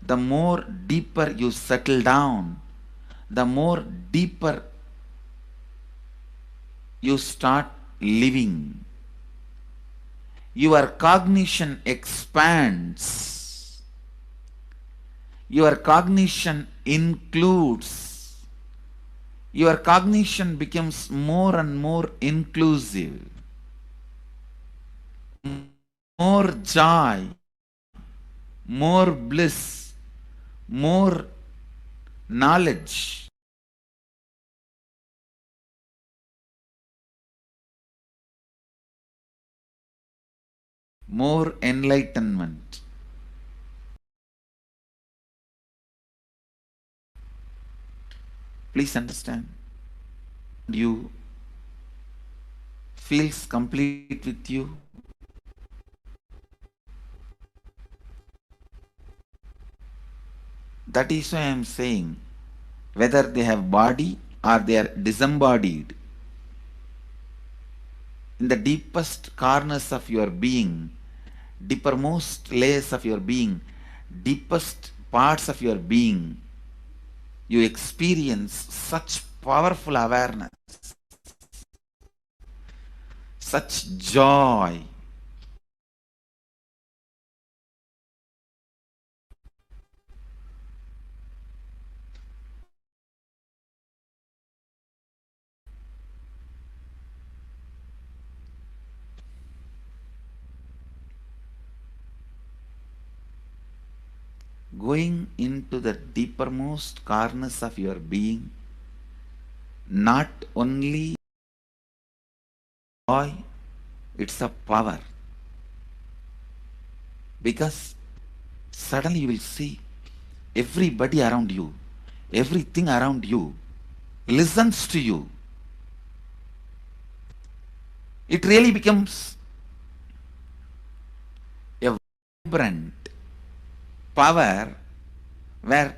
[SPEAKER 6] the more deeper you settle down, the more deeper you start living. Your cognition expands. Your cognition includes. Your cognition becomes more and more inclusive. More joy, more bliss, more knowledge. More enlightenment. Please understand. You feels complete with you. That is why I am saying, whether they have body or they are disembodied, in the deepest corners of your being, deepermost layers of your being, deepest parts of your being, you experience such powerful awareness, such joy. Going into the deepermost corners of your being, not only joy, it's a power. Because suddenly you will see everybody around you, everything around you listens to you. It really becomes a vibrant power where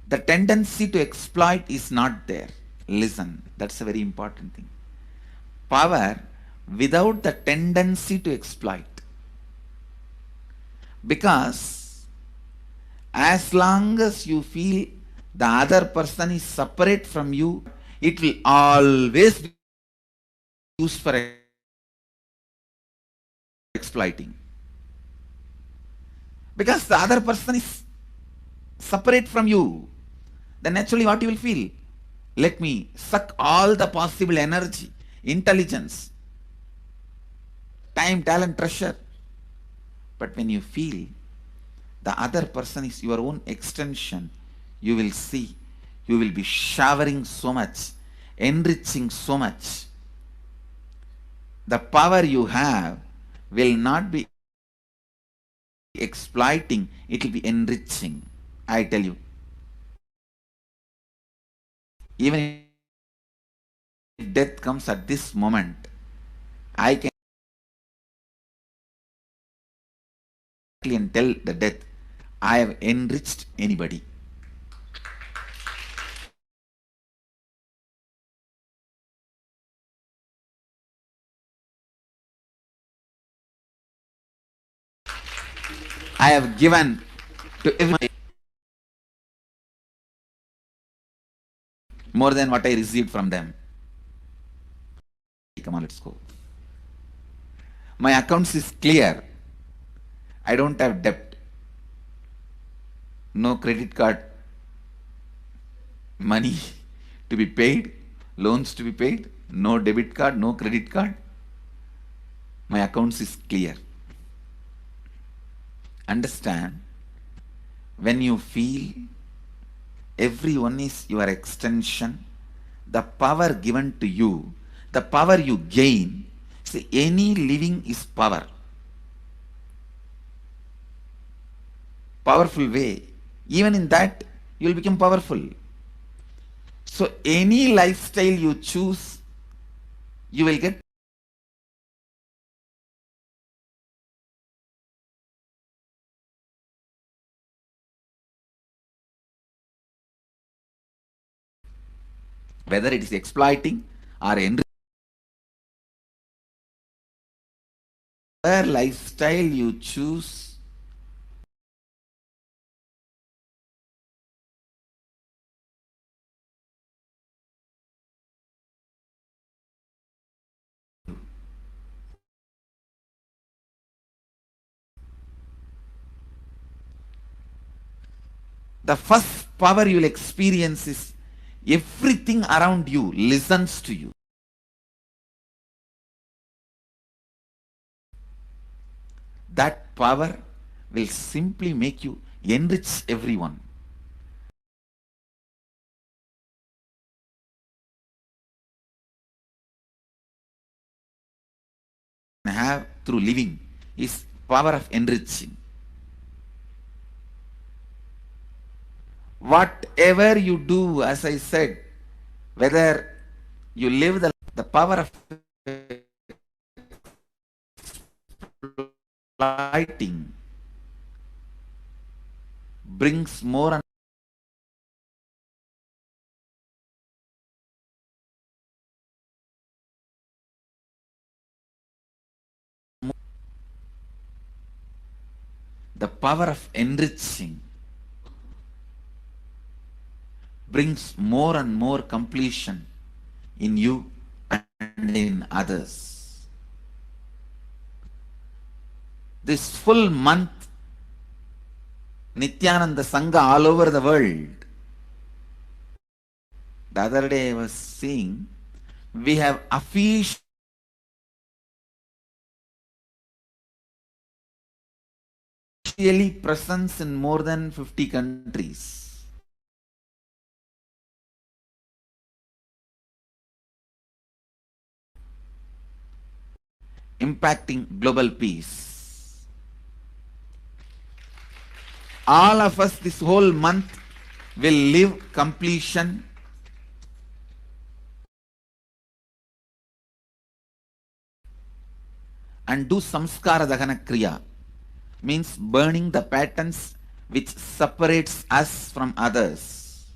[SPEAKER 6] the tendency to exploit is not there. Listen, that's a very important thing. Power without the tendency to exploit. Because as long as you feel the other person is separate from you, it will always be used for exploiting. Because the other person is separate from you, then naturally what you will feel? Let me suck all the possible energy, intelligence, time, talent, treasure. But when you feel the other person is your own extension, you will see, you will be showering so much, enriching so much. The power you have will not be exploiting, it will be enriching. I tell you. Even if death comes at this moment, I can tell the death, I have enriched anybody. I have given to everyone more than what I received from them. Come on, let's go. My accounts is clear. I don't have debt. No credit card money to be paid, loans to be paid, no debit card, no credit card. My accounts is clear. Understand, when you feel everyone is your extension, the power given to you, the power you gain, see, any living is power. Powerful way. Even in that, you will become powerful. So any lifestyle you choose, you will get. Whether it is exploiting or enriching, whatever lifestyle you choose, the first power you will experience is everything around you listens to you. That power will simply make you enrich everyone. Have through living is power of enriching. Whatever you do, as I said, whether you live the power of lighting brings more and more. The power of enriching brings more and more completion in you and in others. This full month, Nithyananda Sangha all over the world. The other day I was seeing, we have officially presence in more than 50 countries. Impacting global peace. All of us this whole month will live completion and do samskara dahana kriya, means burning the patterns which separates us from others,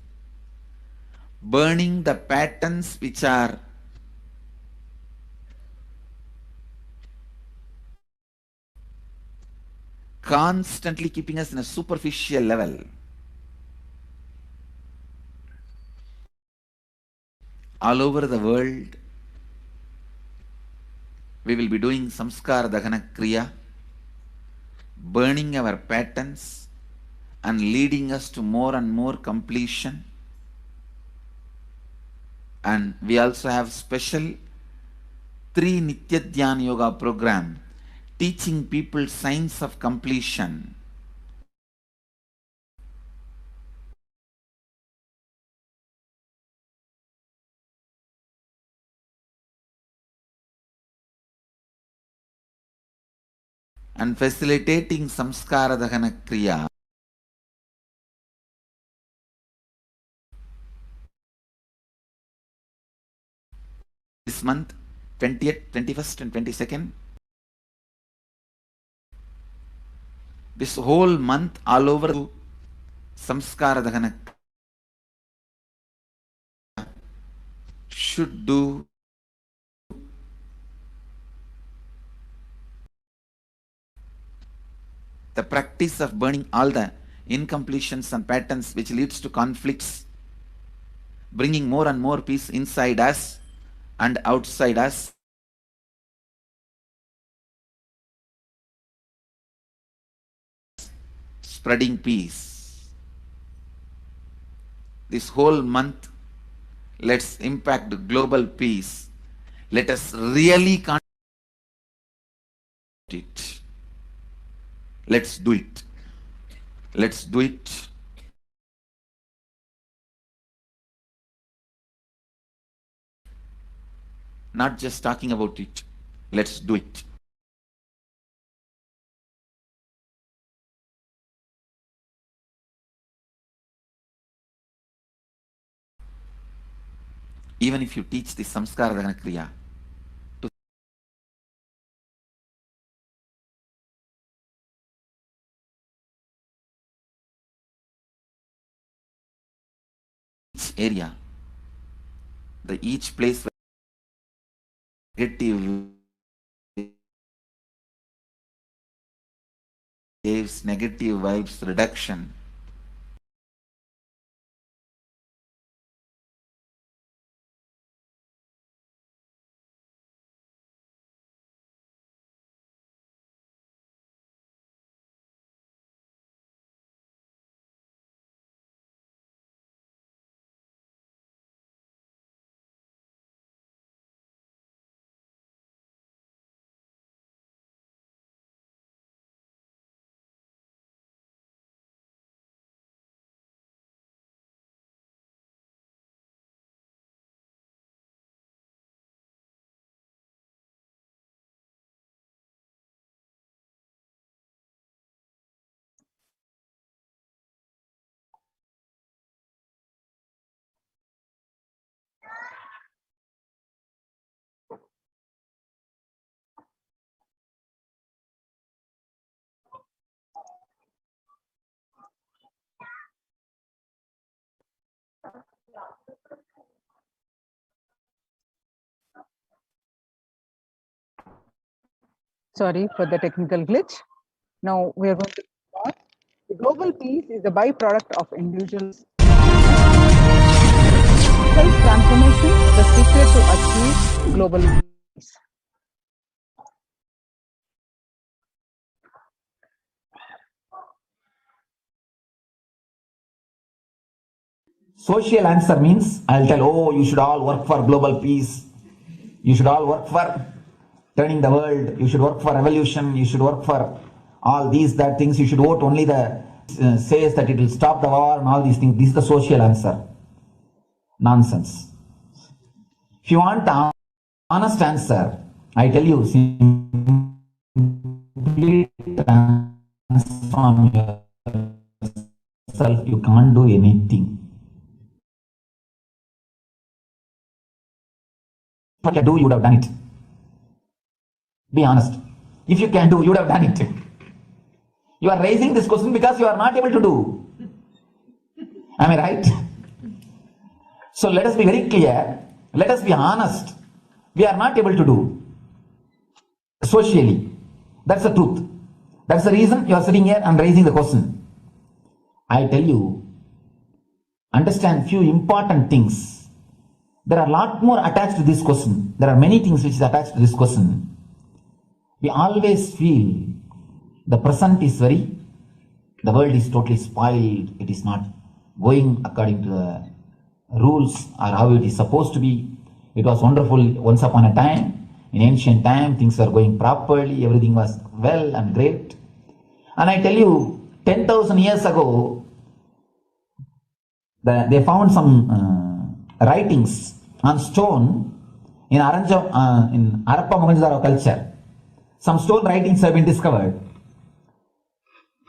[SPEAKER 6] burning the patterns which are constantly keeping us in a superficial level. All over the world, we will be doing samskara dahana kriya, burning our patterns and leading us to more and more completion. And we also have special 3 Nitya Dhyana Yoga program teaching people signs of completion. And facilitating samskara dahana kriya. This month, 20th, 21st and 22nd, this whole month all over samskara dahana should do the practice of burning all the incompletions and patterns which leads to conflicts, bringing more and more peace inside us and outside us. Spreading peace. This whole month, let's impact global peace. Let us really contribute it. Let's do it. Let's do it. Not just talking about it. Let's do it. Even if you teach the samskara dana kriya to each area, each place where negative waves, negative vibes reduction,
[SPEAKER 10] Sorry for the technical glitch. Now we are going to start. The global peace is a byproduct of individuals' self-transformation, the secret to achieve global peace.
[SPEAKER 6] social answer means I'll tell, oh, you should all work for global peace. You should all work for turning the world. You should work for revolution. You should work for all these, that things. You should vote only the says that it will stop the war and all these things. This is the social answer. Nonsense. If you want the honest answer, I tell you, simply transform yourself. You can't do anything. What you do, you would have done it. Be honest. If you can do, you would have done it. You are raising this question because you are not able to do. Am I right? So let us be very clear. Let us be honest. We are not able to do socially. That's the truth. That's the reason you are sitting here and raising the question. I tell you, understand few important things. There are a lot more attached to this question. There are many things which is attached to this question. We always feel the present is the world is totally spoiled. It is not going according to the rules or how it is supposed to be. It was wonderful once upon a time. In ancient time, things were going properly. Everything was well and great. And I tell you, 10,000 years ago, they found some writings on stone in Harappa Mohenjo-daro culture. Some stone writings have been discovered.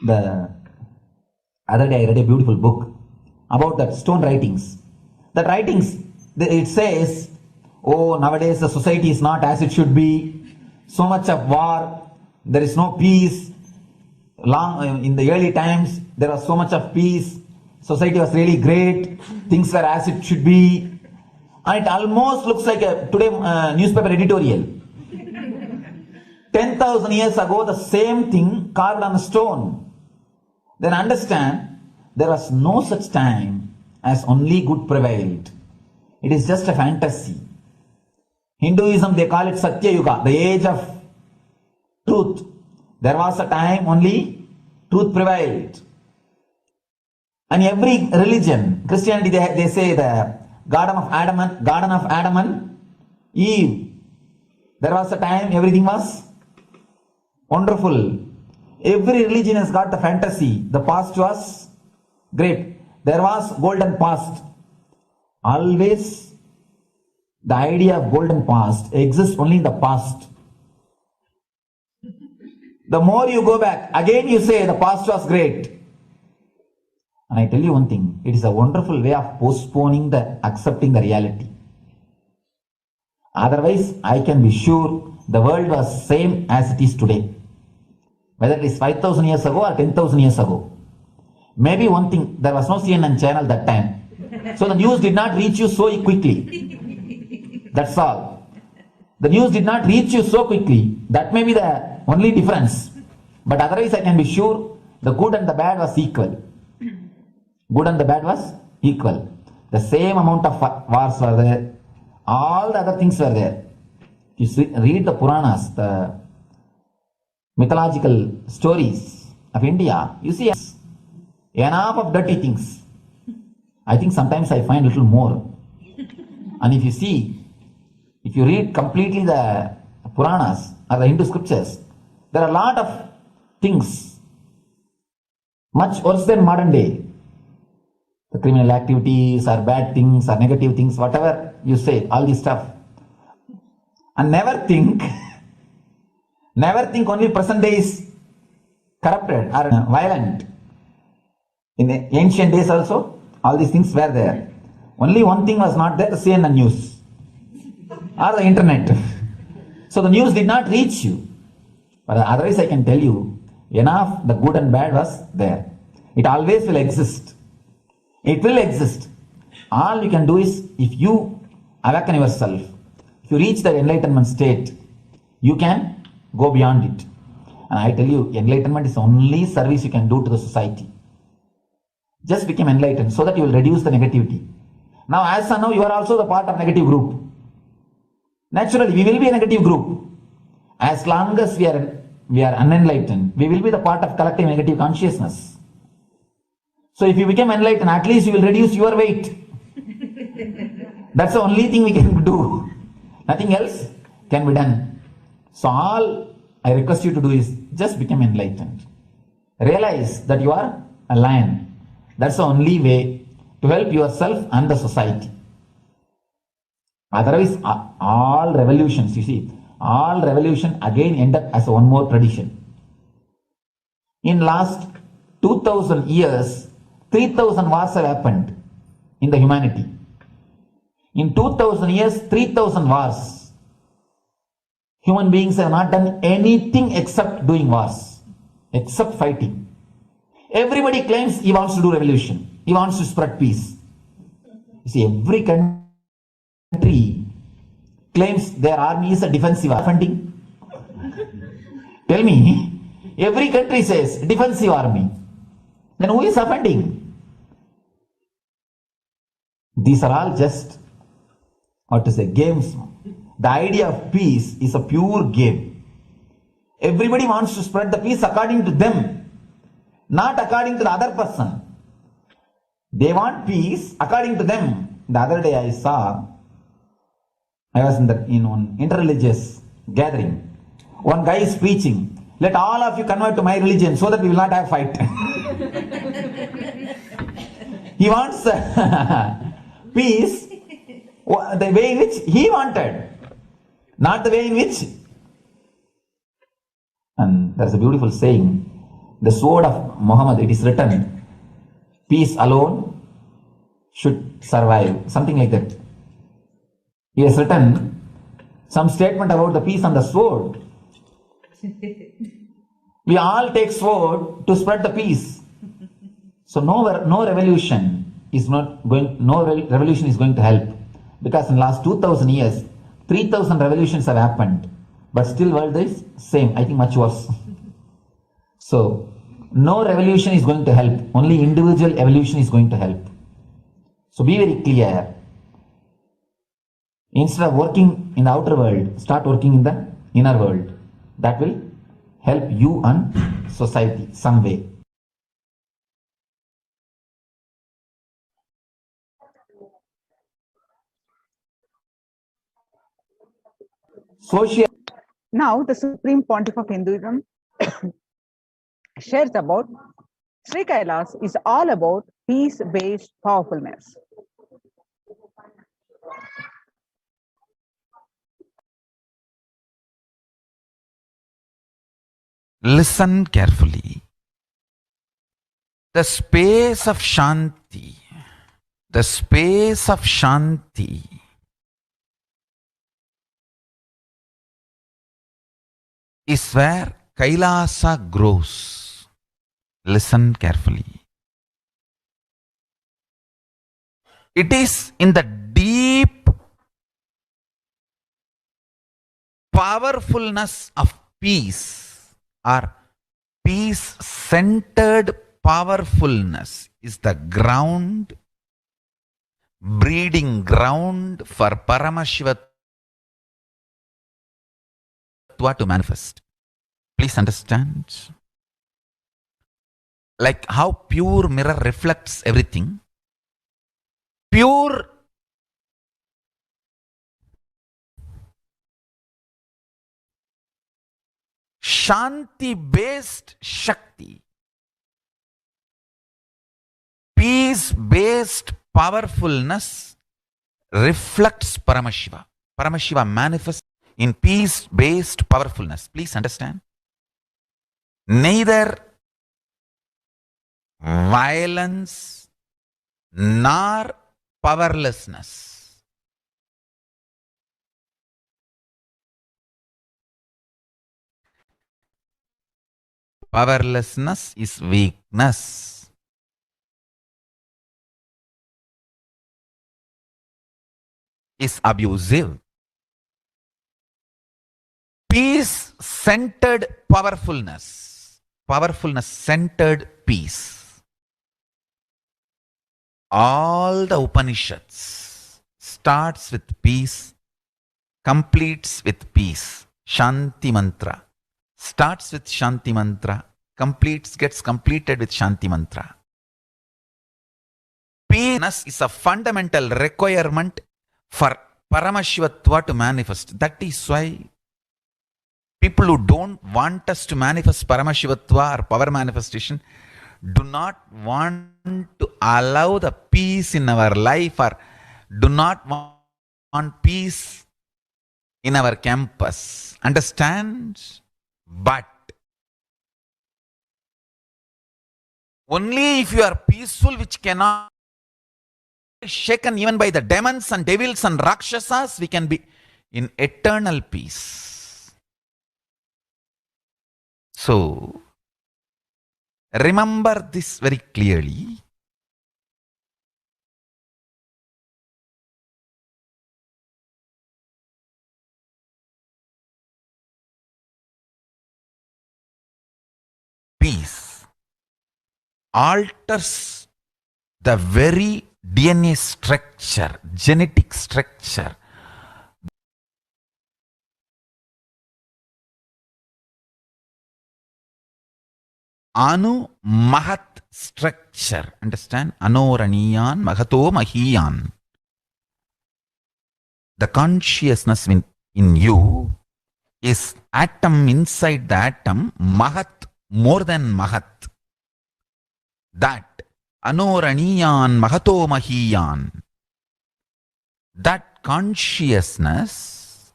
[SPEAKER 6] The other day I read a beautiful book about that stone writings. That writings, it says, oh, nowadays the society is not as it should be. So much of war, there is no peace. In the early times, there was so much of peace. Society was really great. Things were as it should be. And it almost looks like a today newspaper editorial. 10,000 years ago, the same thing carved on a stone. Then understand, there was no such time as only good prevailed. It is just a fantasy. Hinduism, they call it Satya Yuga, the age of truth. There was a time only truth prevailed. And every religion, Christianity, they say the Garden of Adam and Eve. There was a time everything was wonderful. Every religion has got the fantasy. The past was great. There was golden past. Always the idea of golden past exists only in the past. The more you go back, again you say the past was great. And I tell you one thing, it is a wonderful way of postponing the accepting the reality. Otherwise, I can be sure the world was same as it is today. Whether it is 5,000 years ago or 10,000 years ago. Maybe one thing, there was no CNN channel that time. So the news did not reach you so quickly. That's all. The news did not reach you so quickly. That may be the only difference. But otherwise, I can be sure the good and the bad was equal. Good and the bad was equal. The same amount of wars were there. All the other things were there. You see, read the Puranas, the mythological stories of India. You see enough of dirty things. I think sometimes I find a little more. And if you see, if you read completely the Puranas or the Hindu scriptures, there are a lot of things much worse than modern day. The criminal activities or bad things or negative things, whatever you say, all this stuff. And never think only present day is corrupted or violent. In the ancient days also, all these things were there. Only one thing was not there, the CNN news or the internet. So the news did not reach you. But otherwise I can tell you, enough the good and bad was there. It always will exist. It will exist. All you can do is, if you awaken yourself, if you reach the enlightenment state, you can go beyond it. And I tell you, enlightenment is the only service you can do to the society. Just become enlightened so that you will reduce the negativity. Now, as of now, you are also the part of negative group. Naturally, we will be a negative group. As long as we are unenlightened, we will be the part of collective negative consciousness. So if you become enlightened, at least you will reduce your weight. That's the only thing we can do. Nothing else can be done. So all I request you to do is just become enlightened. Realize that you are a lion. That's the only way to help yourself and the society. Otherwise, all revolutions, you see, all revolution again end up as one more tradition. In last 2000 years, 3000 wars have happened in the humanity. In 2000 years, 3000 wars. Human beings have not done anything except doing wars, except fighting. Everybody claims he wants to do revolution. He wants to spread peace. You see, every country claims their army is a defensive army. Tell me, every country says defensive army. Then who is offending? These are all just, games. The idea of peace is a pure game. Everybody wants to spread the peace according to them, not according to the other person. They want peace according to them. The other day I was in one interreligious gathering. One guy is preaching, let all of you convert to my religion so that we will not have fight. He wants peace the way in which he wanted, not the way in which. And there's a beautiful saying, the sword of Muhammad, it is written, peace alone should survive, something like that. He has written some statement about the peace on the sword. We all take sword to spread the peace. So no revolution is going to help, because in the last 2000 years 3000 revolutions have happened. but still world is same, I think much worse. So no revolution is going to help, only individual evolution is going to help. So be very clear. Instead of working in the outer world, start working in the inner world. That will help you and society some way. Social.
[SPEAKER 10] Now, the Supreme Pontiff of Hinduism shares about Sri Kailas is all about peace-based powerfulness.
[SPEAKER 6] Listen carefully. The space of Shanti, the space of Shanti is where Kailasa grows. Listen carefully. It is in the deep powerfulness of peace, or peace-centered powerfulness is the ground, breeding ground for Paramashivoham to manifest. Please understand. Like how pure mirror reflects everything, pure Shanti-based Shakti, peace-based powerfulness reflects Paramashiva. Paramashiva manifests in peace-based powerfulness. Please understand. Neither violence nor powerlessness. Powerlessness is weakness. Is abusive. Peace-centered powerfulness. Powerfulness-centered peace. All the Upanishads starts with peace, completes with peace. Shanti mantra. Starts with Shanti mantra, gets completed with Shanti mantra. Peace is a fundamental requirement for Paramashivatva to manifest. That is why people who don't want us to manifest Paramashivatva or power manifestation do not want to allow the peace in our life, or do not want peace in our campus. Understand? But only if you are peaceful, which cannot be shaken even by the demons and devils and rakshasas, we can be in eternal peace. So, remember this very clearly. Peace alters the very DNA structure, genetic structure. Anu Mahat structure. Understand? Anoraniyan Mahato Mahiyan. The consciousness in you is atom inside the atom, Mahat, more than Mahat. That Anoraniyan Mahato Mahiyan. That consciousness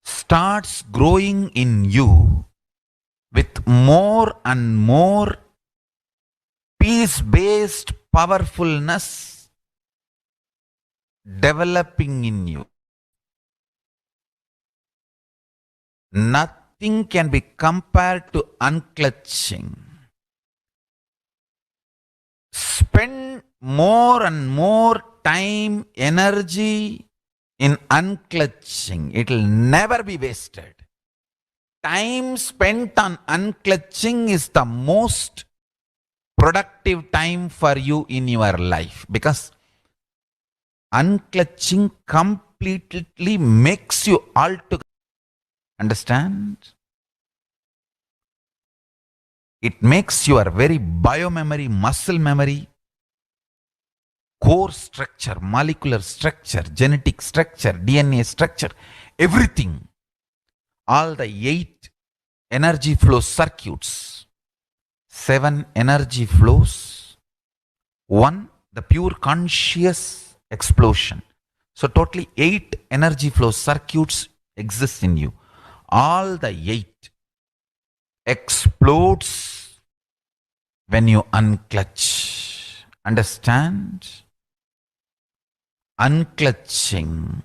[SPEAKER 6] starts growing in you with more and more peace-based powerfulness developing in you. Nothing can be compared to unclutching. Spend more and more time, energy in unclutching. It will never be wasted. Time spent on unclutching is the most productive time for you in your life, because unclutching completely makes you altogether. Understand? It makes your very biomemory, muscle memory, core structure, molecular structure, genetic structure, DNA structure, everything, all the 8 energy flow circuits, 7 energy flows, 1 the pure conscious explosion. So totally 8 energy flow circuits exist in you. All the 8 explodes when you unclutch. Understand? Unclutching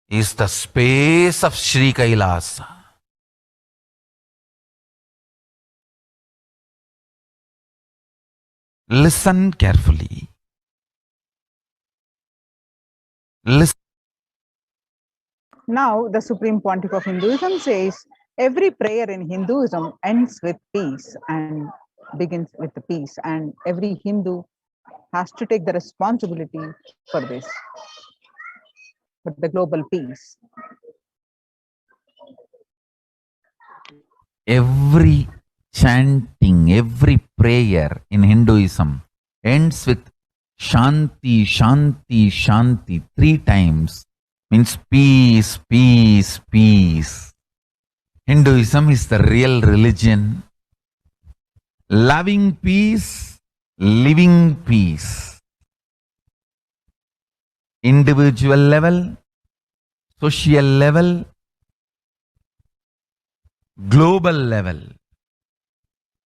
[SPEAKER 6] is the space of Sri Kailasa. Listen carefully. Listen.
[SPEAKER 10] Now, the Supreme Pontiff of Hinduism says every prayer in Hinduism ends with peace and begins with the peace, and every Hindu has to take the responsibility for this, for the global peace.
[SPEAKER 6] Every chanting, every prayer in Hinduism ends with Shanti, Shanti, Shanti 3 times. Means peace, peace, peace. Hinduism is the real religion. Loving peace, living peace. Individual level, social level, global level.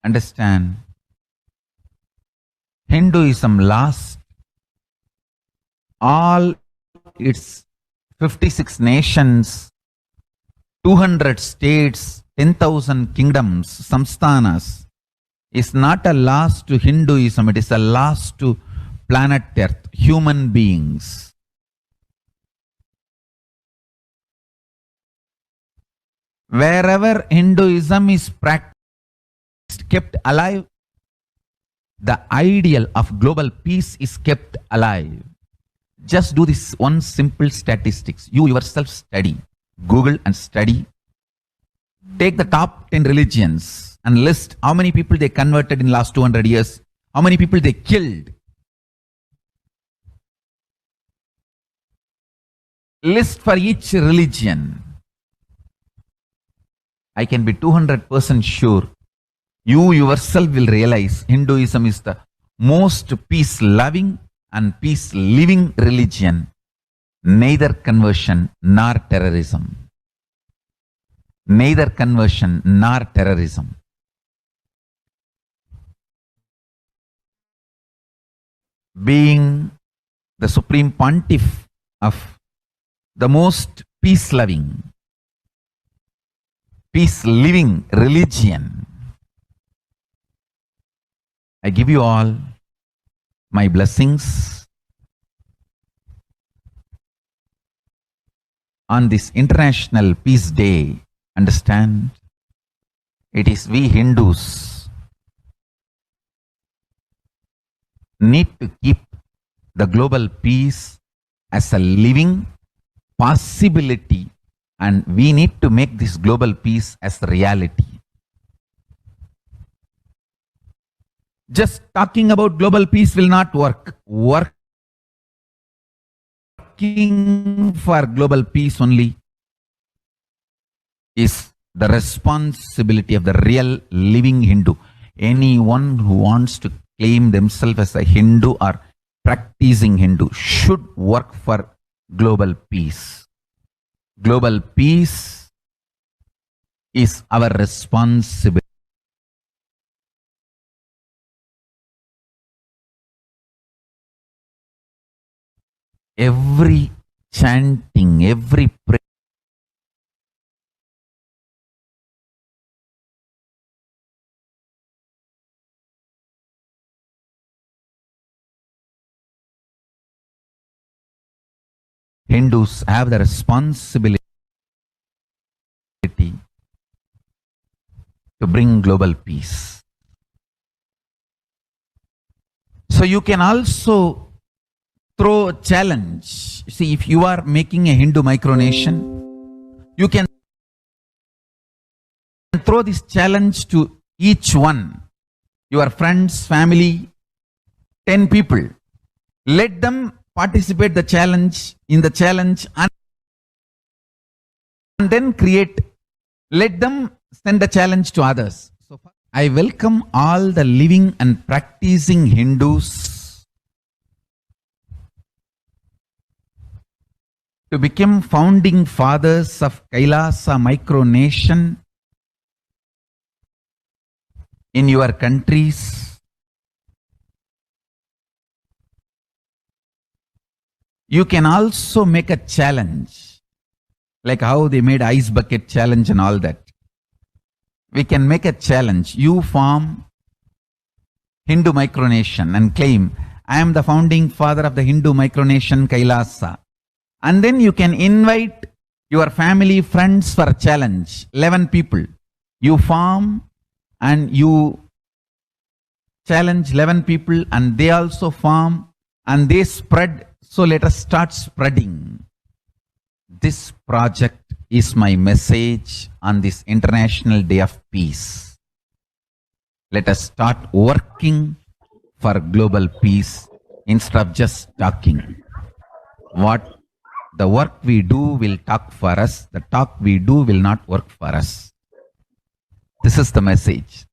[SPEAKER 6] Understand? Hinduism lasts all its 56 nations, 200 states, 10,000 kingdoms, samsthanas, is not a loss to Hinduism, it is a loss to planet Earth, human beings. Wherever Hinduism is practiced, kept alive, the ideal of global peace is kept alive. Just do this one simple statistics. You yourself study. Google and study. Take the top 10 religions and list how many people they converted in last 200 years, how many people they killed. List for each religion. I can be 200% sure you yourself will realize Hinduism is the most peace-loving and peace-living religion, neither conversion nor terrorism. Neither conversion nor terrorism. Being the Supreme Pontiff of the most peace-loving, peace-living religion, I give you all my blessings on this International Peace Day. Understand? It is we Hindus need to keep the global peace as a living possibility, and we need to make this global peace as a reality. Just talking about global peace will not work. Working for global peace only is the responsibility of the real living Hindu. Anyone who wants to claim themselves as a Hindu or practicing Hindu should work for global peace. Global peace is our responsibility. Every chanting, every prayer, Hindus have the responsibility to bring global peace. So you can also throw a challenge. See, if you are making a Hindu micronation, you can throw this challenge to each one, your friends, family, 10 people. Let them participate in the challenge and then let them send a challenge to others. So I welcome all the living and practicing Hindus to become founding fathers of Kailasa micronation in your countries. You can also make a challenge, like how they made ice bucket challenge and all that. We can make a challenge. You form Hindu micronation and claim, I am the founding father of the Hindu micronation Kailasa. And then you can invite your family, friends for a challenge. 11 people. You form and you challenge 11 people and they also form and they spread. So let us start spreading. This project is my message on this International Day of Peace. Let us start working for global peace instead of just talking. The work we do will talk for us. The talk we do will not work for us. This is the message.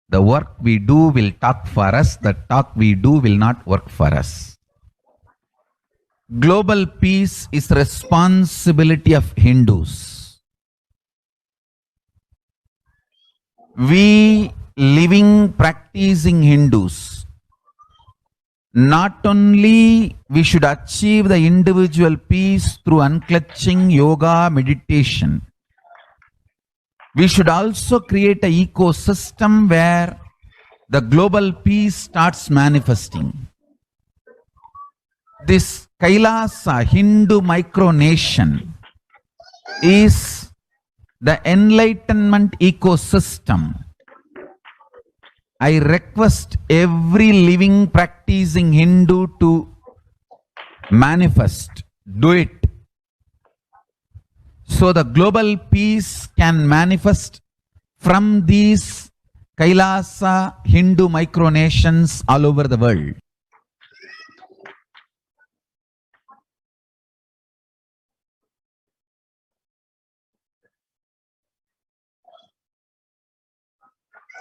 [SPEAKER 6] The work we do will talk for us. The talk we do will not work for us. Global peace is the responsibility of Hindus. We living, practicing Hindus, not only we should achieve the individual peace through unclutching, yoga, meditation, we should also create an ecosystem where the global peace starts manifesting. This Kailasa Hindu micronation is the enlightenment ecosystem. I request every living practicing Hindu to manifest, do it. So the global peace can manifest from these Kailasa Hindu micronations all over the world.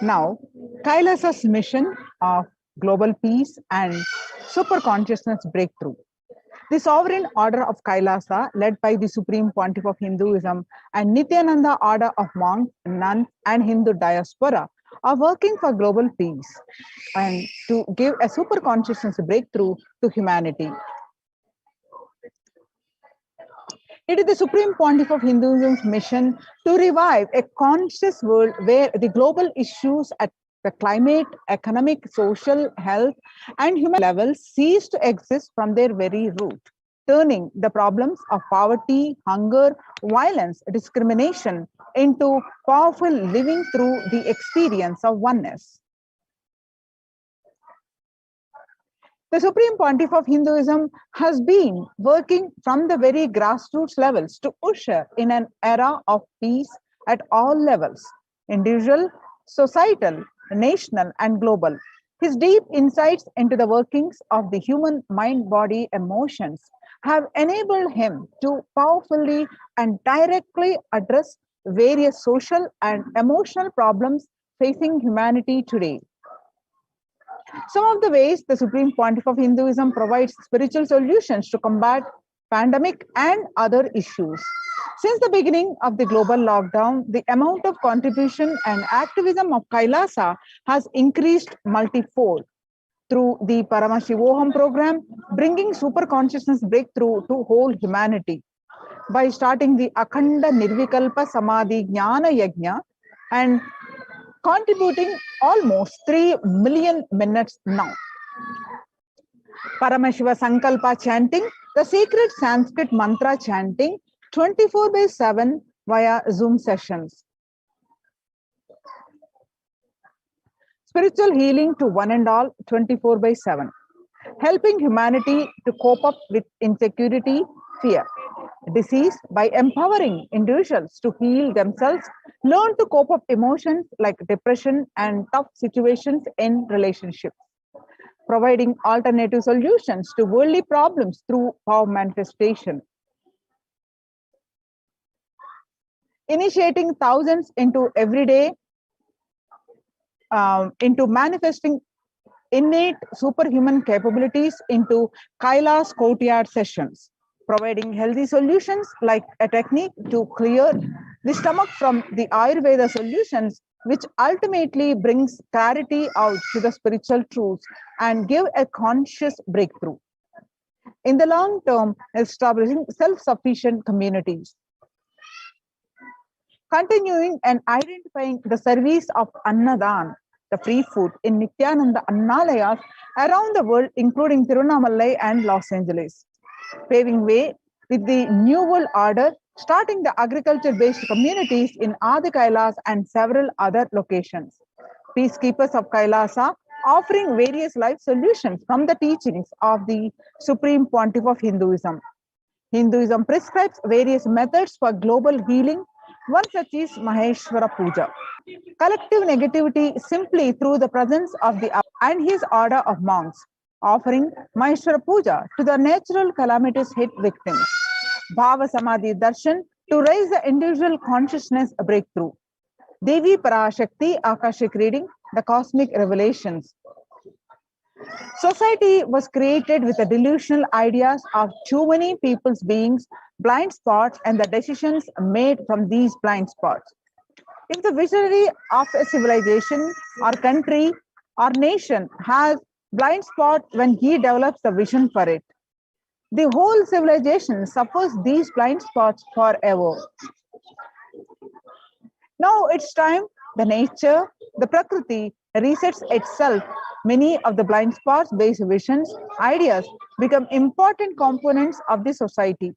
[SPEAKER 10] Now, Kailasa's mission of global peace and super consciousness breakthrough. The sovereign order of Kailasa, led by the Supreme Pontiff of Hinduism and Nithyananda order of monks, nuns, and Hindu diaspora, are working for global peace and to give a super consciousness breakthrough to humanity. It is the Supreme Pontiff of Hinduism's mission to revive a conscious world where the global issues at the climate, economic, social, health, and human levels cease to exist from their very root, turning the problems of poverty, hunger, violence, discrimination into powerful living through the experience of oneness. The Supreme Pontiff of Hinduism has been working from the very grassroots levels to usher in an era of peace at all levels, individual, societal, national, and global. His deep insights into the workings of the human mind, body, emotions have enabled him to powerfully and directly address various social and emotional problems facing humanity today. Some of the ways the Supreme Pontiff of Hinduism provides spiritual solutions to combat pandemic and other issues. Since the beginning of the global lockdown, the amount of contribution and activism of Kailasa has increased multifold through the Paramashivoham program, bringing super consciousness breakthrough to whole humanity. By starting the Akhanda Nirvikalpa Samadhi Jnana Yajna and contributing almost 3 million minutes now. Paramashiva Sankalpa chanting, the sacred Sanskrit mantra chanting 24/7 via Zoom sessions. Spiritual healing to one and all 24/7. Helping humanity to cope up with insecurity, fear, disease by empowering individuals to heal themselves, learn to cope up emotions like depression and tough situations in relationships. Providing alternative solutions to worldly problems through power manifestation. Initiating thousands into everyday, into manifesting innate superhuman capabilities into Kailas courtyard sessions, providing healthy solutions like a technique to clear the stomach from the Ayurveda solutions, which ultimately brings clarity out to the spiritual truths and give a conscious breakthrough. In the long term, establishing self-sufficient communities. Continuing and identifying the service of Annadan, the free food in Nithyananda Annalayas around the world, including Tirunamalai and Los Angeles. Paving way with the New World Order, starting the agriculture-based communities in Adi Kailas and several other locations. Peacekeepers of Kailasa offering various life solutions from the teachings of the Supreme Pontiff of Hinduism. Hinduism prescribes various methods for global healing. One such is Maheshwara Puja. Collective negativity simply through the presence of the and his order of monks, offering Maheshwara Puja to the natural calamities hit victims. Bhava Samadhi Darshan to raise the individual consciousness breakthrough. Devi Parashakti Akashic reading, the cosmic revelations. Society was created with the delusional ideas of too many people's beings, blind spots, and the decisions made from these blind spots. If the visionary of a civilization or country or nation has blind spot when he develops the vision for it, the whole civilization suffers these blind spots forever. Now it's time the nature, the Prakriti resets itself. Many of the blind spots based visions, ideas become important components of the society.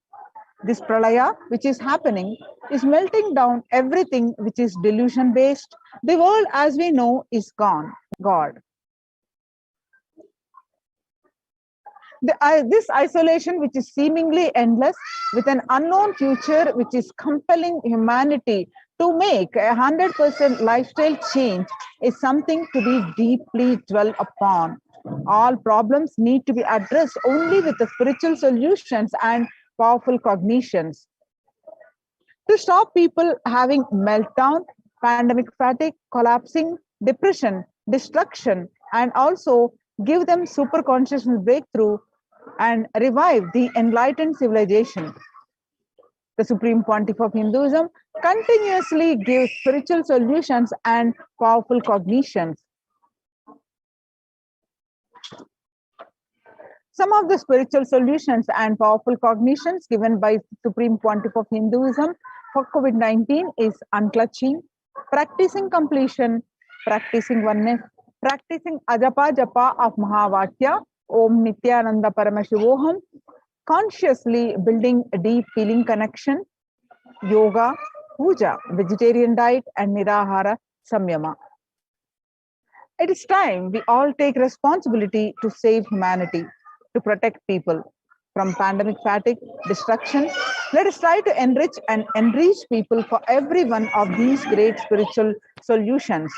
[SPEAKER 10] This pralaya, which is happening, is melting down everything which is delusion based. The world as we know is gone, God. This isolation, which is seemingly endless, with an unknown future, which is compelling humanity to make 100% lifestyle change, is something to be deeply dwelt upon. All problems need to be addressed only with the spiritual solutions and powerful cognitions. To stop people having meltdown, pandemic fatigue, collapsing, depression, destruction, and also give them super consciousness breakthrough and revive the enlightened civilization. The Supreme Pontiff of Hinduism continuously gives spiritual solutions and powerful cognitions. Some of the spiritual solutions and powerful cognitions given by Supreme Pontiff of Hinduism for COVID-19 is unclutching, practicing completion, practicing oneness, practicing ajapa japa of Mahavatya, Om Nithyananda Paramashivoham, consciously building a deep feeling connection, yoga, puja, vegetarian diet, and nirahara samyama. It is time we all take responsibility to save humanity, to protect people from pandemic fatigue, destruction. Let us try to enrich and enrich people for every one of these great spiritual solutions.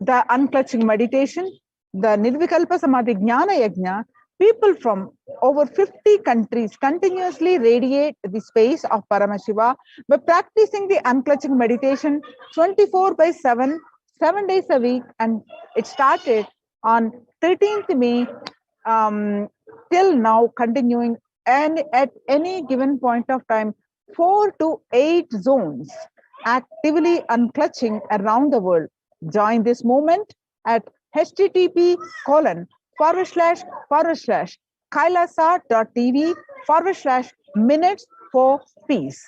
[SPEAKER 10] The unclutching meditation, the Nirvikalpa Samadhi Jnana Yajna, people from over 50 countries continuously radiate the space of Paramashiva by practicing the unclutching meditation 24/7, 7 days a week, and it started on 13th May till now, continuing, and at any given point of time, 4 to 8 zones actively unclutching around the world. Join this movement at http://kailasa.tv/minutes for peace.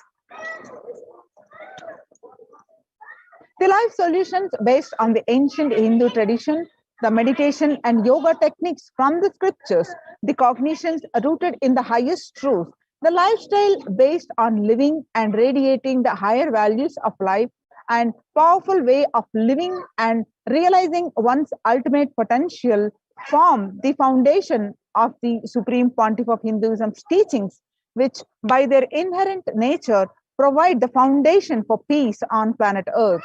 [SPEAKER 10] The life solutions based on the ancient Hindu tradition, the meditation and yoga techniques from the scriptures, the cognitions rooted in the highest truth, the lifestyle based on living and radiating the higher values of life and powerful way of living and realizing one's ultimate potential form the foundation of the Supreme Pontiff of Hinduism's teachings, which by their inherent nature provide the foundation for peace on planet Earth.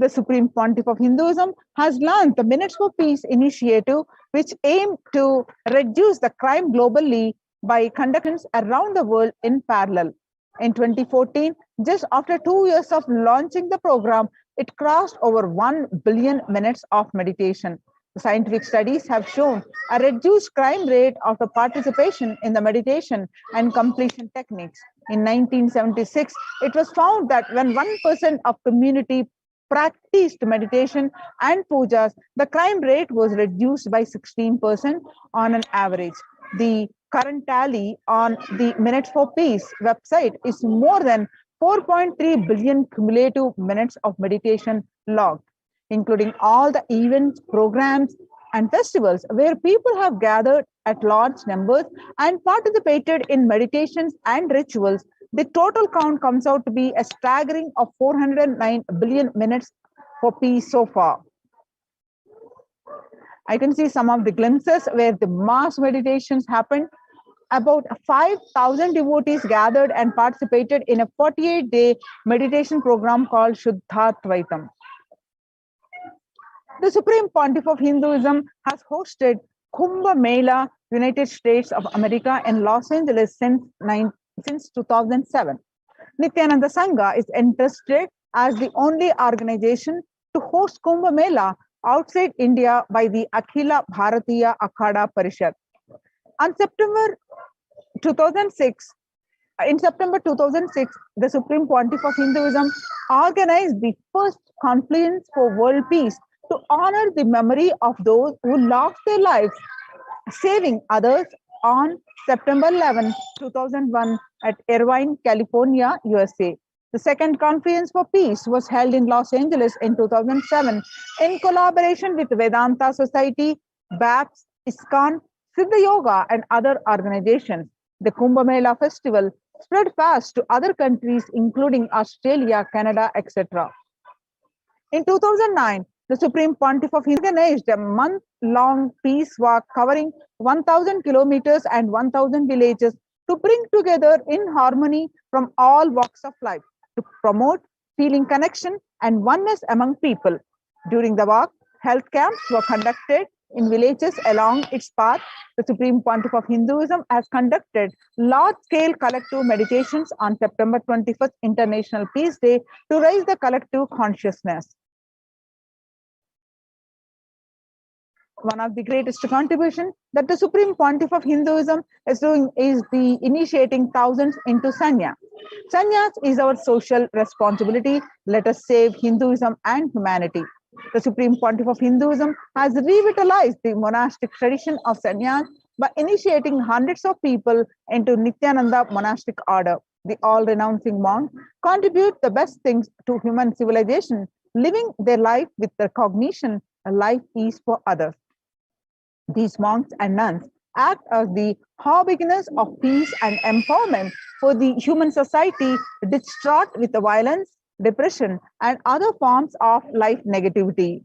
[SPEAKER 10] The Supreme Pontiff of Hinduism has launched the Minutes for Peace initiative, which aimed to reduce the crime globally by conducting around the world in parallel. In 2014, just after 2 years of launching the program, it crossed over 1 billion minutes of meditation. The scientific studies have shown a reduced crime rate after participation in the meditation and completion techniques. In 1976, it was found that when 1% of community practiced meditation and pujas, the crime rate was reduced by 16% on an average. The current tally on the Minutes for Peace website is more than 4.3 billion cumulative minutes of meditation logged, including all the events, programs, and festivals where people have gathered at large numbers and participated in meditations and rituals. The total count comes out to be a staggering of 409 billion minutes for peace so far. I can see some of the glimpses where the mass meditations happened. About 5,000 devotees gathered and participated in a 48-day meditation program called Shuddhatvaitam. The Supreme Pontiff of Hinduism has hosted Kumbh Mela, United States of America in Los Angeles since 2007. Nithyananda Sangha is entrusted as the only organization to host Kumbh Mela outside India by the Akhila Bharatiya Akhada Parishad. In September 2006, the Supreme Pontiff of Hinduism organized the first conference for world peace to honor the memory of those who lost their lives saving others on September 11, 2001 at Irvine, California, USA. The second Conference for Peace was held in Los Angeles in 2007 in collaboration with Vedanta Society, BAPS, ISKCON, Siddha Yoga, and other organizations. The Kumbh Mela festival spread fast to other countries, including Australia, Canada, etc. In 2009, the Supreme Pontiff of Hinduism organized a month-long peace walk covering 1,000 kilometers and 1,000 villages to bring together in harmony from all walks of life to promote feeling connection and oneness among people. During the walk, health camps were conducted in villages along its path. The Supreme Pontiff of Hinduism has conducted large-scale collective meditations on September 21st, International Peace Day, to raise the collective consciousness. One of the greatest contribution that the Supreme Pontiff of Hinduism is doing is the initiating thousands into Sanya. Sannyas is our social responsibility. Let us save Hinduism and humanity. The Supreme Pontiff of Hinduism has revitalized the monastic tradition of sannyas by initiating hundreds of people into Nithyananda monastic order. The all-renouncing monks contribute the best things to human civilization, living their life with the cognition a life is for others. These monks and nuns act as the harbingers of peace and empowerment for the human society distraught with the violence, depression, and other forms of life negativity.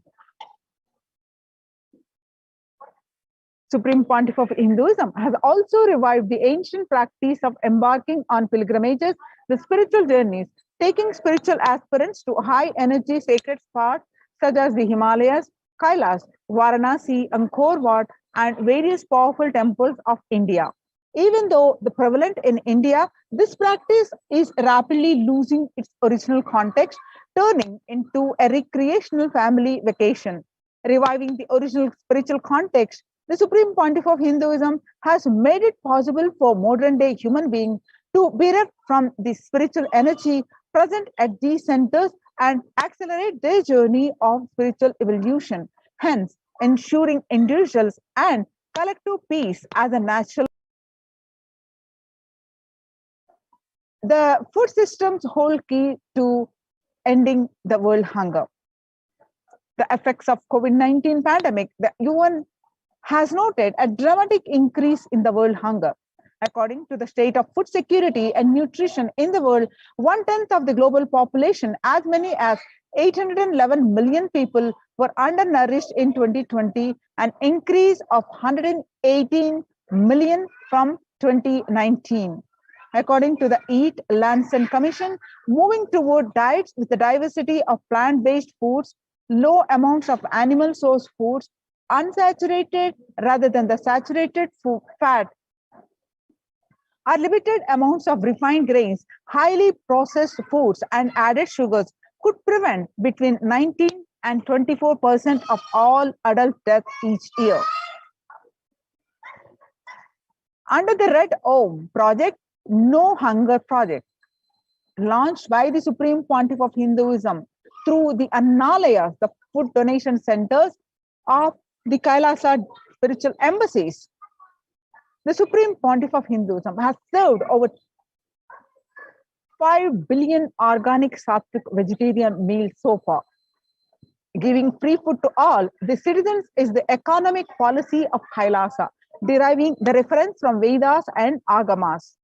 [SPEAKER 10] Supreme Pontiff of Hinduism has also revived the ancient practice of embarking on pilgrimages, the spiritual journeys, taking spiritual aspirants to high-energy sacred spots such as the Himalayas, Kailas, Varanasi, Angkor Wat, and various powerful temples of India. Even though the prevalent in India, this practice is rapidly losing its original context, turning into a recreational family vacation. Reviving the original spiritual context, the Supreme Pontiff of Hinduism has made it possible for modern-day human beings to bereft from the spiritual energy present at these centers and accelerate their journey of spiritual evolution, hence ensuring individuals and collective peace as a natural. The food systems hold key to ending the world hunger. The effects of COVID-19 pandemic, the UN has noted a dramatic increase in the world hunger. According to the state of food security and nutrition in the world, 1/10 of the global population, as many as 811 million people, were undernourished in 2020, an increase of 118 million from 2019. According to the Eat, Lancet Commission, moving toward diets with the diversity of plant-based foods, low amounts of animal source foods, unsaturated rather than the saturated fat, are limited amounts of refined grains, highly processed foods, and added sugars could prevent between 19 and 24% of all adult deaths each year. Under the Red Om project, No Hunger Project, launched by the Supreme Pontiff of Hinduism through the Annalayas, the food donation centers of the Kailasa spiritual embassies, the Supreme Pontiff of Hinduism has served over 5 billion organic sattvic vegetarian meals so far. Giving free food to all the citizens is the economic policy of Kailasa, deriving the reference from Vedas and Agamas.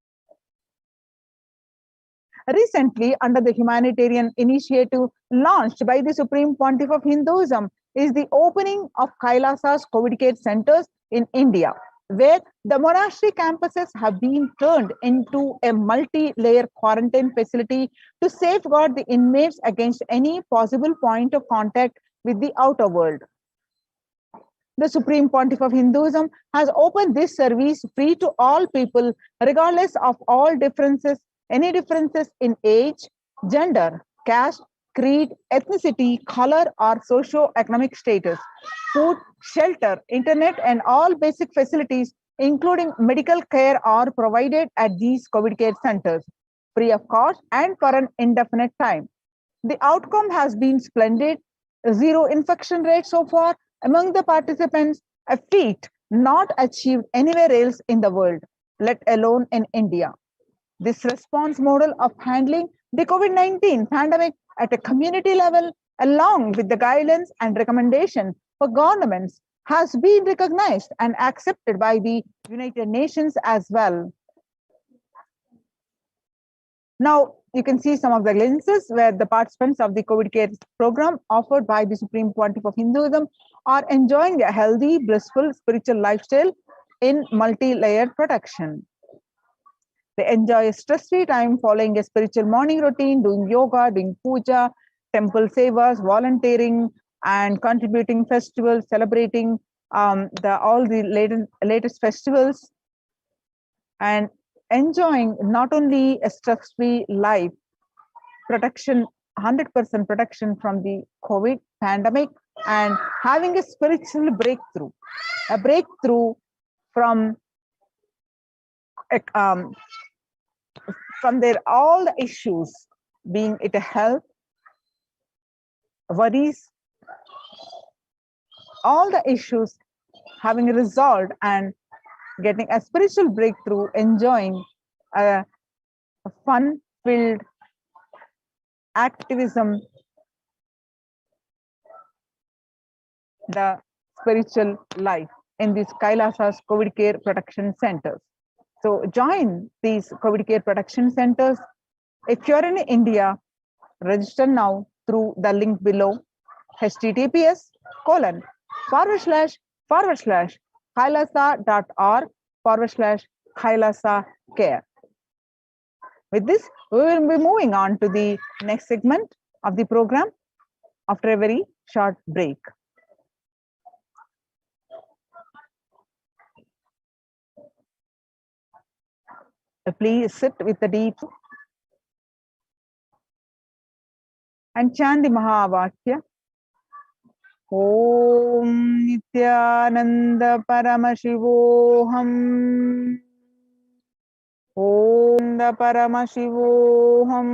[SPEAKER 10] Recently, under the humanitarian initiative launched by the Supreme Pontiff of Hinduism, is the opening of Kailasa's COVID care centers in India, where the monastery campuses have been turned into a multi-layer quarantine facility to safeguard the inmates against any possible point of contact with the outer world. The Supreme Pontiff of Hinduism has opened this service free to all people, regardless of all differences, any differences in age, gender, caste, creed, ethnicity, color, or socio-economic status. Food, shelter, internet, and all basic facilities, including medical care, are provided at these COVID care centers, free of cost and for an indefinite time. The outcome has been splendid. Zero infection rate so far among the participants, a feat not achieved anywhere else in the world, let alone in India. This response model of handling the COVID-19 pandemic at a community level, along with the guidelines and recommendation for governments, has been recognized and accepted by the United Nations as well. Now, you can see some of the glimpses where the participants of the COVID care program offered by the Supreme Pontiff of Hinduism are enjoying a healthy, blissful spiritual lifestyle in multi-layered protection. They enjoy a stress-free time following a spiritual morning routine, doing yoga, doing puja, temple sevas, volunteering, and contributing festivals, celebrating all the latest festivals, and enjoying not only a stress-free life, protection, 100% protection from the COVID pandemic, and having a spiritual breakthrough, a breakthrough from their all the issues, being it a health, worries, all the issues having resolved and getting a spiritual breakthrough, enjoying a fun-filled activism, the spiritual life in these Kailasa's COVID care protection centers. So join these COVID care protection centers. If you're in India, register now through the link below, https://kailasa.org/Kailasa care. With this, we will be moving on to the next segment of the program after a very short break. Please sit with the deep and chant the Mahavakya. Om Nithyananda Paramashivoham. Om Paramashivoham.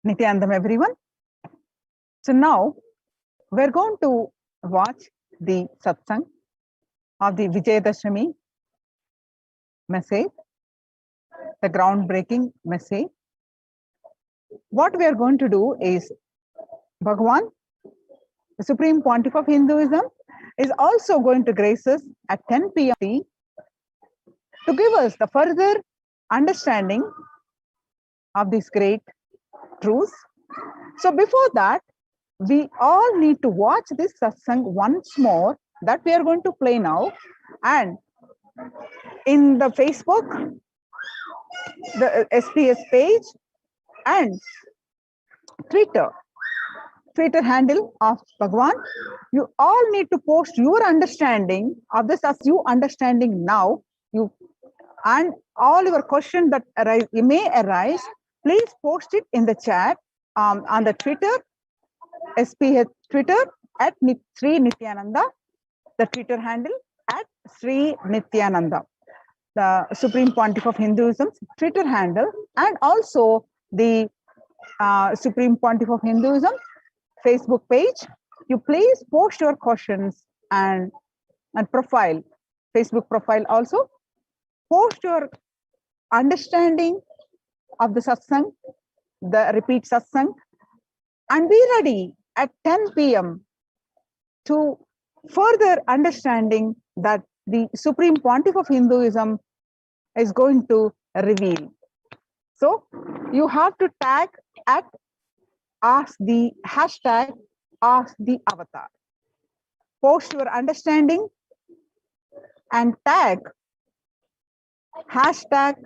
[SPEAKER 10] Nithyanandam, everyone. So now we're going to watch the satsang of the Vijayadashami message, the groundbreaking message. What we are going to do is Bhagavan, the Supreme Pontiff of Hinduism, is also going to grace us at 10 p.m. to give us the further understanding of these great truths. So before that, we all need to watch this satsang once more that we are going to play now. And in the Facebook, the SPS page and Twitter handle of Bhagavan, you all need to post your understanding of this as you understanding now. And all your questions that may arise, please post it in the chat on the Twitter, SPH Twitter at Sri Nithyananda, the Twitter handle at Sri Nithyananda, the Supreme Pontiff of Hinduism's Twitter handle, and also the Supreme Pontiff of Hinduism Facebook page. You please post your questions and profile, Facebook profile also. Post your understanding of the satsang, the repeat satsang, and be ready at 10 p.m. to further understanding that the Supreme Pontiff of Hinduism is going to reveal. So you have to tag at ask the hashtag ask the avatar. Post your understanding and tag hashtag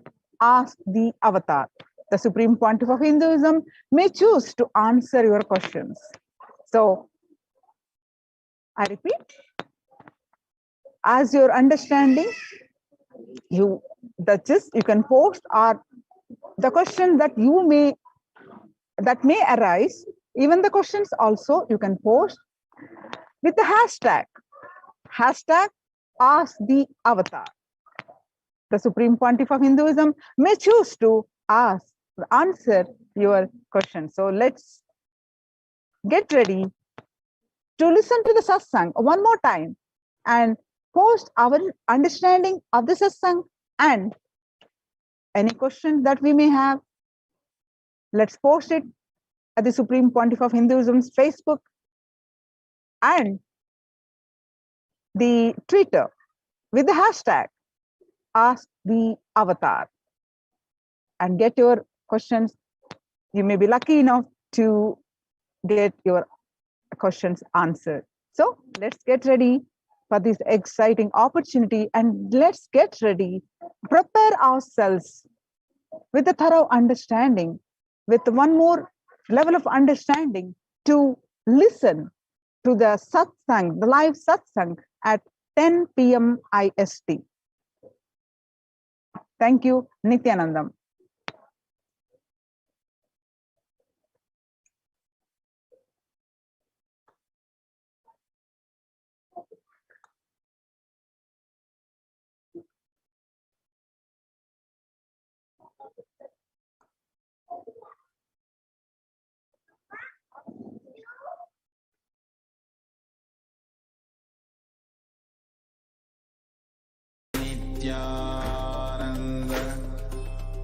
[SPEAKER 10] ask the avatar. The Supreme Pontiff of Hinduism may choose to answer your questions. So I repeat, as your understanding, you can post or the question that may arise. Even the questions also you can post with the hashtag ask the avatar. The Supreme Pontiff of Hinduism may choose to answer your question. So let's get ready to listen to the satsang one more time and post our understanding of the satsang and any question that we may have. Let's post it at the Supreme Pontiff of Hinduism's Facebook and the Twitter with the hashtag ask the avatar and get your questions. You may be lucky enough to get your questions answered. So let's get ready for this exciting opportunity and let's get ready, prepare ourselves with a thorough understanding, with one more level of understanding to listen to the satsang, the live satsang at 10 p.m. IST. Thank you, Nithyanandam.
[SPEAKER 6] Nithyananda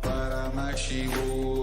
[SPEAKER 6] Paramashivoham.